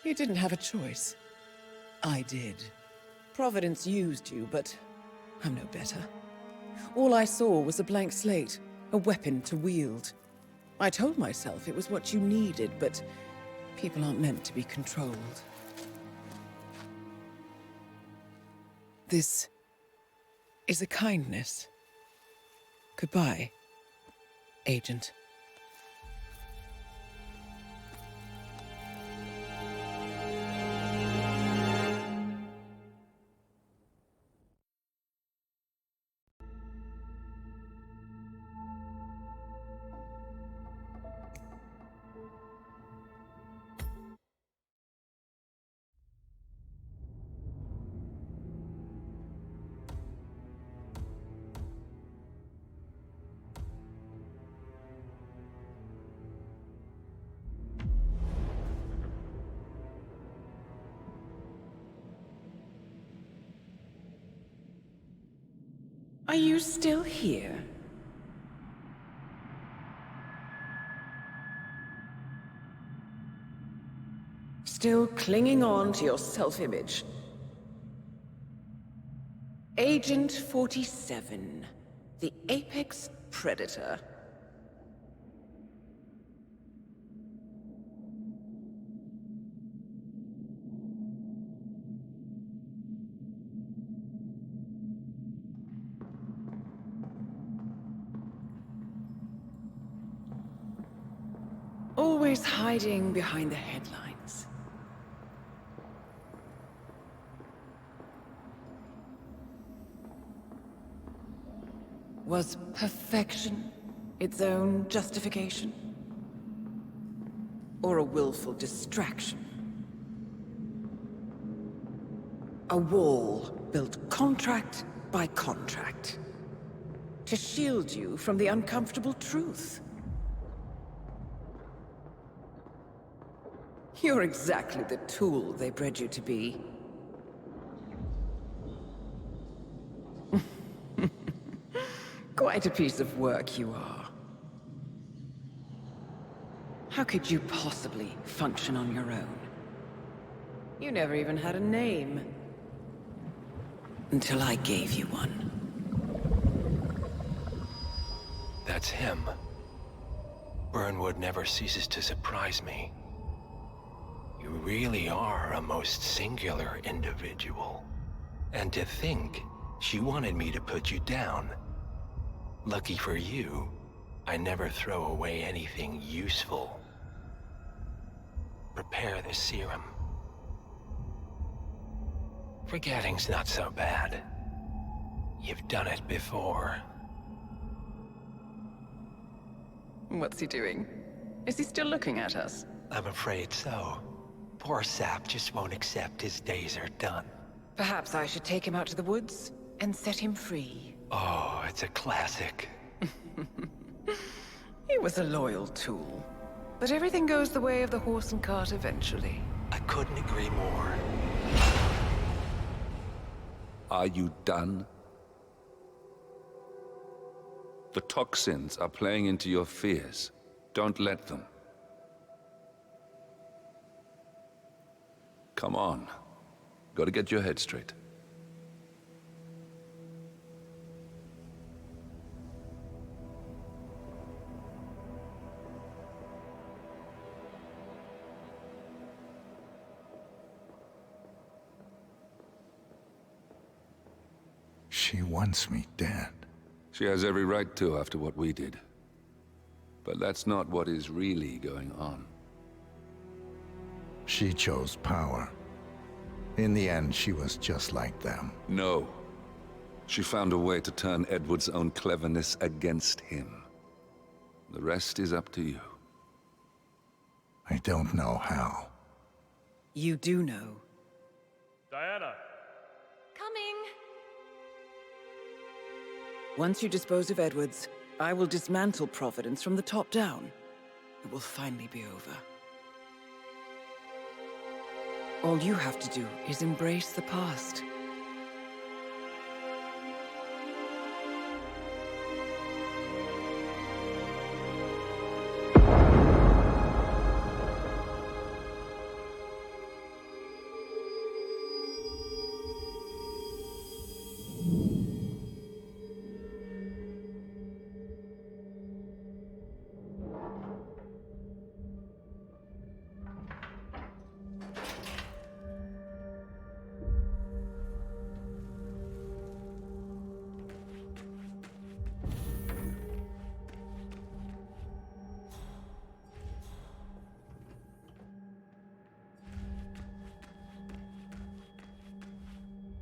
You didn't have a choice. I did. Providence used you, but I'm no better. All I saw was a blank slate, a weapon to wield. I told myself it was what you needed, but people aren't meant to be controlled. This is a kindness. Goodbye, Agent. Are you still here? Still clinging on to your self-image? Agent 47, the apex predator. Always hiding behind the headlines. Was perfection its own justification? Or a willful distraction? A wall built contract by contract to shield you from the uncomfortable truth. You're exactly the tool they bred you to be. Quite a piece of work you are. How could you possibly function on your own? You never even had a name. Until I gave you one. That's him. Burnwood never ceases to surprise me. You really are a most singular individual. And to think she wanted me to put you down. Lucky for you, I never throw away anything useful. Prepare the serum. Forgetting's not so bad. You've done it before. What's he doing? Is he still looking at us? I'm afraid so. Poor sap just won't accept his days are done. Perhaps I should take him out to the woods and set him free. Oh, it's a classic. He was a loyal tool. But everything goes the way of the horse and cart eventually. I couldn't agree more. Are you done? The toxins are playing into your fears. Don't let them. Come on. Gotta get your head straight. She wants me dead. She has every right to after what we did. But that's not what is really going on. She chose power. In the end, she was just like them. No. She found a way to turn Edward's own cleverness against him. The rest is up to you. I don't know how. You do know. Diana! Coming! Once you dispose of Edwards, I will dismantle Providence from the top down. It will finally be over. All you have to do is embrace the past.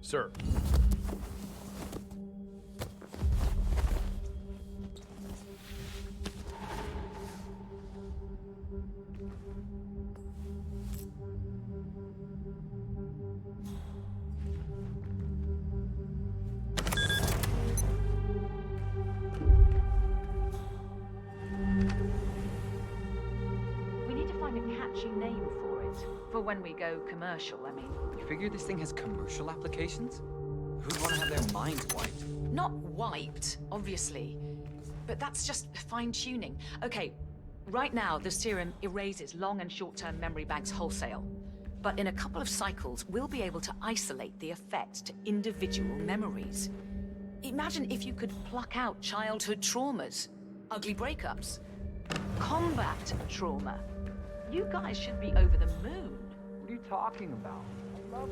Sir. We need to find a catchy name for it. For when we go commercial, I mean. You figure this thing has commercial applications? Who'd want to have their minds wiped? Not wiped, obviously. But that's just fine-tuning. Okay, right now the serum erases long and short-term memory banks wholesale. But in a couple of cycles, we'll be able to isolate the effect to individual memories. Imagine if you could pluck out childhood traumas, ugly breakups, combat trauma. You guys should be over the moon. What are you talking about? I love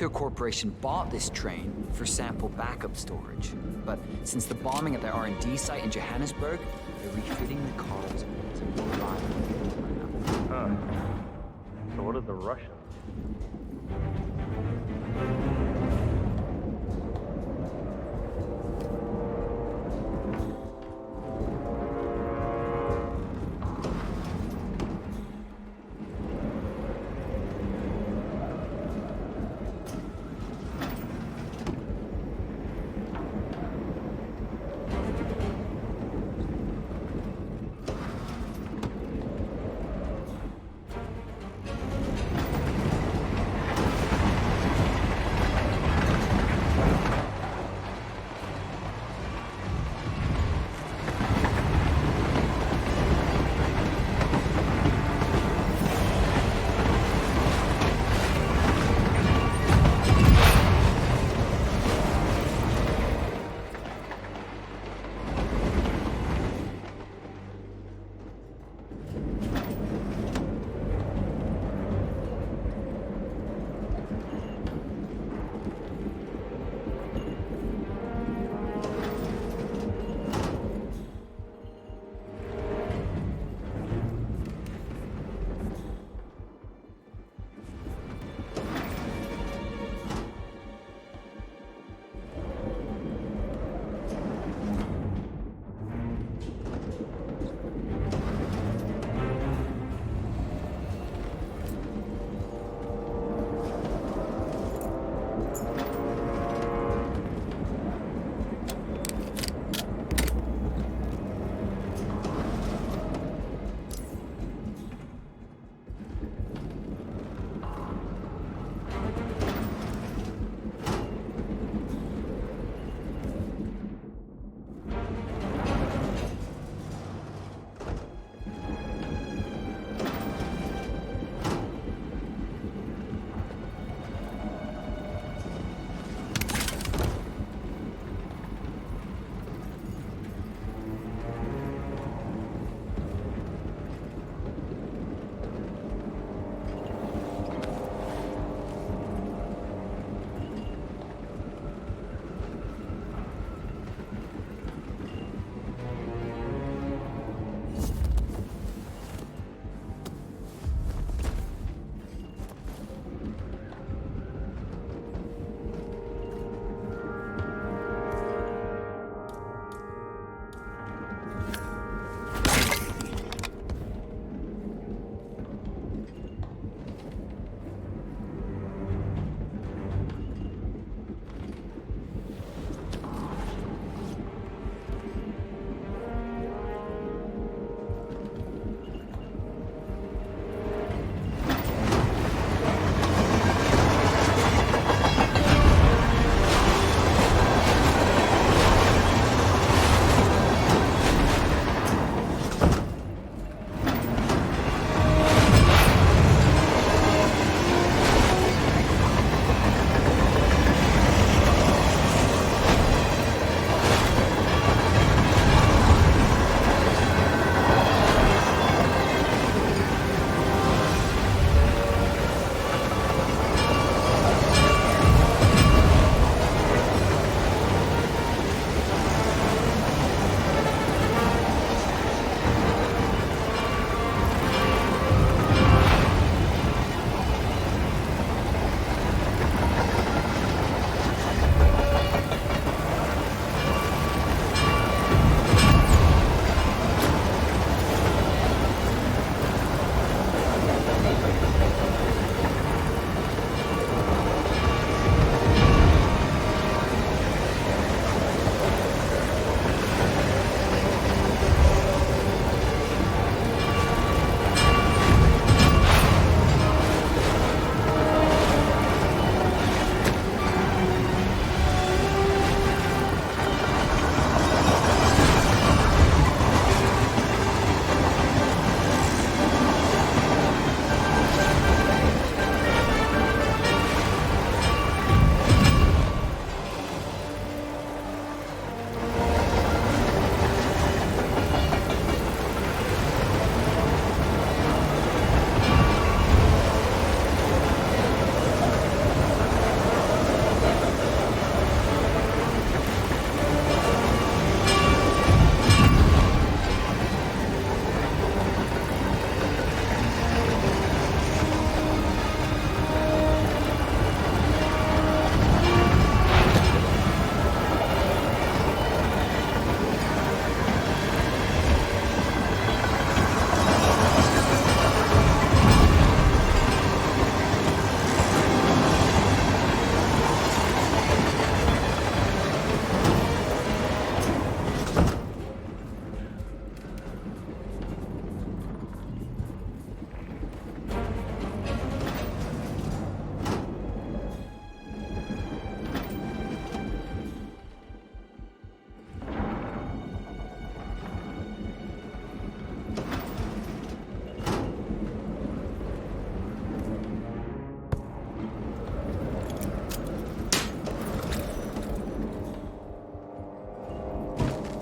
Corsair Corporation bought this train for sample backup storage. But since the bombing at their R&D site in Johannesburg, they're refitting the cars to provide. Huh. So what did the Russians do?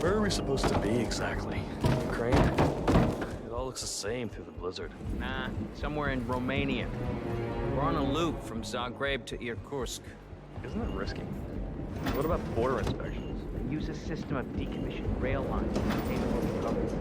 Where are we supposed to be exactly? Ukraine? It all looks the same through the blizzard. Nah, somewhere in Romania. We're on a loop from Zagreb to Irkutsk. Isn't it risky? What about border inspections? They use a system of decommissioned rail lines to contain the local government.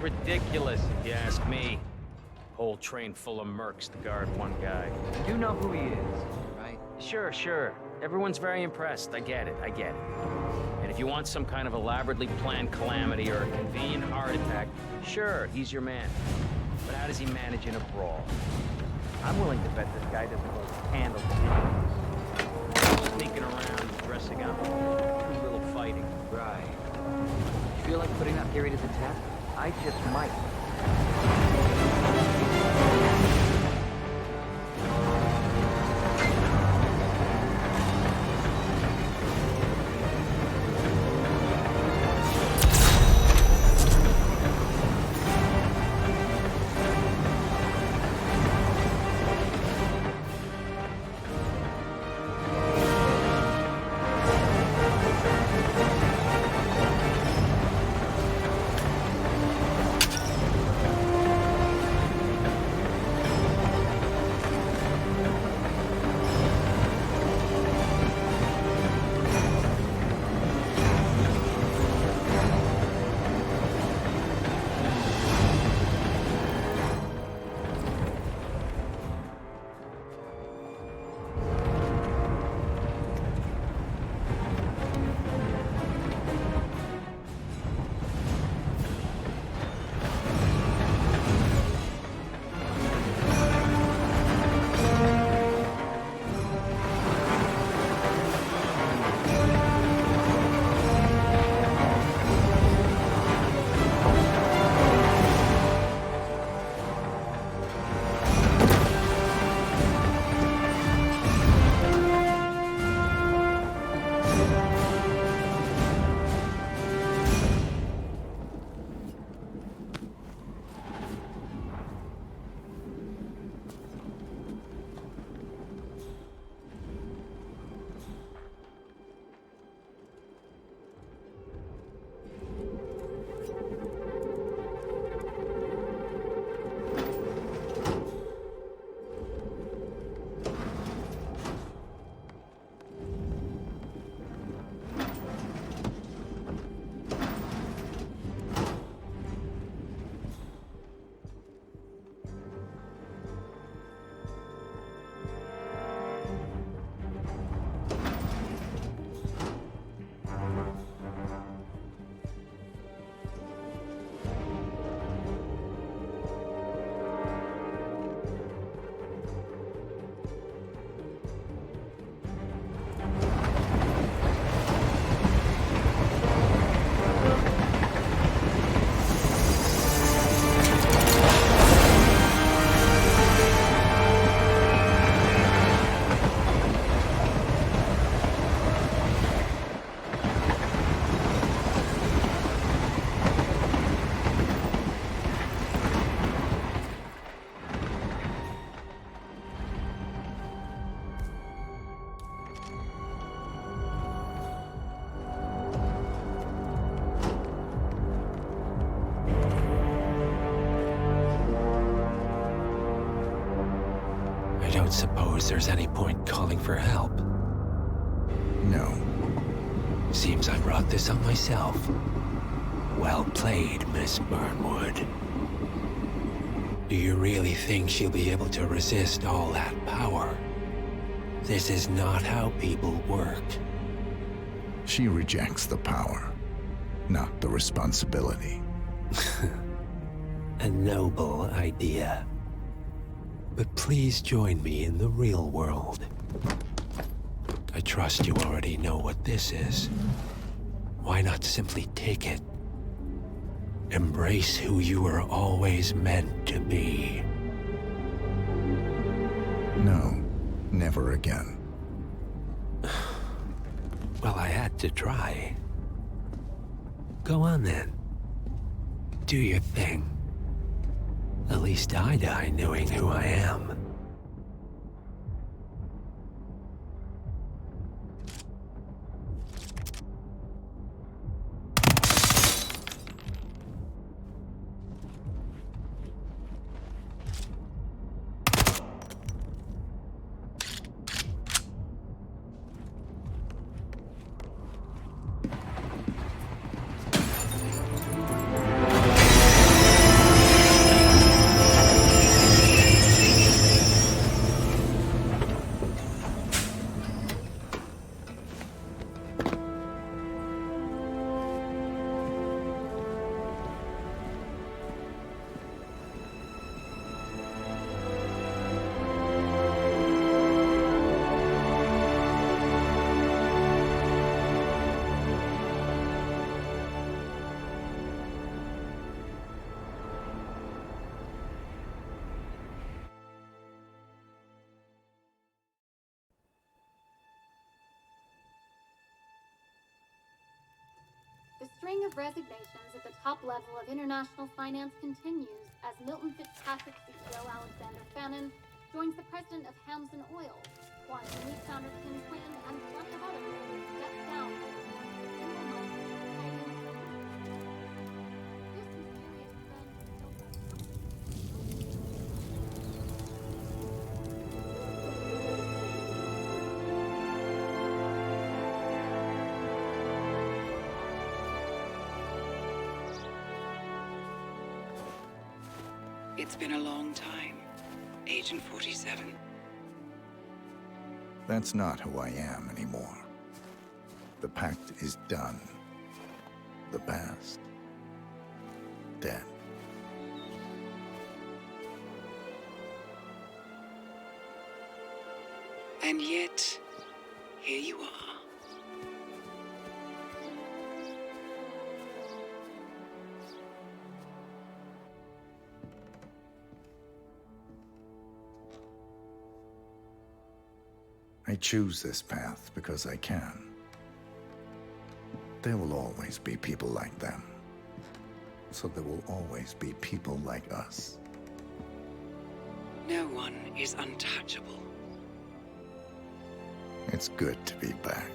Ridiculous, if you ask me. Whole train full of mercs to guard one guy. You know who he is, right? Sure. Everyone's very impressed. I get it. And if you want some kind of elaborately planned calamity or a convenient heart attack, sure, he's your man. But how does he manage in a brawl? I'm willing to bet this guy doesn't hold a candle to him. Sneaking around and dressing up. Too little fighting. Right. You feel like putting that theory to the test? I just might. don't suppose there's any point calling for help? No. Seems I brought this on myself. Well played, Miss Burnwood. Do you really think she'll be able to resist all that power? This is not how people work. She rejects the power, not the responsibility. A noble idea. But please join me in the real world. I trust you already know what this is. Why not simply take it? Embrace who you were always meant to be. No, never again. Well, I had to try. Go on then. Do your thing. At least I die knowing who I am. The string of resignations at the top level of international finance continues as Milton Fitzpatrick CEO Alexander Fannin joins the president of Hamson Oil, Quantum Leap founder Tim Quinn, and a bunch of others step down. It's been a long time, Agent 47. That's not who I am anymore. The pact is done. The past, dead. And yet, here you are. I choose this path because I can. There will always be people like them. So there will always be people like us. No one is untouchable. It's good to be back.